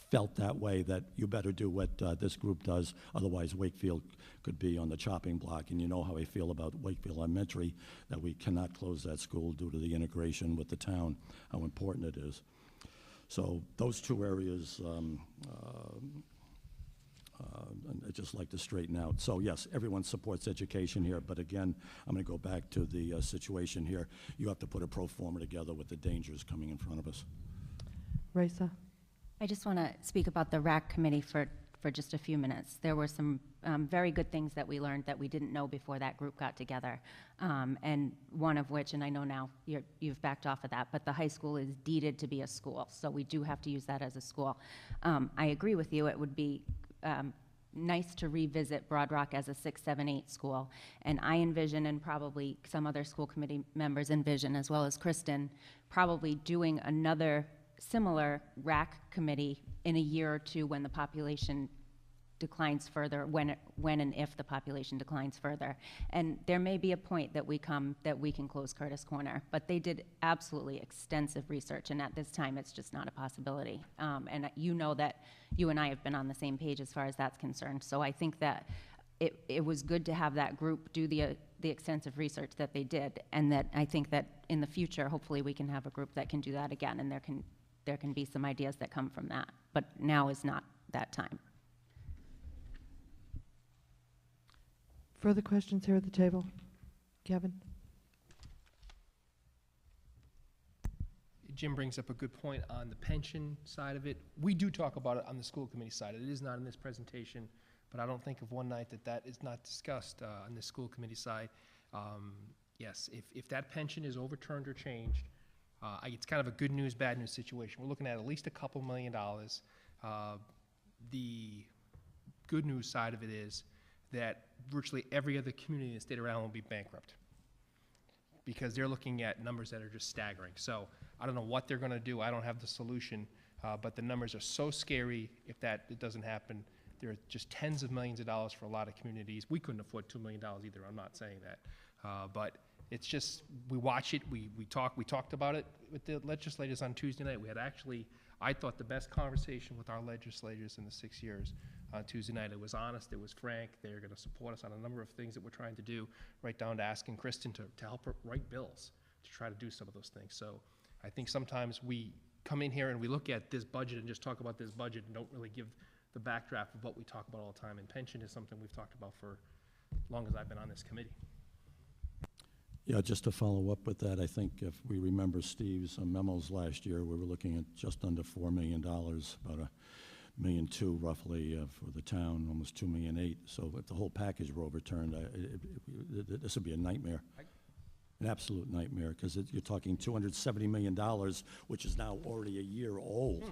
felt that way, that you better do what this group does, otherwise Wakefield could be on the chopping block. And you know how I feel about Wakefield Elementary, that we cannot close that school due to the integration with the town, how important it is. So those two areas, I'd just like to straighten out. So yes, everyone supports education here, but again, I'm going to go back to the situation here. You have to put a pro forma together with the dangers coming in front of us. Raisa? I just want to speak about the RAC committee for just a few minutes. There were some very good things that we learned that we didn't know before that group got together. And one of which, and I know now you've backed off of that, but the high school is deeded to be a school, so we do have to use that as a school. I agree with you, it would be nice to revisit Broad Rock as a 6, 7, 8 school. And I envision, and probably some other school committee members envision, as well as Kristen, probably doing another similar RAC committee in a year or two when the population declines further, when and if the population declines further. And there may be a point that we can close Curtis Corner, but they did absolutely extensive research, and at this time, it's just not a possibility. And you know that you and I have been on the same page as far as that's concerned. So I think that it was good to have that group do the extensive research that they did, and that I think that in the future, hopefully we can have a group that can do that again, and there can be some ideas that come from that. But now is not that time. Further questions here at the table? Kevin? Jim brings up a good point on the pension side of it. We do talk about it on the school committee side. It is not in this presentation, but I don't think of one night that is not discussed on the school committee side. Yes, if that pension is overturned or changed, it's kind of a good news, bad news situation. We're looking at least a couple $1 million. The good news side of it is that virtually every other community in the state of Rhode Island will be bankrupt because they're looking at numbers that are just staggering. So I don't know what they're going to do. I don't have the solution, but the numbers are so scary if it doesn't happen. There are just tens of millions of dollars for a lot of communities. We couldn't afford $2 million either. I'm not saying that. But it's just, we watch it, we talked about it with the legislators on Tuesday night. We had actually, I thought, the best conversation with our legislators in the 6 years on Tuesday night. It was honest, it was frank. They're going to support us on a number of things that we're trying to do, right down to asking Kristen to help her write bills to try to do some of those things. So I think sometimes we come in here and we look at this budget and just talk about this budget and don't really give the backdraft of what we talk about all the time. And pension is something we've talked about for as long as I've been on this committee. Yeah, just to follow up with that, I think if we remember Steve's memos last year, we were looking at just under $4 million, about $1.2 million roughly for the town, almost $2.8 million. So if the whole package were overturned, this would be a nightmare, an absolute nightmare, because you're talking $270 million, which is now already a year old.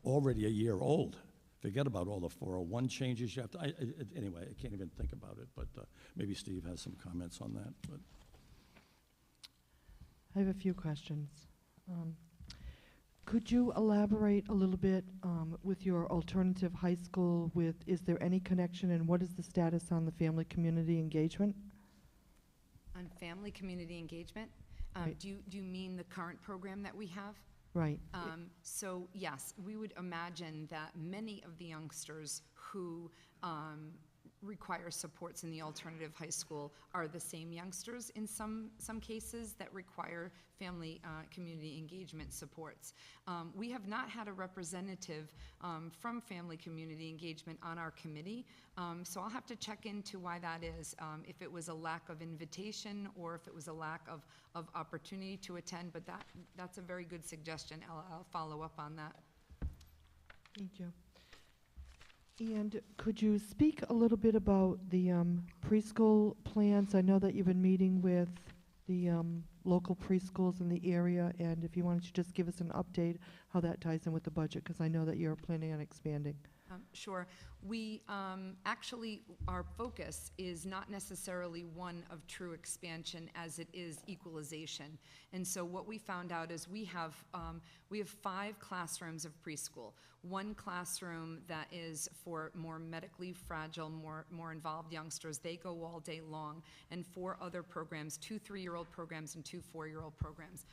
Already a year old. Forget about all the 401 changes you have to, anyway, I can't even think about it, but maybe Steve has some comments on that. But. I have a few questions. Could you elaborate a little bit with your alternative high school is there any connection, and what is the status on the family community engagement? On family community engagement, Right. do you mean the current program that we have? Right. So yes, we would imagine that many of the youngsters who require supports in the alternative high school are the same youngsters in some cases that require family community engagement supports. We have not had a representative from family community engagement on our committee, so I'll have to check into why that is, if it was a lack of invitation or if it was a lack of opportunity to attend, but that's a very good suggestion. I'll follow up on that. Thank you. And could you speak a little bit about the preschool plans? I know that you've been meeting with the local preschools in the area, and if you wanted to just give us an update how that ties in with the budget, because I know that you're planning on expanding. Sure. We actually, our focus is not necessarily one of true expansion as it is equalization. And so what we found out is we have 5 classrooms of preschool. 1 classroom that is for more medically fragile, more involved youngsters. They go all day long. And 4 other programs, 2 3-year-old programs and 2 4-year-old programs.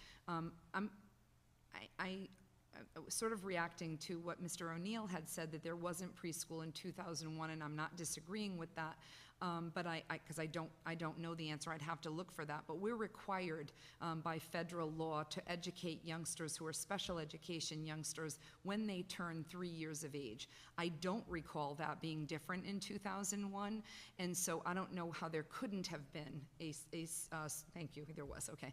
Sort of reacting to what Mr. O'Neill had said, that there wasn't preschool in 2001, and I'm not disagreeing with that. But because I don't know the answer, I'd have to look for that. But we're required by federal law to educate youngsters who are special education youngsters when they turn 3 years of age. I don't recall that being different in 2001, and so I don't know how there couldn't have been thank you, there was, okay.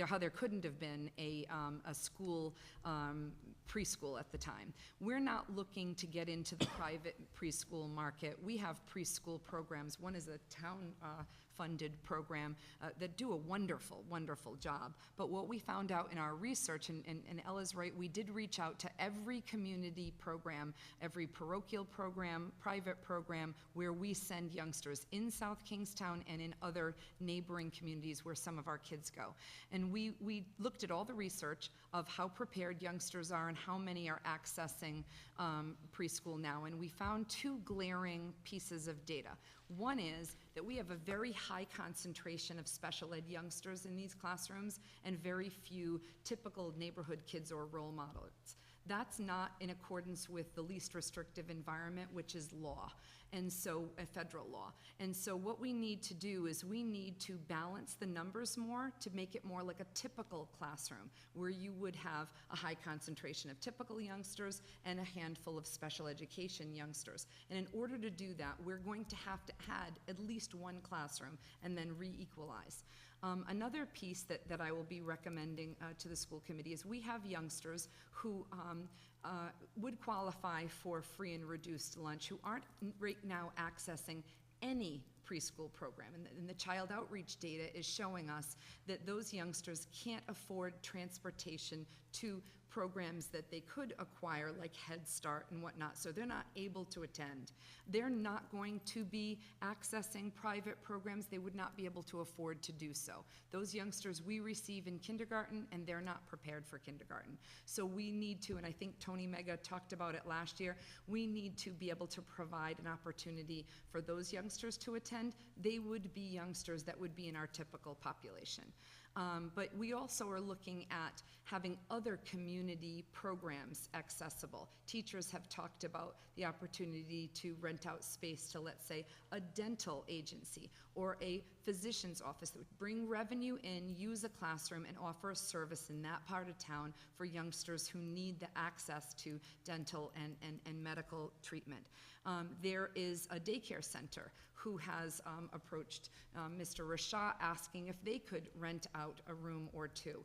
How there couldn't have been a school preschool at the time. We're not looking to get into the private preschool market. We have preschool programs. One is a town funded program that do a wonderful, wonderful job. But what we found out in our research, and Ella's right, we did reach out to every community program, every parochial program, private program, where we send youngsters in South Kingstown and in other neighboring communities where some of our kids go. And we looked at all the research of how prepared youngsters are and how many are accessing preschool now. And we found 2 glaring pieces of data. One is that we have a very high concentration of special ed youngsters in these classrooms and very few typical neighborhood kids or role models. That's not in accordance with the least restrictive environment, which is law, and so federal law. And so what we need to do is we need to balance the numbers more to make it more like a typical classroom, where you would have a high concentration of typical youngsters and a handful of special education youngsters. And in order to do that, we're going to have to add at least 1 classroom and then re-equalize. Another piece that I will be recommending to the school committee is we have youngsters who would qualify for free and reduced lunch who aren't right now accessing any preschool program. And the child outreach data is showing us that those youngsters can't afford transportation to programs that they could acquire, like Head Start and whatnot, so they're not able to attend. They're not going to be accessing private programs. They would not be able to afford to do so. Those youngsters we receive in kindergarten, and they're not prepared for kindergarten. So we need to, and I think Tony Mega talked about it last year, we need to be able to provide an opportunity for those youngsters to attend. They would be youngsters that would be in our typical population. But we also are looking at having other community programs accessible. Teachers have talked about the opportunity to rent out space to, let's say, a dental agency or a physician's office that would bring revenue in, use a classroom, and offer a service in that part of town for youngsters who need the access to dental and medical treatment. There is a daycare center who has approached Mr. Rashat asking if they could rent out a room or 2.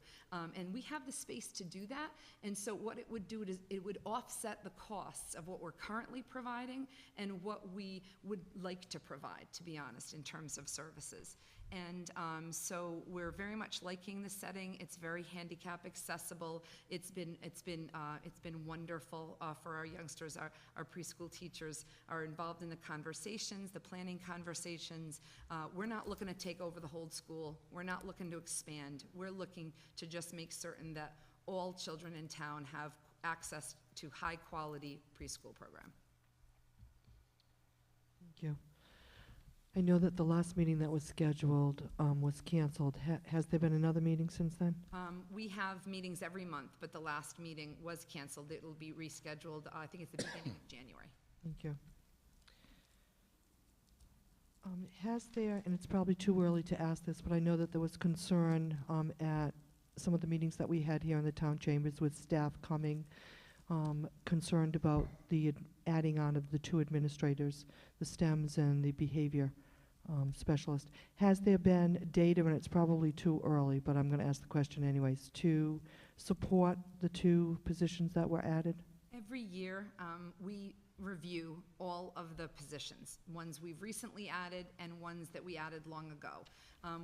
And we have the space to do that, and so what it would do is it would offset the costs of what we're currently providing and what we would like to provide, to be honest, in terms of services. And so we're very much liking the setting. It's very handicap accessible. It's been wonderful for our youngsters. Our preschool teachers are involved in the conversations, the planning conversations. We're not looking to take over the whole school. We're not looking to expand. We're looking to just make certain that all children in town have access to high quality preschool program. Thank you. I know that the last meeting that was scheduled was canceled. Has there been another meeting since then? We have meetings every month, but the last meeting was canceled. It will be rescheduled, I think it's the beginning of January. Thank you. Has there, and it's probably too early to ask this, but I know that there was concern at some of the meetings that we had here in the town chambers with staff coming, concerned about the adding on of the 2 administrators, the STEMs and the behavior specialist. Has there been data, and it's probably too early, but I'm going to ask the question anyways, to support the 2 positions that were added? Every year, we review all of the positions, ones we've recently added and ones that we added long ago.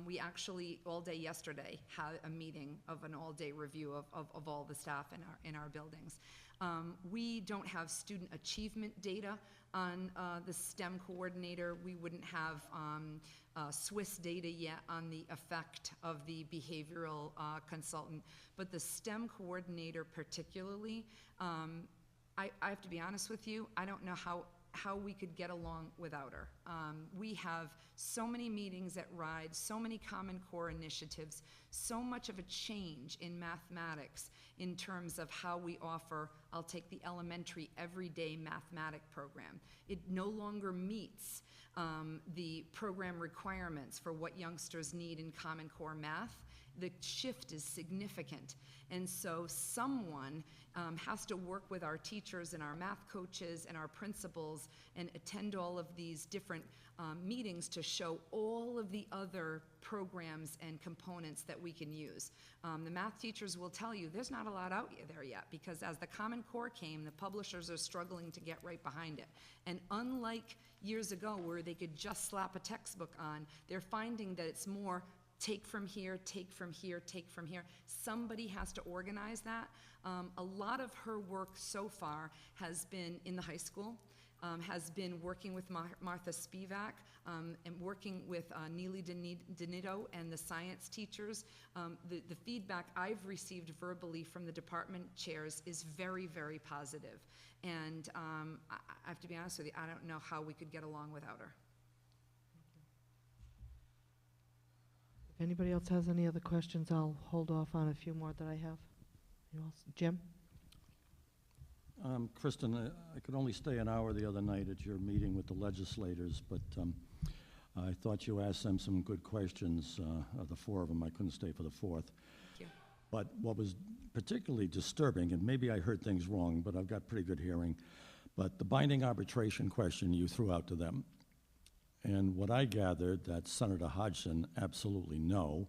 We actually, all day yesterday, had a meeting of an all-day review of all the staff in our buildings. We don't have student achievement data on the STEM coordinator. We wouldn't have Swiss data yet on the effect of the behavioral consultant. But the STEM coordinator particularly, I have to be honest with you, I don't know how we could get along without her. We have so many meetings at RIDE, so many Common Core initiatives, so much of a change in mathematics in terms of how we offer, I'll take the elementary everyday mathematic program. It no longer meets the program requirements for what youngsters need in Common Core math, the shift is significant. And so someone has to work with our teachers and our math coaches and our principals and attend all of these different meetings to show all of the other programs and components that we can use. The math teachers will tell you there's not a lot out there yet, because as the Common Core came, the publishers are struggling to get right behind it. And unlike years ago where they could just slap a textbook on, they're finding that it's more take from here, take from here, take from here. Somebody has to organize that. A lot of her work so far has been in the high school, has been working with Martha Spivak, and working with Neely Donito and the science teachers. The feedback I've received verbally from the department chairs is very, very positive. And I have to be honest with you, I don't know how we could get along without her. If anybody else has any other questions, I'll hold off on a few more that I have. You else? Jim? Kristen, I could only stay an hour the other night at your meeting with the legislators, but I thought you asked them some good questions, the four of them. I couldn't stay for the fourth. Thank you. But what was particularly disturbing, and maybe I heard things wrong, but I've got pretty good hearing, but the binding arbitration question you threw out to them. And what I gathered, that Senator Hodgson, absolutely no.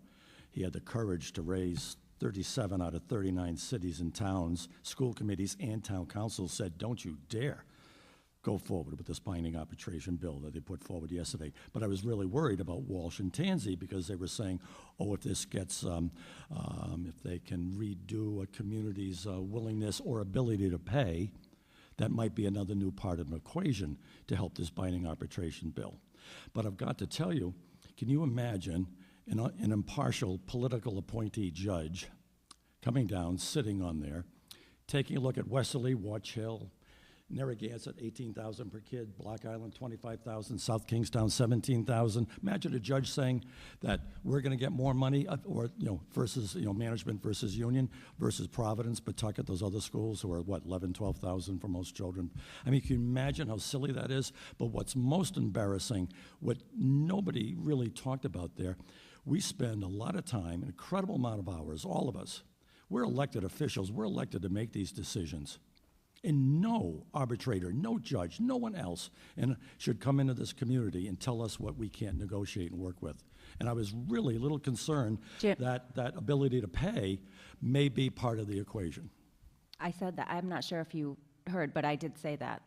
He had the courage to raise 37 out of 39 cities and towns, school committees and town councils said, don't you dare go forward with this binding arbitration bill that they put forward yesterday. But I was really worried about Walsh and Tansey, because they were saying, oh, if this gets, if they can redo a community's willingness or ability to pay, that might be another new part of an equation to help this binding arbitration bill. But I've got to tell you, can you imagine an impartial political appointee judge coming down, sitting on there, taking a look at Westerly, Watch Hill, Narragansett, 18,000 per kid, Block Island, 25,000, South Kingstown, 17,000. Imagine a judge saying that we're going to get more money, or versus management versus union versus Providence, Pawtucket, those other schools who are what, 11, 12,000 for most children. I mean, can you imagine how silly that is? But what's most embarrassing, what nobody really talked about there, we spend a lot of time, an incredible amount of hours, all of us. We're elected officials. We're elected to make these decisions. And no arbitrator, no judge, no one else should come into this community and tell us what we can't negotiate and work with. And I was really a little concerned that that ability to pay may be part of the equation. I said that. I'm not sure if you heard, but I did say that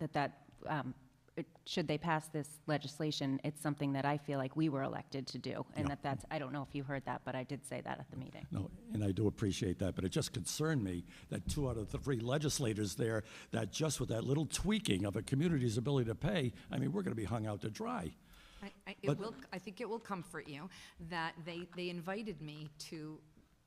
should they pass this legislation, it's something that I feel like we were elected to do. And that's, I don't know if you heard that, but I did say that at the meeting. No, and I do appreciate that, but it just concerned me that 2 out of the 3 legislators there, that just with that little tweaking of a community's ability to pay, I mean, we're going to be hung out to dry. I think it will comfort you that they invited me to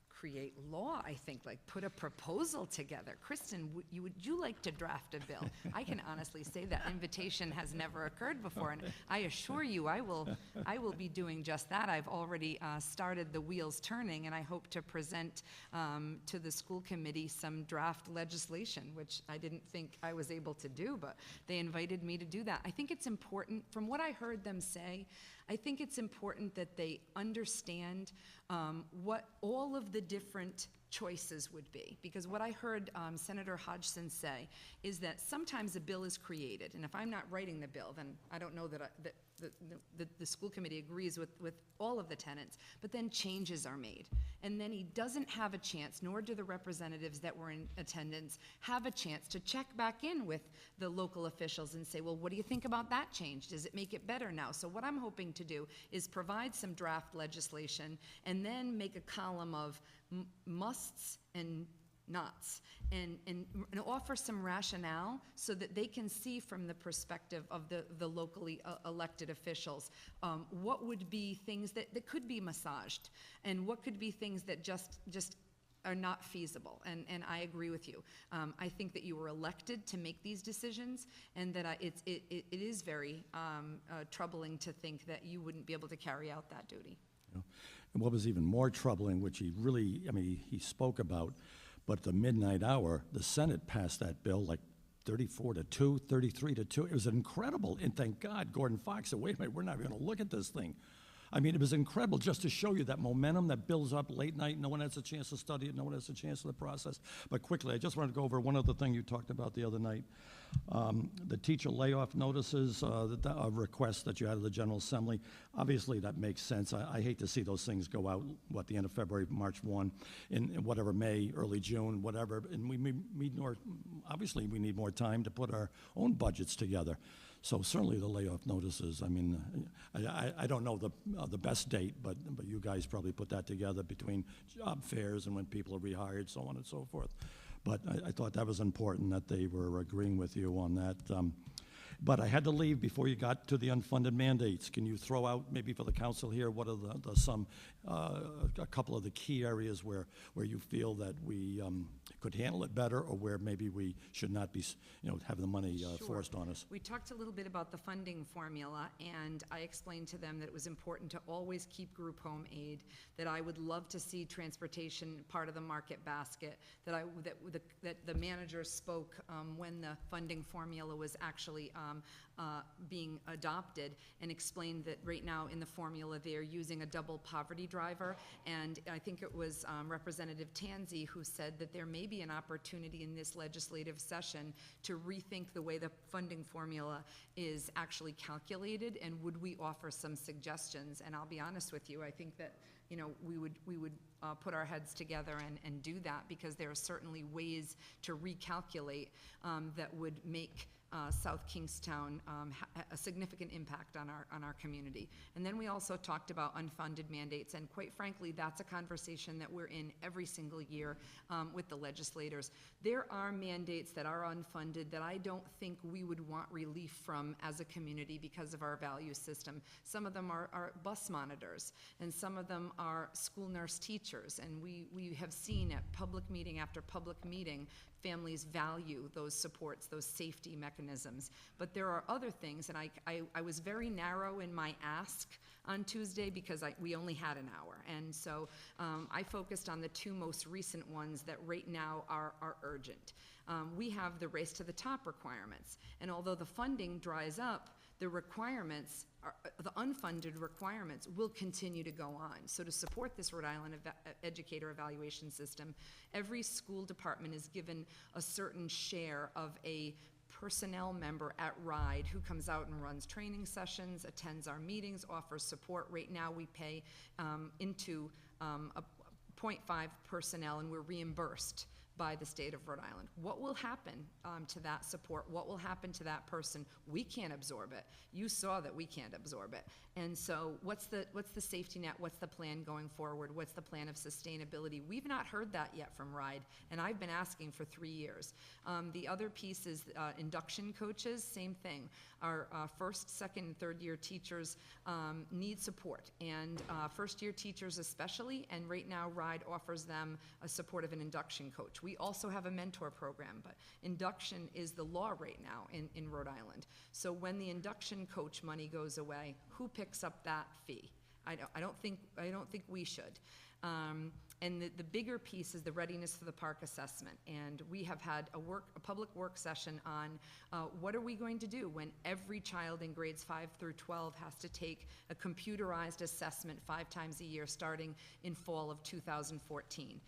create law, I think, like put a proposal together. Kristen, would you like to draft a bill? I can honestly say that invitation has never occurred before, and I assure you I will be doing just that. I've already started the wheels turning, and I hope to present to the school committee some draft legislation, which I didn't think I was able to do, but they invited me to do that. I think it's important, from what I heard them say, I think it's important that they understand what all of the different choices would be. Because what I heard Senator Hodgson say is that sometimes a bill is created, and if I'm not writing the bill, then I don't know that the school committee agrees with all of the tenets, but then changes are made. And then he doesn't have a chance, nor do the representatives that were in attendance have a chance to check back in with the local officials and say, well, what do you think about that change? Does it make it better now? So what I'm hoping to do is provide some draft legislation and then make a column of musts and nots, and offer some rationale so that they can see from the perspective of the locally elected officials what would be things that could be massaged, and what could be things that just are not feasible. And I agree with you. I think that you were elected to make these decisions, and that it is very troubling to think that you wouldn't be able to carry out that duty. And what was even more troubling, which he really, he spoke about, but at the midnight hour, the Senate passed that bill like 34-2, 33-2. It was incredible, and thank God Gordon Fox said, wait a minute, we're not going to look at this thing. I mean, it was incredible just to show you that momentum that builds up late night. No one has a chance to study it. No one has a chance to the process. But quickly, I just wanted to go over one other thing you talked about the other night. The teacher layoff notices, requests that you had at the General Assembly. Obviously, that makes sense. I hate to see those things go out, the end of February, March 1, in whatever, May, early June, whatever. And we need more, obviously, we need more time to put our own budgets together. So certainly the layoff notices, I mean, I don't know the best date, but you guys probably put that together between job fairs and when people are rehired, so on and so forth. But I thought that was important that they were agreeing with you on that. But I had to leave before you got to the unfunded mandates. Can you throw out, maybe for the council here, what are a couple of the key areas where you feel that we could handle it better, or where maybe we should not be, have the money forced on us? We talked a little bit about the funding formula, and I explained to them that it was important to always keep group home aid, that I would love to see transportation part of the market basket, that the managers spoke when the funding formula was actually being adopted, and explained that right now in the formula they're using a double poverty driver, and I think it was Representative Tanzi who said that there may be an opportunity in this legislative session to rethink the way the funding formula is actually calculated, and would we offer some suggestions. And I'll be honest with you, I think that we would put our heads together and do that, because there are certainly ways to recalculate that would make South Kingstown a significant impact on our community. And then we also talked about unfunded mandates, and quite frankly, that's a conversation that we're in every single year with the legislators. There are mandates that are unfunded that I don't think we would want relief from as a community because of our value system. Some of them are bus monitors, and some of them are school nurse teachers, and we have seen at public meeting after public meeting, families value those supports, those safety mechanisms. But there are other things, and I was very narrow in my ask on Tuesday because we only had an hour. And so I focused on the two most recent ones that right now are urgent. We have the Race to the Top requirements. And although the funding dries up, the requirements, the unfunded requirements will continue to go on. So to support this Rhode Island educator evaluation system, every school department is given a certain share of a personnel member at RIDE who comes out and runs training sessions, attends our meetings, offers support. Right now we pay into a 0.5 personnel, and we're reimbursed by the state of Rhode Island. What will happen to that support? What will happen to that person? We can't absorb it. You saw that we can't absorb it. And so what's the safety net? What's the plan going forward? What's the plan of sustainability? We've not heard that yet from RIDE, and I've been asking for 3 years. The other piece is induction coaches, same thing. Our first, second, and third year teachers need support, and first year teachers especially, and right now RIDE offers them a support of an induction coach. We also have a mentor program, but induction is the law right now in Rhode Island. So when the induction coach money goes away, who picks up that fee? I don't think we should. And the bigger piece is the readiness for the park assessment. And we have had a public work session on what are we going to do when every child in grades 5 through 12 has to take a computerized assessment 5 times a year starting in fall of 2014.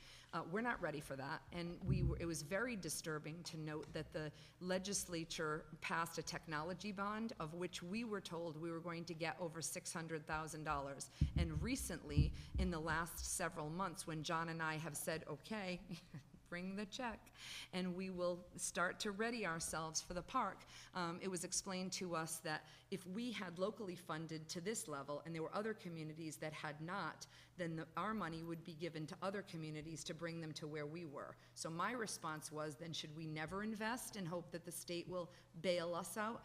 We're not ready for that, and it was very disturbing to note that the legislature passed a technology bond of which we were told we were going to get over $600,000. And recently, in the last several months, when John and I have said, okay, bring the check, and we will start to ready ourselves for the park. It was explained to us that if we had locally funded to this level and there were other communities that had not, then our money would be given to other communities to bring them to where we were. So my response was, then should we never invest and hope that the state will bail us out?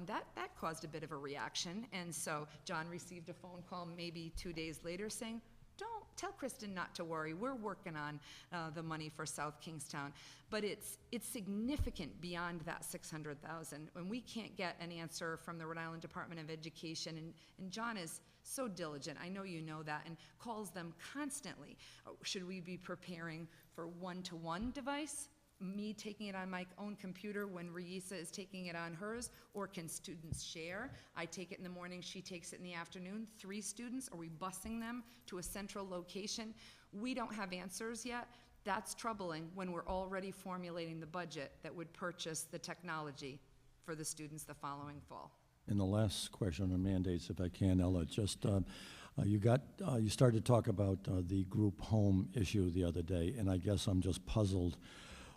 That caused a bit of a reaction, and so John received a phone call maybe 2 days later saying, don't tell Kristen not to worry. We're working on the money for South Kingstown, but it's significant beyond that $600,000. And we can't get an answer from the Rhode Island Department of Education, and John is so diligent. I know you know that, and calls them constantly. Should we be preparing for one-to-one device? me taking it on my own computer when Raisa is taking it on hers, or can students share? I take it in the morning, she takes it in the afternoon. 3 students, are we busing them to a central location? We don't have answers yet. That's troubling when we're already formulating the budget that would purchase the technology for the students the following fall. And the last question on mandates, if I can, Ella, just, you started to talk about the group home issue the other day, and I guess I'm just puzzled.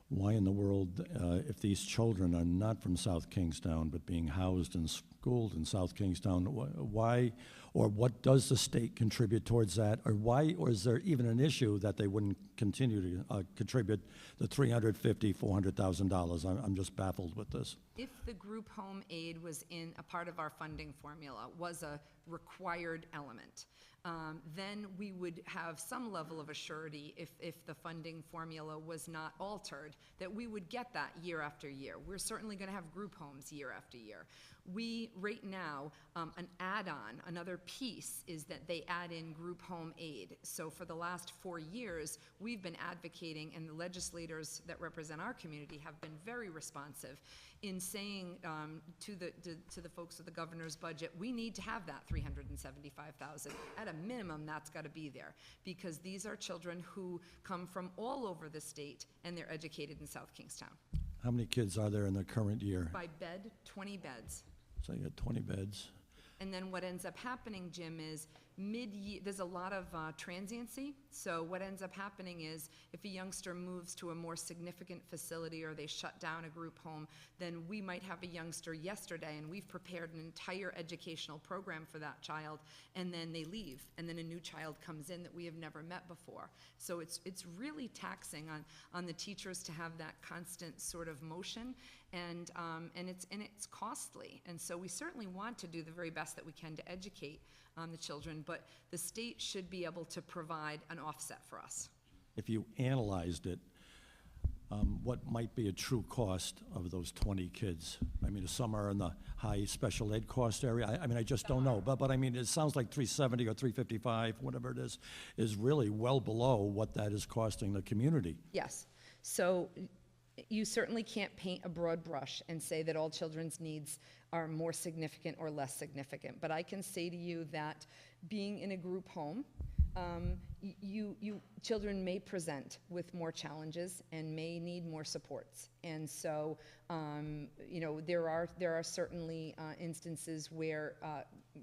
Why in the world, if these children are not from South Kingstown but being housed and schooled in South Kingstown, why, or what does the state contribute towards that? Or why, or is there even an issue that they wouldn't continue to contribute the $350,000, $400,000? I'm just baffled with this. If the group home aid was in a part of our funding formula, was a required element, then we would have some level of assurity if the funding formula was not altered, that we would get that year after year. We're certainly going to have group homes year after year. We, right now, an add-on, another piece is that they add in group home aid. So for the last 4 years, we've been advocating, and the legislators that represent our community have been very responsive in saying to the folks of the governor's budget, we need to have that $375,000. At a minimum, that's got to be there, because these are children who come from all over the state, and they're educated in South Kingstown. How many kids are there in the current year? By bed, 20 beds. So you got 20 beds. And then what ends up happening, Jim, is mid-year, there's a lot of transiency. So what ends up happening is if a youngster moves to a more significant facility or they shut down a group home, then we might have a youngster yesterday and we've prepared an entire educational program for that child, and then they leave, and then a new child comes in that we have never met before. So it's really taxing on the teachers to have that constant sort of motion, and it's costly. And so we certainly want to do the very best that we can to educate the children, but the state should be able to provide an offset for us. If you analyzed it, what might be a true cost of those 20 kids? I mean, some are in the high special ed cost area. I mean, I just don't know. But I mean, it sounds like 370 or 355, whatever it is really well below what that is costing the community. Yes. So you certainly can't paint a broad brush and say that all children's needs are more significant or less significant. But I can say to you that being in a group home, children may present with more challenges and may need more supports. And so, there are certainly instances where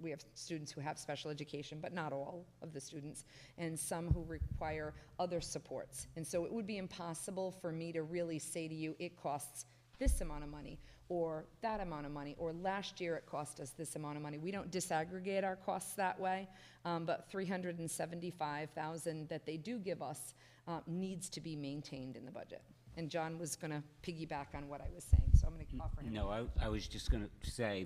we have students who have special education, but not all of the students, and some who require other supports. And so it would be impossible for me to really say to you, it costs this amount of money, or that amount of money, or last year it cost us this amount of money. We don't disaggregate our costs that way, but $375,000 that they do give us needs to be maintained in the budget. And John was going to piggyback on what I was saying, so I'm going to offer him. No, I was just going to say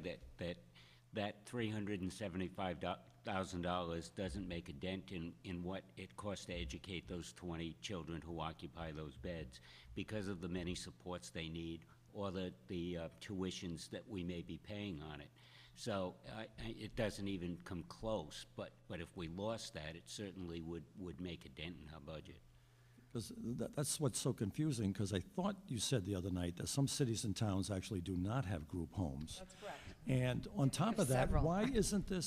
that $375,000 doesn't make a dent in what it costs to educate those 20 children who occupy those beds, because of the many supports they need, or the tuitions that we may be paying on it. So it doesn't even come close, but if we lost that, it certainly would make a dent in our budget. Because that's what's so confusing, because I thought you said the other night that some cities and towns actually do not have group homes. That's correct. And on top of that, Several. why doesn't the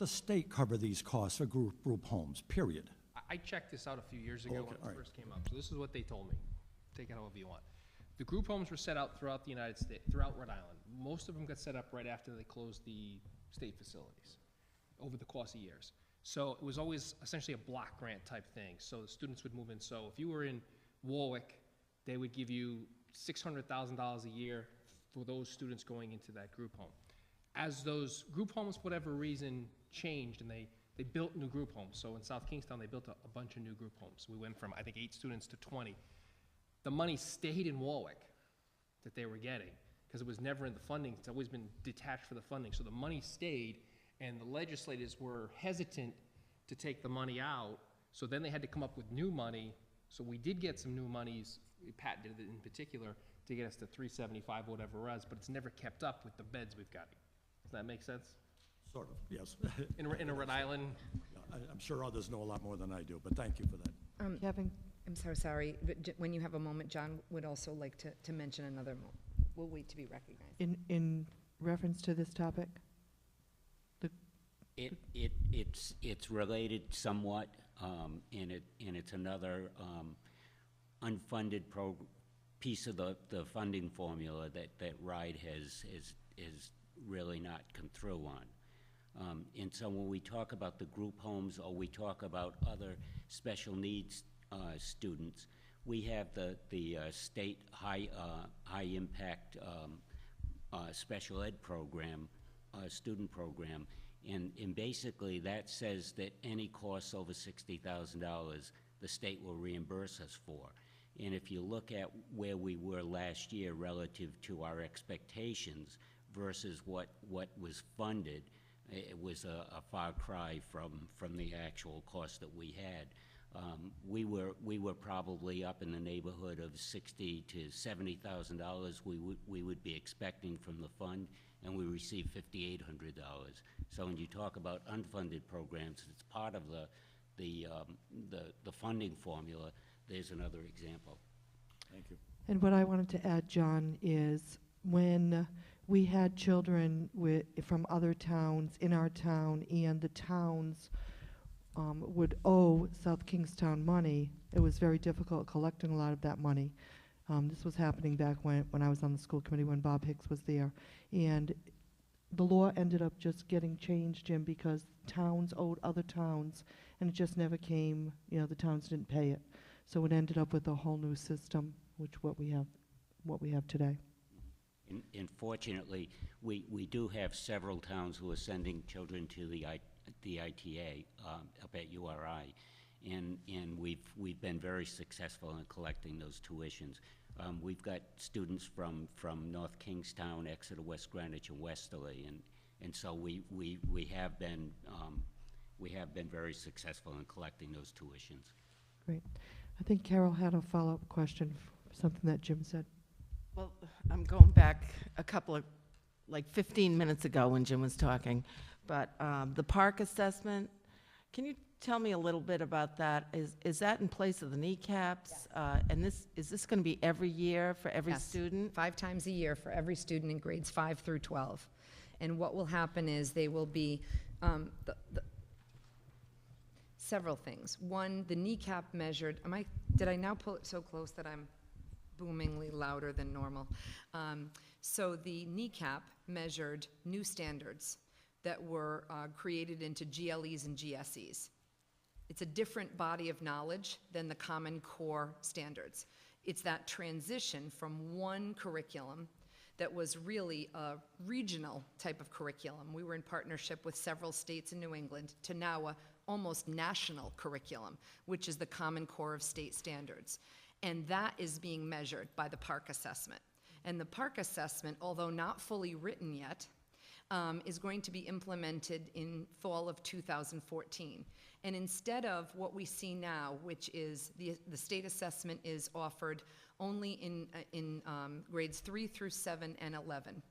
state cover these costs for group homes, period? I checked this out a few years ago Okay, when all it right. first came up. So this is what they told me. Take it however you want. The group homes were set out throughout the United States, throughout Rhode Island. Most of them got set up right after they closed the state facilities over the course of years. So it was always essentially a block grant type thing. So the students would move in. So if you were in Warwick, they would give you $600,000 a year for those students going into that group home. As those group homes, for whatever reason, changed, and they built new group homes. So in South Kingstown, they built a bunch of new group homes. We went from, I think, 8 students to 20. The money stayed in Warwick that they were getting, because it was never in the funding. It's always been detached for the funding. So the money stayed, and the legislators were hesitant to take the money out. So then they had to come up with new money. So we did get some new monies, Pat did it in particular, to get us to 375, whatever it was, but it's never kept up with the beds we've got. Does that make sense? Sort of, yes. In a Rhode Island? I'm sure others know a lot more than I do, but thank you for that. Kevin, I'm so sorry, but when you have a moment, John would also like to mention another we'll wait to be recognized. In reference to this topic? It's related somewhat, and it's another unfunded piece of the funding formula that RIDE has really not come through on. And so when we talk about the group homes, or we talk about other special needs students, we have the state high impact special ed program, student program, and basically that says that any costs over $60,000, the state will reimburse us for. And if you look at where we were last year relative to our expectations versus what was funded, it was a far cry from the actual cost that we had. We were probably up in the neighborhood of $60,000 to $70,000 we would be expecting from the fund, and we received $5,800. So when you talk about unfunded programs, it's part of the funding formula. There's another example. Thank you. And what I wanted to add, John, is when we had children from other towns in our town, and the towns would owe South Kingstown money, it was very difficult collecting a lot of that money. This was happening back when I was on the school committee, when Bob Hicks was there. And the law ended up just getting changed, Jim, because towns owed other towns, and it just never came, the towns didn't pay it. So it ended up with a whole new system, which what we have today. And fortunately, we do have several towns who are sending children to the ITA up at URI, and we've been very successful in collecting those tuitions. We've got students from North Kingstown, Exeter, West Greenwich, and Westerly, and so we have been very successful in collecting those tuitions. Great. I think Carol had a follow-up question for something that Jim said. Well, I'm going back a couple of, 15 minutes ago when Jim was talking, but the park assessment, can you tell me a little bit about that? Is that in place of the kneecaps? And is this going to be every year for every Yes. student? 5 times a year for every student in grades 5 through 12. And what will happen is they will be several things. One, the kneecap measured. Did I now pull it so close that I'm boomingly louder than normal? So the kneecap measured new standards that were created into GLEs and GSEs. It's a different body of knowledge than the Common Core standards. It's that transition from one curriculum that was really a regional type of curriculum. We were in partnership with several states in New England to now a almost national curriculum, which is the Common Core of state standards. And that is being measured by the PARCC assessment. And the PARCC assessment, although not fully written yet, is going to be implemented in fall of 2014. And instead of what we see now, which is the state assessment is offered only in grades 3 through 7 and 11.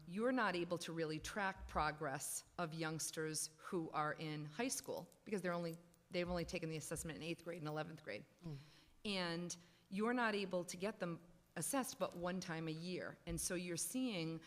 You're not able to really track progress of youngsters who are in high school because they've only taken the assessment in 8th grade and 11th grade. And you're not able to get them assessed but one time a year. And so you're seeing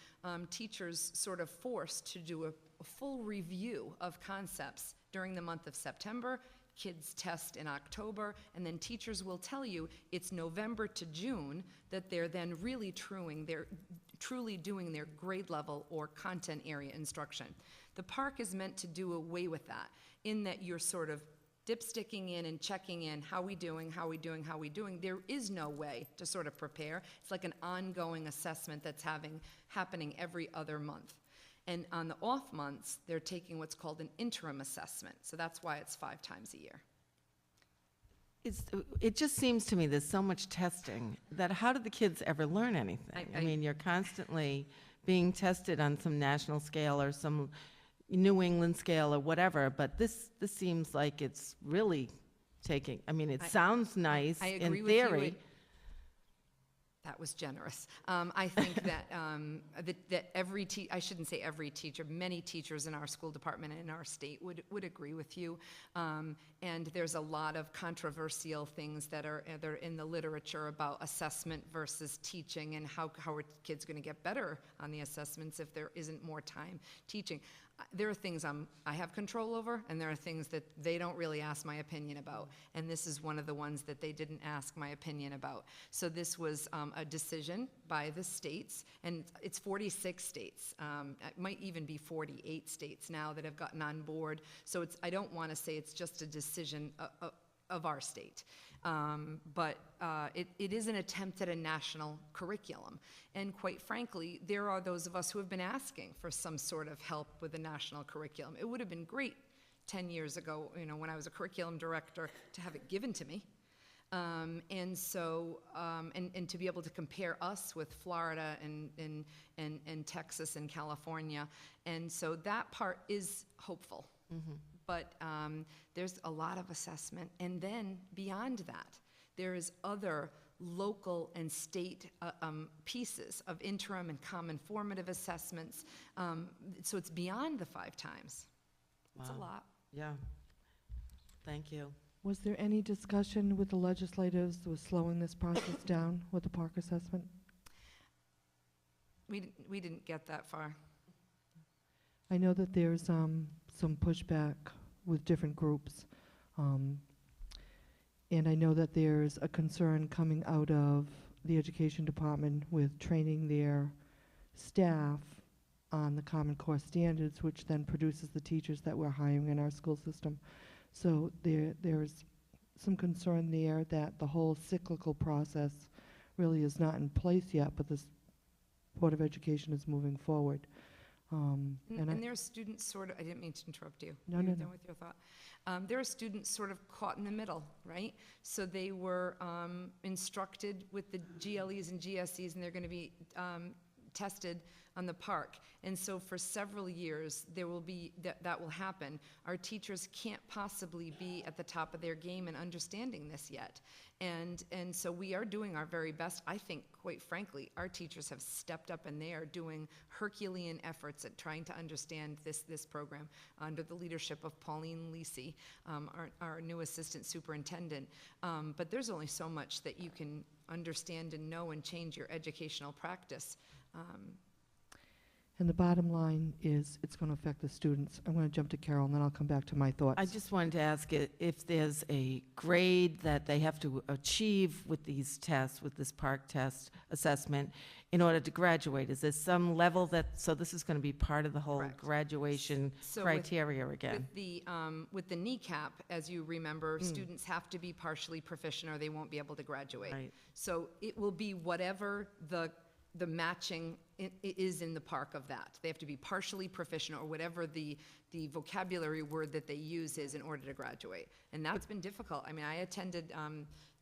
teachers sort of forced to do a full review of concepts during the month of September. Kids test in October, and then teachers will tell you it's November to June that they're then really truly doing their grade level or content area instruction. The PARCC is meant to do away with that, in that you're sort of dipsticking in and checking in, how we doing, how we doing, how we doing. There is no way to sort of prepare. It's like an ongoing assessment that's happening every other month. And on the off months, they're taking what's called an interim assessment. So that's why it's 5 times a year. It just seems to me there's so much testing that how do the kids ever learn anything? I mean, you're constantly being tested on some national scale or some New England scale or whatever, but this seems like it's really taking, I mean, it sounds nice I in agree with theory. That was generous. I think that, that every I shouldn't say every teacher, many teachers in our school department and in our state would agree with you. And there's a lot of controversial things that are in the literature about assessment versus teaching and how are kids going to get better on the assessments if there isn't more time teaching. There are things I have control over, and there are things that they don't really ask my opinion about. And this is one of the ones that they didn't ask my opinion about. So this was a decision by the states, and it's 46 states. It might even be 48 states now that have gotten on board. So I don't want to say it's just a decision of our state. But it is an attempt at a national curriculum. And quite frankly, there are those of us who have been asking for some sort of help with the national curriculum. It would have been great 10 years ago, when I was a curriculum director, to have it given to me. And so, and to be able to compare us with Florida and Texas and California. And so that part is hopeful. Mm-hmm. But there's a lot of assessment. And then beyond that, there is other local and state pieces of interim and common formative assessments. So it's beyond the 5 times. It's Wow. a lot. Yeah. Thank you. Was there any discussion with the legislators with slowing this process down with the Park assessment? We didn't get that far. I know that there's some pushback with different groups. And I know that there's a concern coming out of the education department with training their staff on the Common Core standards, which then produces the teachers that we're hiring in our school system. So there's some concern there that the whole cyclical process really is not in place yet, but the Board of Education is moving forward. And there are students sort of, I didn't mean to interrupt you. No, You're no, done no. with your thought. There are students sort of caught in the middle, right? So they were instructed with the GLEs and GSEs, and they're going to be tested on the Park. And so for several years, there will be, that will happen. Our teachers can't possibly be at the top of their game in understanding this yet. And so we are doing our very best. I think, quite frankly, our teachers have stepped up and they are doing Herculean efforts at trying to understand this program under the leadership of Pauline Lisi, our new assistant superintendent. But there's only so much that you can understand and know and change your educational practice. And the bottom line is it's going to affect the students. I'm going to jump to Carol, and then I'll come back to my thoughts. I just wanted to ask if there's a grade that they have to achieve with these tests, with this Park test assessment, in order to graduate. Is there some level so this is going to be part of the whole Correct. graduation So criteria again? With the NECAP, as you remember, students have to be partially proficient or they won't be able to graduate. Right. So it will be whatever the matching is in the Park of that. They have to be partially proficient or whatever the vocabulary word that they use is in order to graduate. And that's been difficult. I mean, I attended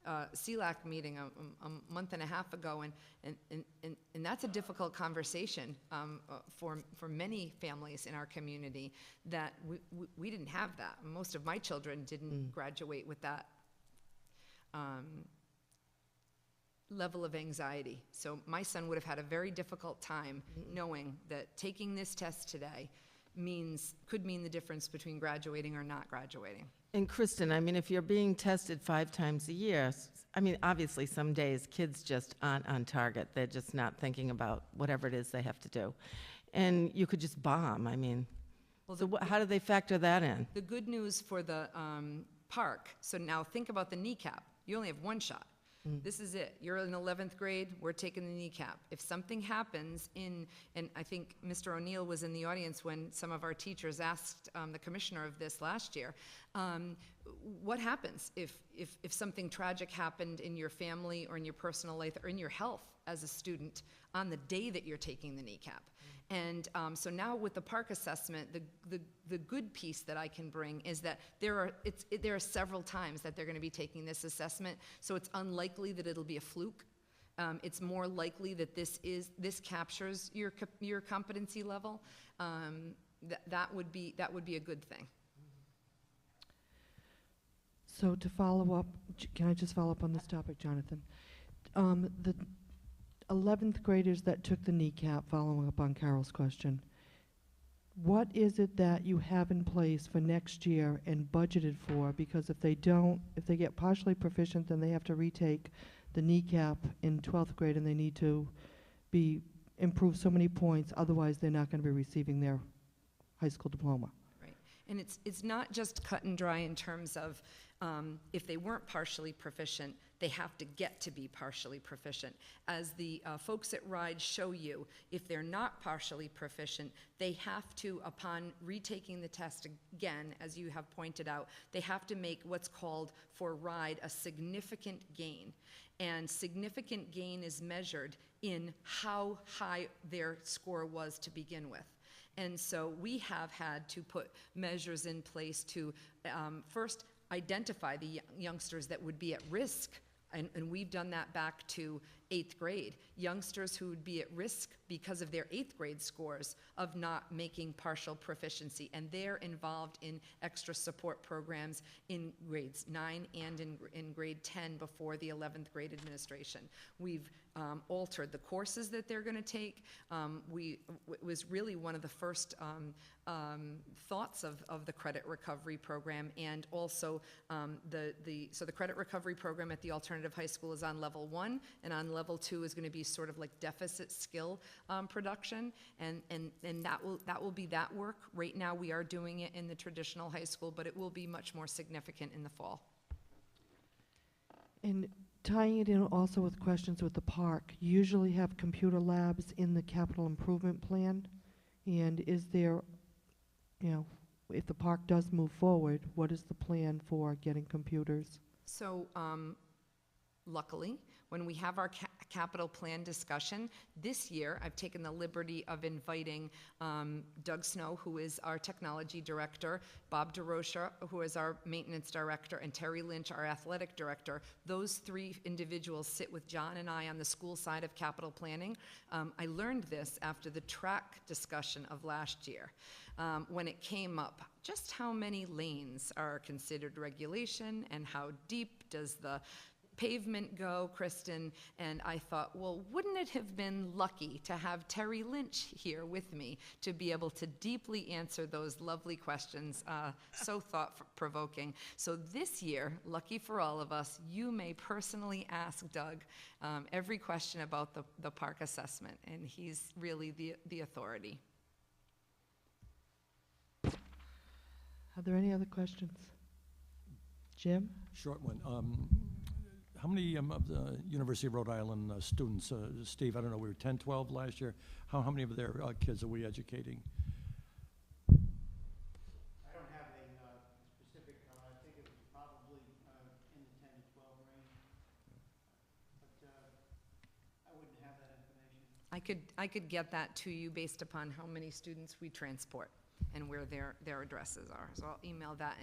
CELAC meeting a month and a half ago, and that's a difficult conversation for many families in our community that we didn't have that. Most of my children didn't graduate with that level of anxiety. So my son would have had a very difficult time knowing that taking this test today could mean the difference between graduating or not graduating. And Kristen, I mean, if you're being tested 5 times a year, I mean, obviously some days kids just aren't on target. They're just not thinking about whatever it is they have to do. And you could just bomb, I mean. Well, So how do they factor that in? The good news for the Park, so now think about the NECAP. You only have one shot. This is it. You're in 11th grade, we're taking the NECAP. If something happens and I think Mr. O'Neill was in the audience when some of our teachers asked the commissioner of this last year, what happens if something tragic happened in your family or in your personal life or in your health as a student on the day that you're taking the NECAP? And so now with the Park assessment, the good piece that I can bring is that there are several times that they're going to be taking this assessment, so it's unlikely that it'll be a fluke. It's more likely that this captures your competency level. That would be a good thing. So to follow up, can I just follow up on this topic, Jonathan? 11th graders that took the kneecap, following up on Carol's question, what is it that you have in place for next year and budgeted for? Because if they don't, if they get partially proficient, then they have to retake the kneecap in 12th grade, and they need to improve so many points, otherwise they're not going to be receiving their high school diploma. Right. And it's not just cut and dry in terms of if they weren't partially proficient, they have to get to be partially proficient. As the folks at RIDE show you, if they're not partially proficient, they have to, upon retaking the test again, as you have pointed out, they have to make what's called for RIDE a significant gain. And significant gain is measured in how high their score was to begin with. And so we have had to put measures in place to first identify the youngsters that would be at risk, and we've done that back to 8th grade. Youngsters who would be at risk because of their 8th grade scores of not making partial proficiency, and they're involved in extra support programs in grades 9 and in grade 10 before the 11th grade administration. We've altered the courses that they're going to take. It was really one of the first thoughts of the credit recovery program, and also so the credit recovery program at the alternative high school is on level 1, and on level 2 is going to be sort of like deficit skill production, and that will be that work. Right now we are doing it in the traditional high school, but it will be much more significant in the fall. And tying it in also with questions with the park, you usually have computer labs in the capital improvement plan. And is there, if the park does move forward, what is the plan for getting computers? So luckily, when we have our capital plan discussion, this year I've taken the liberty of inviting Doug Snow, who is our technology director, Bob DeRocha, who is our maintenance director, and Terry Lynch, our athletic director. Those 3 individuals sit with John and I on the school side of capital planning. I learned this after the track discussion of last year, when it came up, just how many lanes are considered regulation and how deep does the pavement go, Kristen? And I thought, well, wouldn't it have been lucky to have Terry Lynch here with me to be able to deeply answer those lovely questions, so thought-provoking. So this year, lucky for all of us, you may personally ask Doug every question about the park assessment, and he's really the authority. Are there any other questions? Jim? Short one. How many of the University of Rhode Island students, Steve, I don't know, we were 10, 12 last year. How many of their kids are we educating? I don't have a specific, I think it was probably in the 10 to 12 range. But I wouldn't have that information. I could get that to you based upon how many students we transport and where their addresses are. So I'll email that,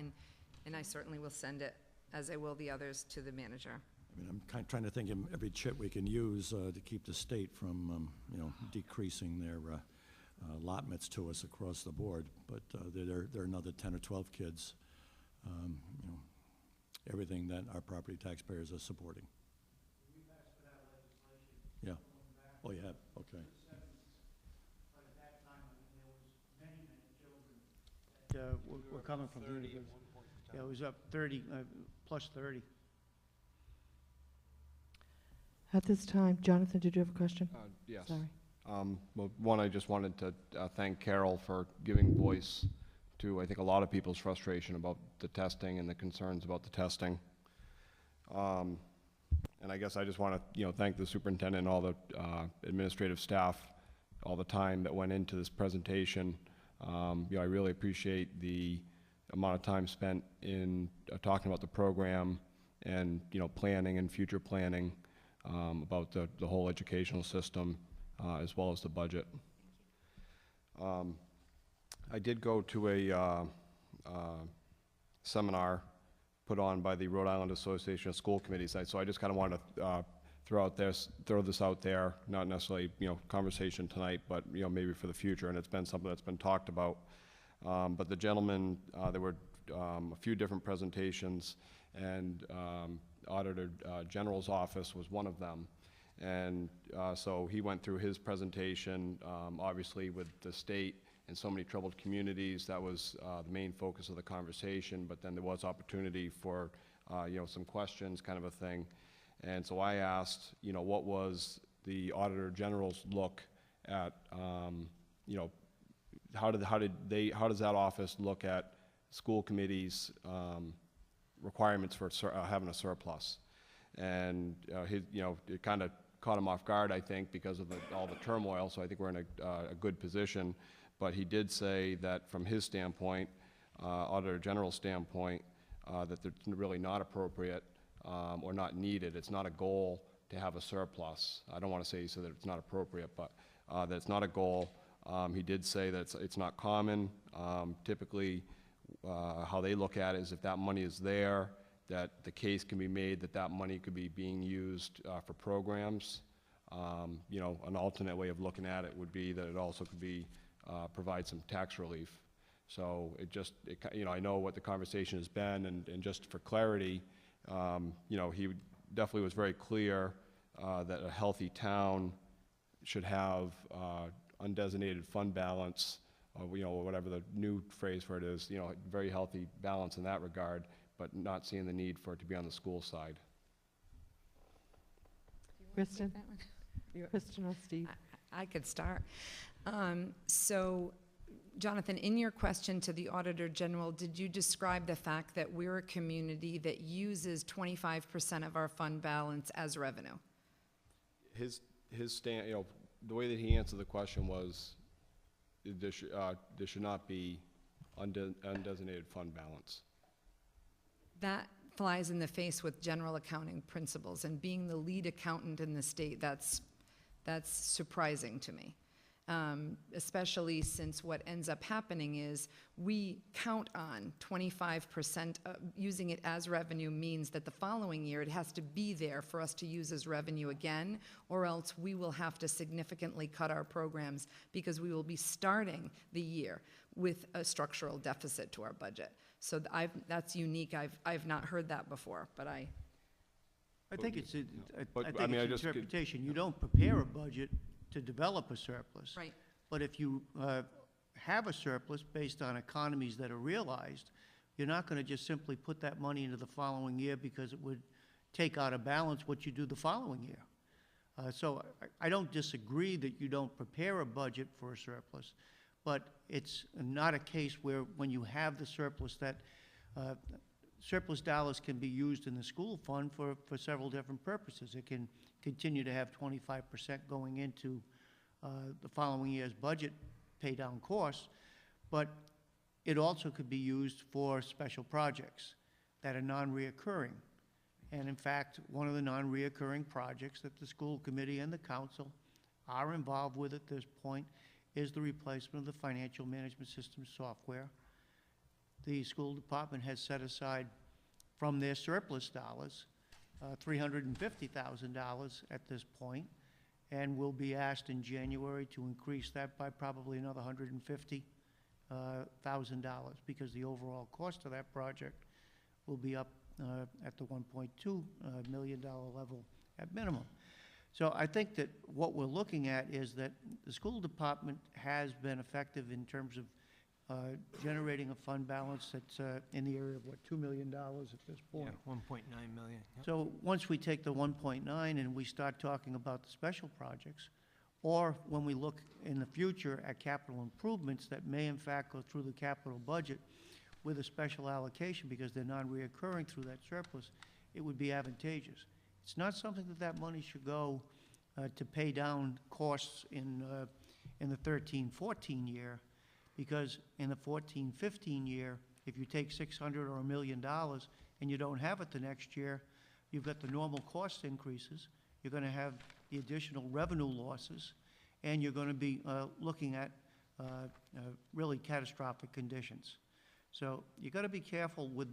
and I certainly will send it, as I will the others, to the manager. I mean, I'm trying to think of every chip we can use to keep the state from, decreasing their allotments to us across the board. But there are another 10 or 12 kids, everything that our property taxpayers are supporting. We passed for that legislation. Yeah. Oh, you have? Okay. But at that time, there was many children that were coming from the university. Yeah, it was up 30, plus 30. At this time, Jonathan, did you have a question? Yes. Sorry. Well, one, I just wanted to thank Carol for giving voice to, I think, a lot of people's frustration about the testing and the concerns about the testing. And I guess I just want to, thank the superintendent and all the administrative staff, all the time that went into this presentation. I really appreciate the amount of time spent in talking about the program and, planning and future planning. About the whole educational system, as well as the budget. I did go to a seminar put on by the Rhode Island Association of School Committees, so I just kind of wanted to throw this out there, not necessarily conversation tonight, but maybe for the future, and it's been something that's been talked about. But the gentleman, there were a few different presentations, and Auditor General's office was one of them. And so he went through his presentation, obviously with the state and so many troubled communities. That was the main focus of the conversation, but then there was opportunity for, some questions, kind of a thing. And so I asked, what was the Auditor General's look at, how does that office look at school committees' requirements for having a surplus? And it kind of caught him off guard, I think, because of all the turmoil. So I think we're in a good position. But he did say that from his standpoint, Auditor General's standpoint, that it's really not appropriate or not needed. It's not a goal to have a surplus. I don't want to say he said that it's not appropriate, but that it's not a goal. He did say that it's not common. Typically, how they look at it is if that money is there, that the case can be made that that money could be being used for programs. An alternate way of looking at it would be that it also could be provide some tax relief. So I know what the conversation has been, and just for clarity, he definitely was very clear that a healthy town should have undesignated fund balance, or whatever the new phrase for it is, very healthy balance in that regard, but not seeing the need for it to be on the school side. Kristen? Kristen or Steve? I could start. So, Jonathan, in your question to the Auditor General, did you describe the fact that we're a community that uses 25% of our fund balance as revenue? His stand, the way that he answered the question was, there should not be undesignated fund balance. That flies in the face with general accounting principles, and being the lead accountant in the state, that's surprising to me. Especially since what ends up happening is we count on 25%, using it as revenue means that the following year it has to be there for us to use as revenue again, or else we will have to significantly cut our programs because we will be starting the year with a structural deficit to our budget. So that's unique. I've not heard that before, but I think it's But, I I think mean, I it's just- interpretation. You don't prepare a budget to develop a surplus. Right. But if you have a surplus based on economies that are realized, you're not going to just simply put that money into the following year because it would take out of balance what you do the following year. So I don't disagree that you don't prepare a budget for a surplus, but it's not a case where when you have the surplus that surplus dollars can be used in the school fund for several different purposes. It can continue to have 25% going into the following year's budget pay down costs, but it also could be used for special projects that are non-reoccurring. And in fact, one of the non-reoccurring projects that the school committee and the council are involved with at this point is the replacement of the financial management system software. The school department has set aside from their surplus dollars $350,000 at this point, and will be asked in January to increase that by probably another $150,000 because the overall cost of that project will be up at the $1.2 million level at minimum. So I think that what we're looking at is that the school department has been effective in terms of generating a fund balance that's in the area of, what, $2 million at this point. Yeah, 1.9 million. Yep. So once we take the 1.9 and we start talking about the special projects, or when we look in the future at capital improvements that may in fact go through the capital budget with a special allocation because they're non-reoccurring through that surplus, it would be advantageous. It's not something that money should go to pay down costs in the 13-14 year, because in the 14-15 year, if you take $600 or $1 million and you don't have it the next year, you've got the normal cost increases, you're going to have the additional revenue losses, and you're going to be looking at really catastrophic conditions. So you got to be careful with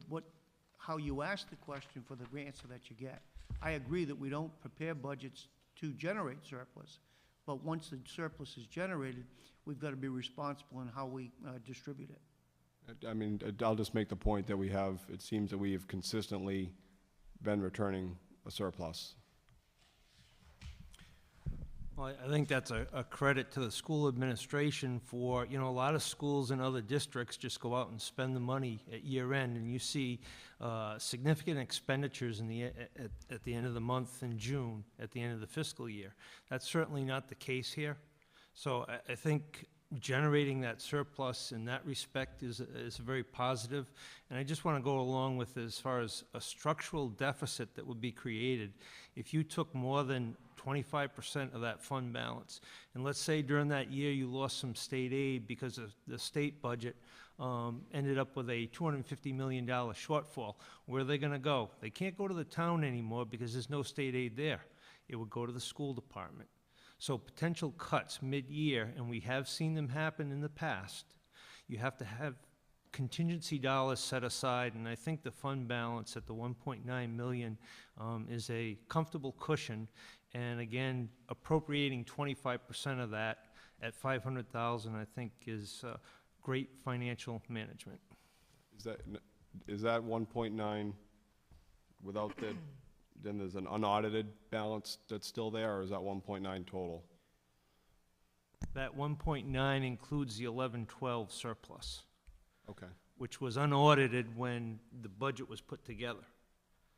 how you ask the question for the answer that you get. I agree that we don't prepare budgets to generate surplus, but once the surplus is generated, we've got to be responsible in how we distribute it. I mean, I'll just make the point that it seems that we have consistently been returning a surplus. Well, I think that's a credit to the school administration for, a lot of schools in other districts just go out and spend the money at year end, and you see significant expenditures at the end of the month in June, at the end of the fiscal year. That's certainly not the case here. So I think generating that surplus in that respect is very positive. And I just want to go along with as far as a structural deficit that would be created if you took more than 25% of that fund balance. And let's say during that year you lost some state aid because of the state budget ended up with a $250 million shortfall. Where are they going to go? They can't go to the town anymore because there's no state aid there. It would go to the school department. So potential cuts mid-year, and we have seen them happen in the past, you have to have contingency dollars set aside, and I think the fund balance at the 1.9 million is a comfortable cushion. And again, appropriating 25% of that at 500,000, I think, is great financial management. Is that 1.9 without the, then there's an unaudited balance that's still there, or is that 1.9 total? That 1.9 includes the 11-12 surplus, Okay. which was unaudited when the budget was put together.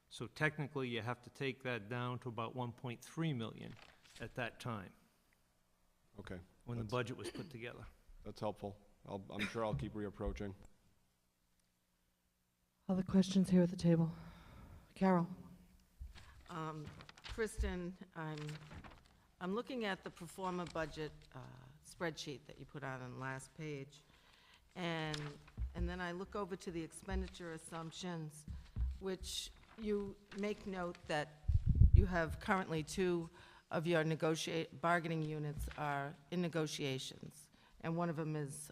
So technically, you have to take that down to about 1.3 million at that time, Okay. when the budget was put together. That's helpful. I'm sure I'll keep reapproaching. Other questions here at the table? Carol? Kristen, I'm looking at the pro forma budget spreadsheet that you put out on the last page, and then I look over to the expenditure assumptions, which you make note that you have currently 2 of your bargaining units are in negotiations, and one of them is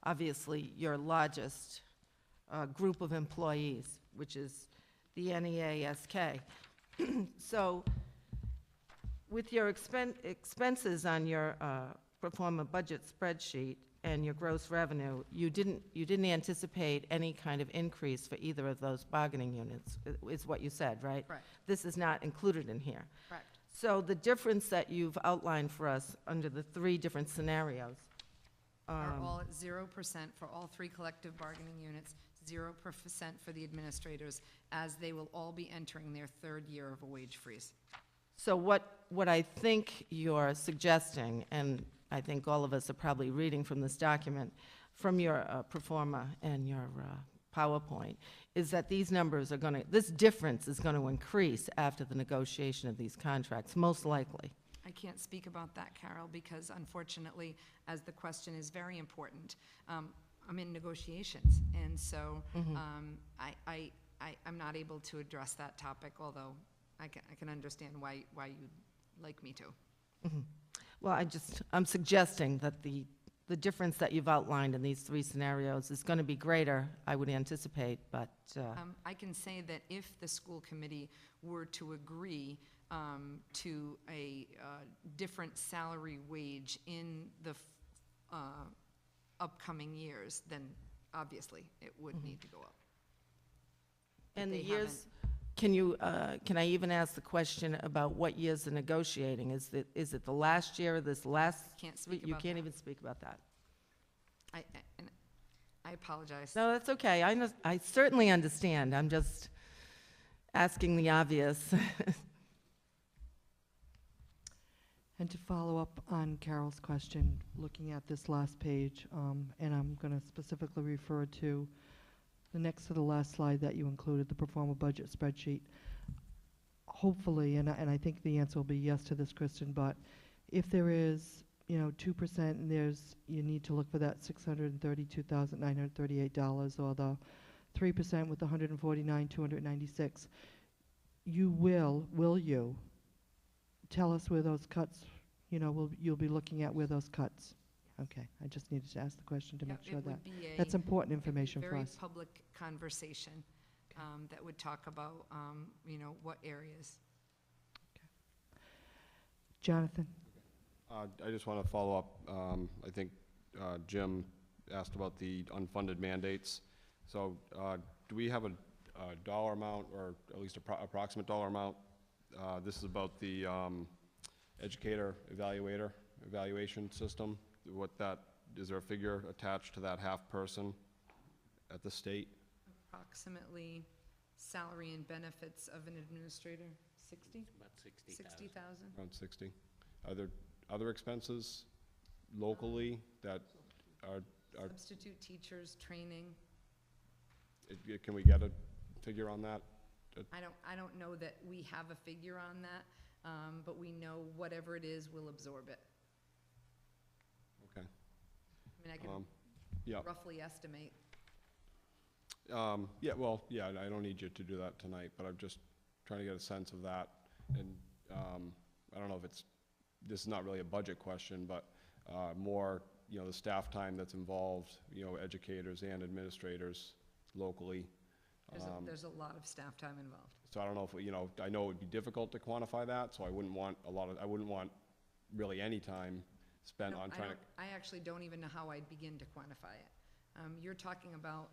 obviously your largest group of employees, which is the NEASK. So with your expenses on your pro forma budget spreadsheet and your gross revenue, you didn't anticipate any kind of increase for either of those bargaining units, is what you said, right? Correct. This is not included in here. Correct. So the difference that you've outlined for us under the 3 different scenarios. Are all at 0% for all 3 collective bargaining units, 0% for the administrators, as they will all be entering their 3rd year of a wage freeze. So what I think you're suggesting, and I think all of us are probably reading from this document, from your pro forma and your PowerPoint, is that these numbers are this difference is going to increase after the negotiation of these contracts, most likely. I can't speak about that, Carol, because unfortunately, as the question is very important, I'm in negotiations, and so I'm not able to address that topic, although I can understand why you'd like me to. Well, I'm suggesting that the difference that you've outlined in these 3 scenarios is going to be greater, I would anticipate, but... I can say that if the school committee were to agree to a different salary wage in the upcoming years, then obviously it would need to go up. And the they years, can I even ask the question about what years they're negotiating? Is it the last year or this last? Can't speak You about can't that. even speak about that. I apologize. No, that's okay. I certainly understand. I'm just asking the obvious. And to follow up on Carol's question, looking at this last page, and I'm going to specifically refer to the next to the last slide that you included, the pro forma budget spreadsheet. Hopefully, and I think the answer will be yes to this, Kristen, but if there is, 2% and you need to look for that $632,938 or the 3% with $149,296, will you tell us where those cuts, you'll be looking at where those cuts? Okay, I just needed to ask the question to make sure that, that's important information for Very us. public conversation that would talk about, what areas. Jonathan? I just want to follow up. I think Jim asked about the unfunded mandates. So do we have a dollar amount, or at least approximate dollar amount? This is about the educator evaluation system, what that, is there a figure attached to that half person at the state? Approximately salary and benefits of an administrator, 60? About 60,000. 60,000? Around 60. Are there other expenses locally that are, Substitute teachers, training. can we get a figure on that? I don't know that we have a figure on that, but we know whatever it is, we'll absorb it. Okay. I mean, I Yeah. can roughly estimate. Yeah, well, yeah, I don't need you to do that tonight, but I'm just trying to get a sense of that. And I don't know if it's, this is not really a budget question, but more, you know, the staff time that's involved, you know, educators and administrators locally. There's a lot of staff time involved. So I don't know if, you know, I know it would be difficult to quantify that, so I wouldn't want I wouldn't want really any time spent No, on trying to. I actually don't even know how I'd begin to quantify it. You're talking about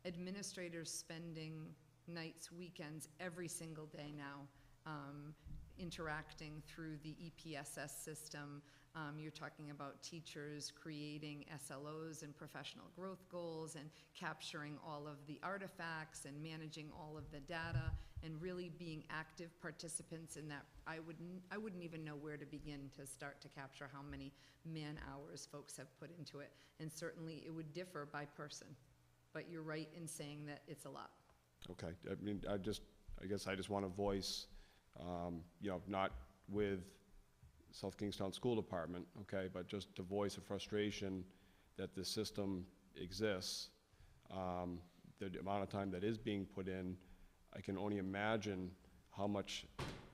administrators spending nights, weekends, every single day now, interacting through the EPSS system. You're talking about teachers creating SLOs and professional growth goals and capturing all of the artifacts and managing all of the data and really being active participants in that. I wouldn't even know where to begin to start to capture how many man-hours folks have put into it. And certainly it would differ by person, but you're right in saying that it's a lot. Okay, I mean, I guess I just want to voice, you know, not with South Kingstown School Department, okay, but just to voice a frustration that the system exists. The amount of time that is being put in, I can only imagine how much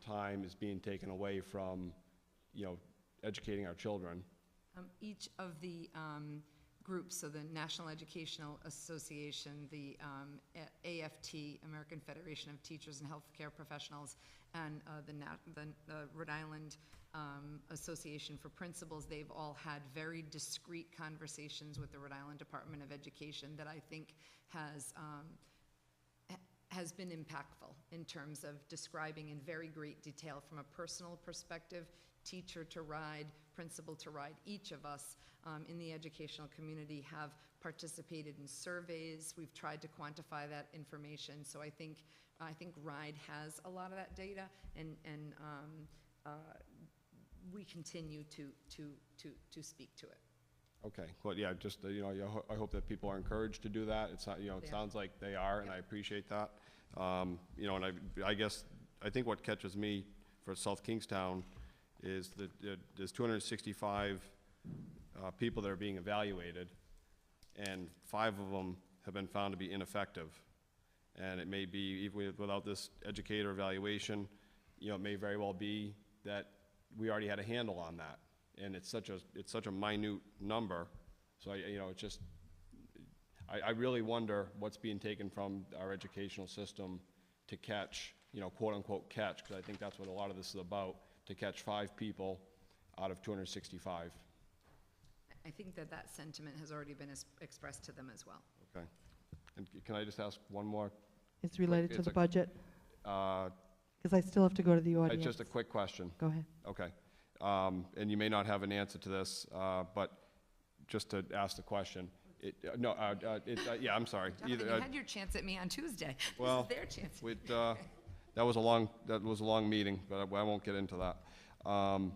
time is being taken away from, you know, educating our children. Each of the groups, so the National Educational Association, the AFT, American Federation of Teachers and Healthcare Professionals, and the Rhode Island Association for Principals, they've all had very discrete conversations with the Rhode Island Department of Education that I think has been impactful in terms of describing in very great detail from a personal perspective, teacher to ride, principal to ride. Each of us in the educational community have participated in surveys. We've tried to quantify that information. So I think RIDE has a lot of that data, and we continue to speak to it. Okay, well, yeah, just, you know, I hope that people are encouraged to do that. It's not, you know, it sounds like they are, and I appreciate that. You know, and I guess, I think what catches me for South Kingstown is that there's 265 people that are being evaluated, and 5 of them have been found to be ineffective. And it may be, even without this educator evaluation, you know, it may very well be that we already had a handle on that. And it's such a minute number. So you know, it's just, I really wonder what's being taken from our educational system to catch, you know, quote unquote catch, because I think that's what a lot of this is about, to catch 5 people out of 265. I think that sentiment has already been expressed to them as well. Okay. And can I just ask one more? It's related to It's the a- budget, Uh, because I still have to go to the audience. It's just a quick question. Go ahead. Okay. And you may not have an answer to this, but just to ask the question. Yeah, I'm sorry. Jonathan, you had your chance at me on Tuesday. Well, This is their chance. that was a long meeting, but I won't get into that. I'm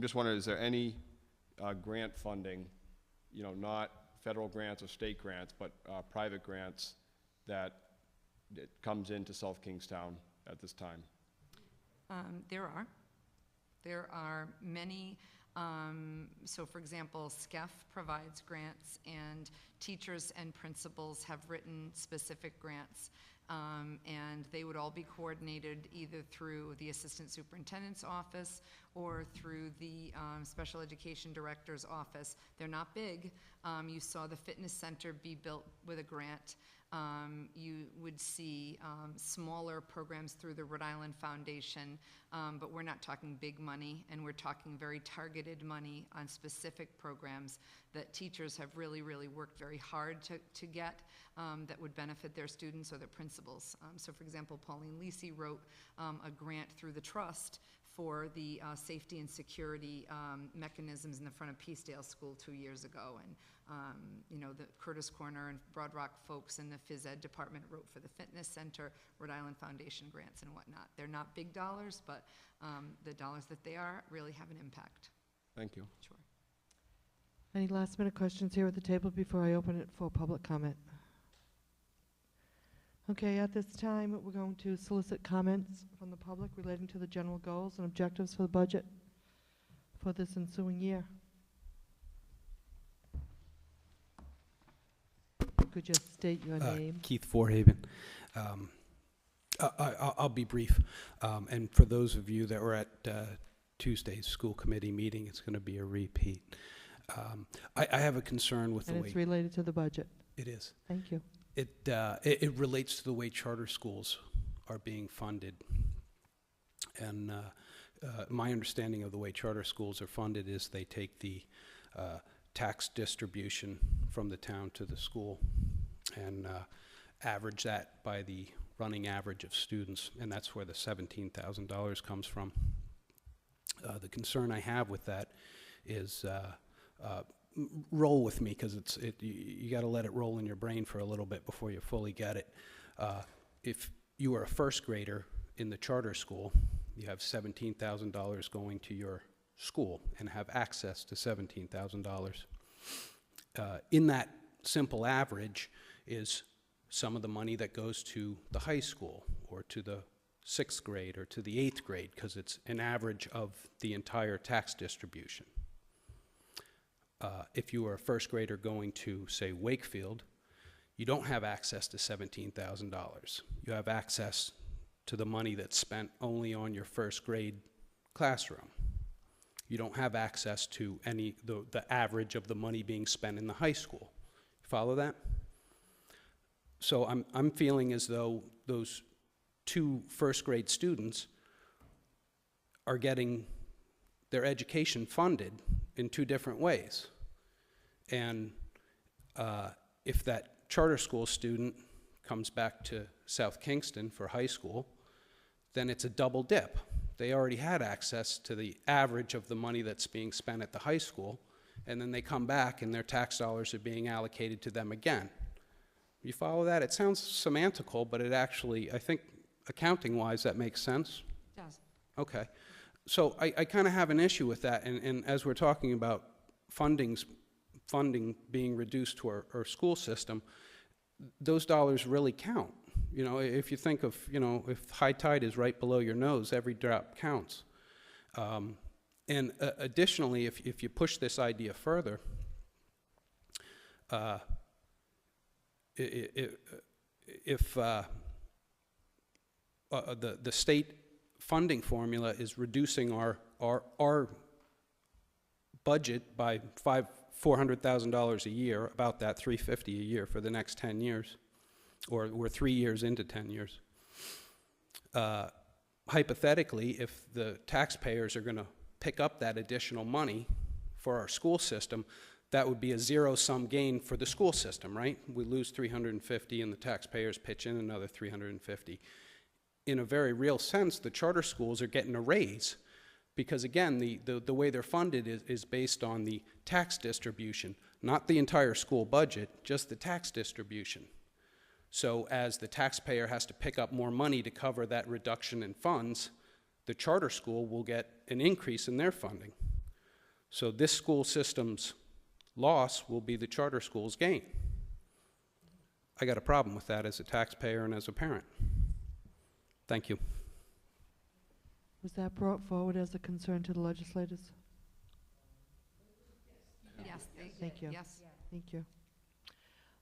just wondering, is there any grant funding, you know, not federal grants or state grants, but private grants that comes into South Kingstown at this time? There are many. So for example, SCEF provides grants, and teachers and principals have written specific grants. And they would all be coordinated either through the Assistant Superintendent's Office or through the Special Education Director's Office. They're not big. You saw the fitness center be built with a grant. You would see smaller programs through the Rhode Island Foundation, but we're not talking big money, and we're talking very targeted money on specific programs that teachers have really, really worked very hard to get that would benefit their students or their principals. So for example, Pauline Lisi wrote a grant through the trust for the safety and security mechanisms in the front of Peacedale School 2 years ago. And, you know, the Curtis Corner and Broad Rock folks in the phys ed department wrote for the fitness center, Rhode Island Foundation grants and whatnot. They're not big dollars, but the dollars that they are really have an impact. Thank you. Sure. Any last minute questions here at the table before I open it for public comment? Okay, at this time, we're going to solicit comments from the public relating to the general goals and objectives for the budget for this ensuing year. Could you state your name? Keith Forehaven. I'll be brief. And for those of you that were at Tuesday's school committee meeting, it's going to be a repeat. I have a concern with the And way... it's related to the budget. It is. Thank you. It relates to the way charter schools are being funded. And my understanding of the way charter schools are funded is they take the tax distribution from the town to the school and average that by the running average of students, and that's where the $17,000 comes from. The concern I have with that is roll with me, because you got to let it roll in your brain for a little bit before you fully get it. If you are a first grader in the charter school, you have $17,000 going to your school and have access to $17,000. In that simple average is some of the money that goes to the high school or to the 6th grade or to the 8th grade, because it's an average of the entire tax distribution. If you are a first grader going to, say, Wakefield, you don't have access to $17,000. You have access to the money that's spent only on your first grade classroom. You don't have access to the average of the money being spent in the high school. Follow that? So I'm feeling as though those 2 first grade students are getting their education funded in 2 different ways. And if that charter school student comes back to South Kingston for high school, then it's a double dip. They already had access to the average of the money that's being spent at the high school, and then they come back and their tax dollars are being allocated to them again. You follow that? It sounds semantical, but it actually, I think, accounting-wise, that makes sense. It does. Okay. So I kind of have an issue with that, and as we're talking about funding being reduced to our school system, those dollars really count. You know, if you think of, you know, if high tide is right below your nose, every drop counts. And additionally, if you push this idea further, if the state funding formula is reducing our budget by $400,000 a year, about that $350 a year for the next 10 years, or we're 3 years into 10 years. Hypothetically, if the taxpayers are going to pick up that additional money for our school system, that would be a zero-sum gain for the school system, right? We lose $350 and the taxpayers pitch in another $350. In a very real sense, the charter schools are getting a raise because, again, the way they're funded is based on the tax distribution, not the entire school budget, just the tax distribution. So as the taxpayer has to pick up more money to cover that reduction in funds, the charter school will get an increase in their funding. So this school system's loss will be the charter school's gain. I got a problem with that as a taxpayer and as a parent. Thank you. Was that brought forward as a concern to the legislators? Yes, Thank you. Yes. Thank you.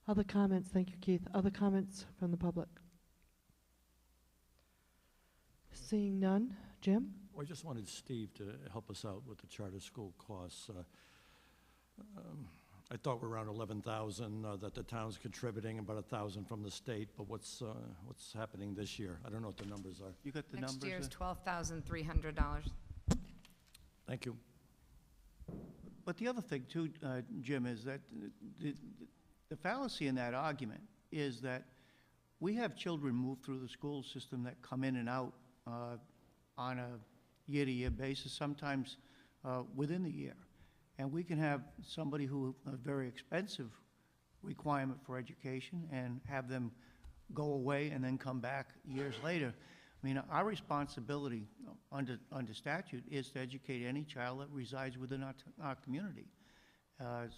Other comments? Thank you, Keith. Other comments from the public? Seeing none. Jim? I just wanted Steve to help us out with the charter school costs. I thought we're around 11,000 that the town's contributing, about 1,000 from the state, but what's happening this year? I don't know what the numbers are. You got the numbers? Next year is there? $12,300. Thank you. But the other thing too, Jim, is that the fallacy in that argument is that we have children move through the school system that come in and out on a year-to-year basis, sometimes within the year. And we can have somebody who, a very expensive requirement for education, and have them go away and then come back years later. I mean, our responsibility under statute is to educate any child that resides within our community.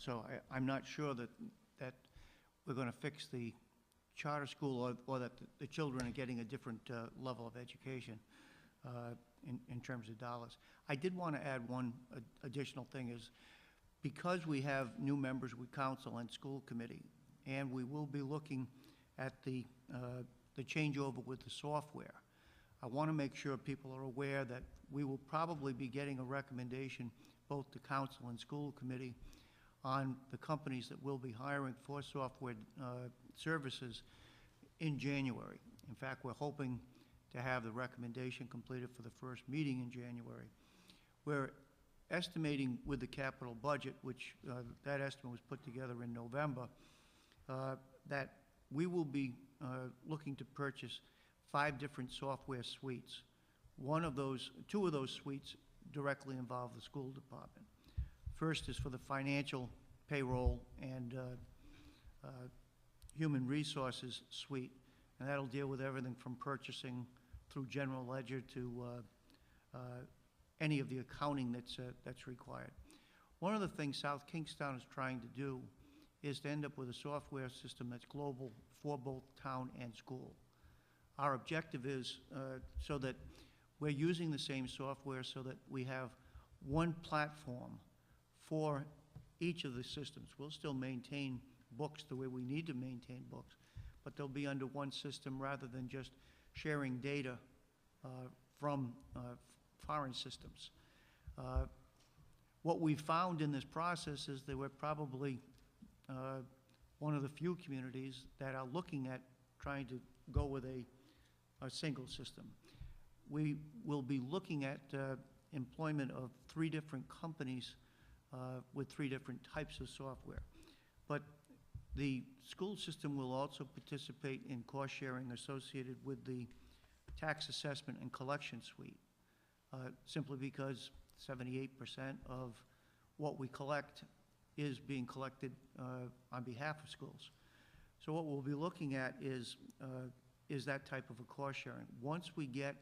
So I'm not sure that we're going to fix the charter school, or that the children are getting a different level of education in terms of dollars. I did want to add one additional thing is, because we have new members with council and school committee, and we will be looking at the changeover with the software, I want to make sure people are aware that we will probably be getting a recommendation, both to council and school committee, on the companies that will be hiring for software services in January. In fact, we're hoping to have the recommendation completed for the first meeting in January. We're estimating with the capital budget, which that estimate was put together in November, that we will be looking to purchase 5 different software suites. Two of those suites directly involve the school department. First is for the financial, payroll, and human resources suite, and that'll deal with everything from purchasing through general ledger to any of the accounting that's required. One of the things South Kingstown is trying to do is to end up with a software system that's global for both town and school. Our objective is so that we're using the same software, so that we have one platform for each of the systems. We'll still maintain books the way we need to maintain books, but they'll be under one system rather than just sharing data from foreign systems. What we found in this process is that we're probably one of the few communities that are looking at trying to go with a single system. We will be looking at employment of 3 different companies with 3 different types of software. But the school system will also participate in cost sharing associated with the tax assessment and collection suite, simply because 78% of what we collect is being collected on behalf of schools. So what we'll be looking at is that type of a cost sharing. Once we get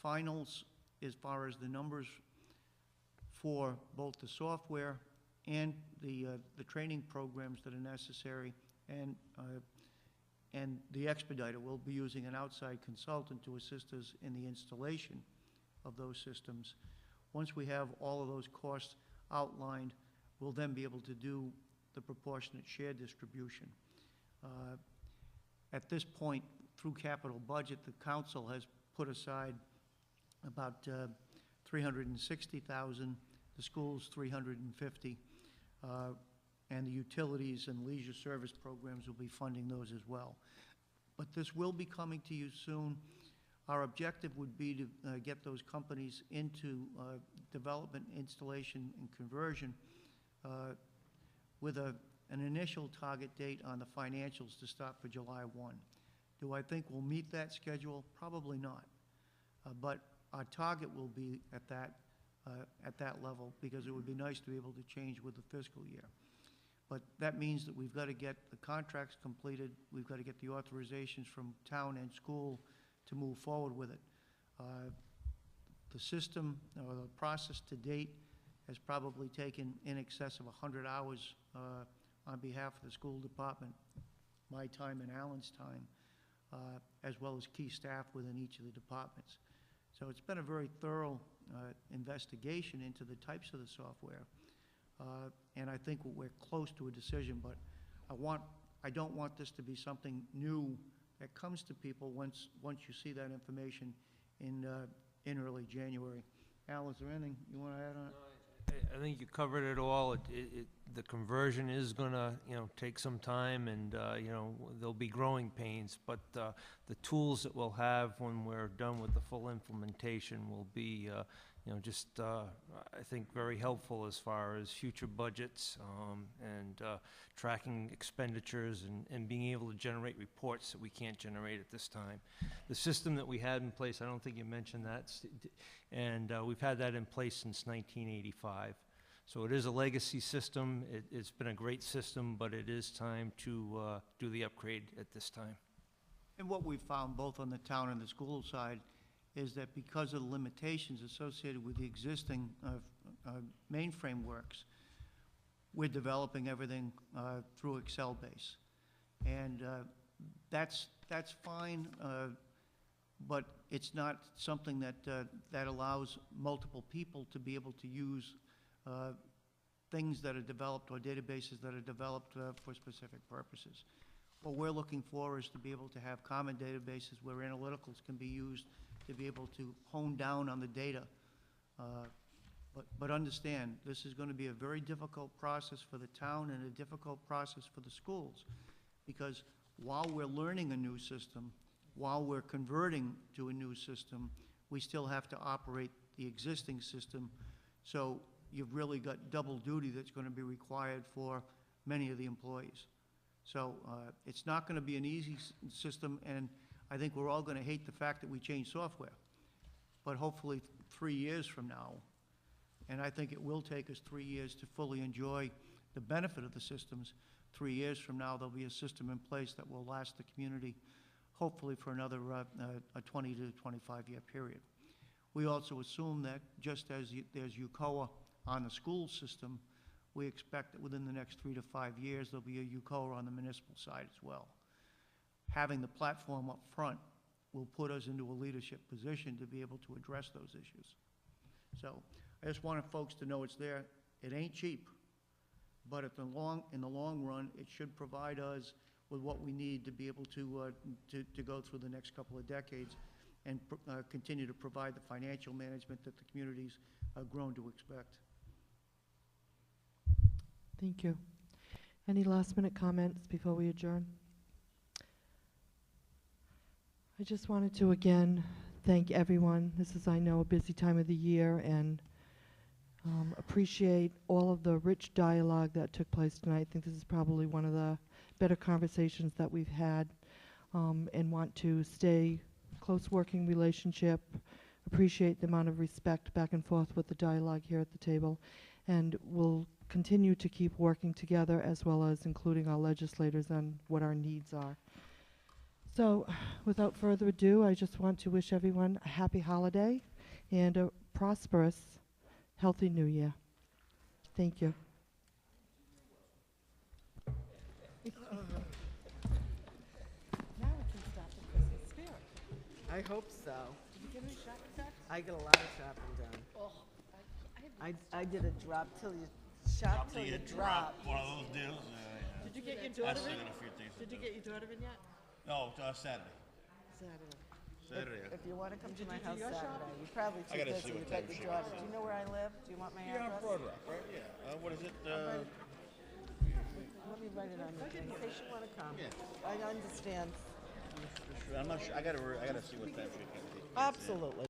finals as far as the numbers for both the software and the training programs that are necessary, and the expediter, will be using an outside consultant to assist us in the installation of those systems. Once we have all of those costs outlined, we'll then be able to do the proportionate share distribution. At this point, through capital budget, the council has put aside about $360,000, the schools $350,000, and the utilities and leisure service programs will be funding those as well. But this will be coming to you soon. Our objective would be to get those companies into development, installation, and conversion with an initial target date on the financials to start for July 1. Do I think we'll meet that schedule? Probably not. But our target will be at that level, because it would be nice to be able to change with the fiscal year. But that means that we've got to get the contracts completed, we've got to get the authorizations from town and school to move forward with it. The system, or the process to date, has probably taken in excess of 100 hours on behalf of the school department, my time and Alan's time, as well as key staff within each of the departments. So it's been a very thorough investigation into the types of the software, and I think we're close to a decision, but I don't want this to be something new that comes to people once you see that information in early January. Al, is there anything you want to add on it? I think you covered it all. The conversion is gonna, take some time, and, there'll be growing pains, but the tools that we'll have when we're done with the full implementation will be just, I think, very helpful as far as future budgets and tracking expenditures and being able to generate reports that we can't generate at this time. The system that we had in place, I don't think you mentioned that, and we've had that in place since 1985. So it is a legacy system. It's been a great system, but it is time to do the upgrade at this time. And what we've found, both on the town and the school side, is that because of the limitations associated with the existing mainframe works, we're developing everything through Excel base. And that's fine, but it's not something that allows multiple people to be able to use things that are developed or databases that are developed for specific purposes. What we're looking for is to be able to have common databases where analyticals can be used to be able to hone down on the data. But understand, this is going to be a very difficult process for the town and a difficult process for the schools, because while we're learning a new system, while we're converting to a new system, we still have to operate the existing system. So you've really got double duty that's going to be required for many of the employees. So it's not going to be an easy system, and I think we're all going to hate the fact that we changed software. But hopefully 3 years from now, and I think it will take us 3 years to fully enjoy the benefit of the systems, 3 years from now there'll be a system in place that will last the community hopefully for another a 20 to 25-year period. We also assume that just as there's UCOA on the school system, we expect that within the next 3 to 5 years, there'll be a UCOA on the municipal side as well. Having the platform up front will put us into a leadership position to be able to address those issues. So I just wanted folks to know it's there. It ain't cheap, but in the long run, it should provide us with what we need to be able to go through the next couple of decades and continue to provide the financial management that the communities have grown to expect. Thank you. Any last minute comments before we adjourn? I just wanted to again thank everyone. This is, I know, a busy time of the year, and appreciate all of the rich dialogue that took place tonight. I think this is probably one of the better conversations that we've had, and want to stay close working relationship, appreciate the amount of respect back and forth with the dialogue here at the table, and we'll continue to keep working together, as well as including our legislators on what our needs are. So without further ado, I just want to wish everyone a happy holiday and a prosperous, healthy new year. Thank you. Now we can start the Christmas spirit. I hope so. Did you get any shopping back? I get a lot of shopping done. Oh, I did a drop till you shop till you drop. One of those deals. Did you get your I daughter still in? got a few things to Did you do. get your daughter in yet? No, Saturday. Saturday. Saturday. If you want to come to my you do house your Saturday, shopping? you're probably I too gotta busy see to what get time your she daughter. gets Do you know where I live? Do you want my Yeah, on address? Broad Rock, right? Yeah. What is it? Let me write it on your thing in case you want to come. Yeah. I understand. I'm not sure. I gotta see what time she gets. Absolutely.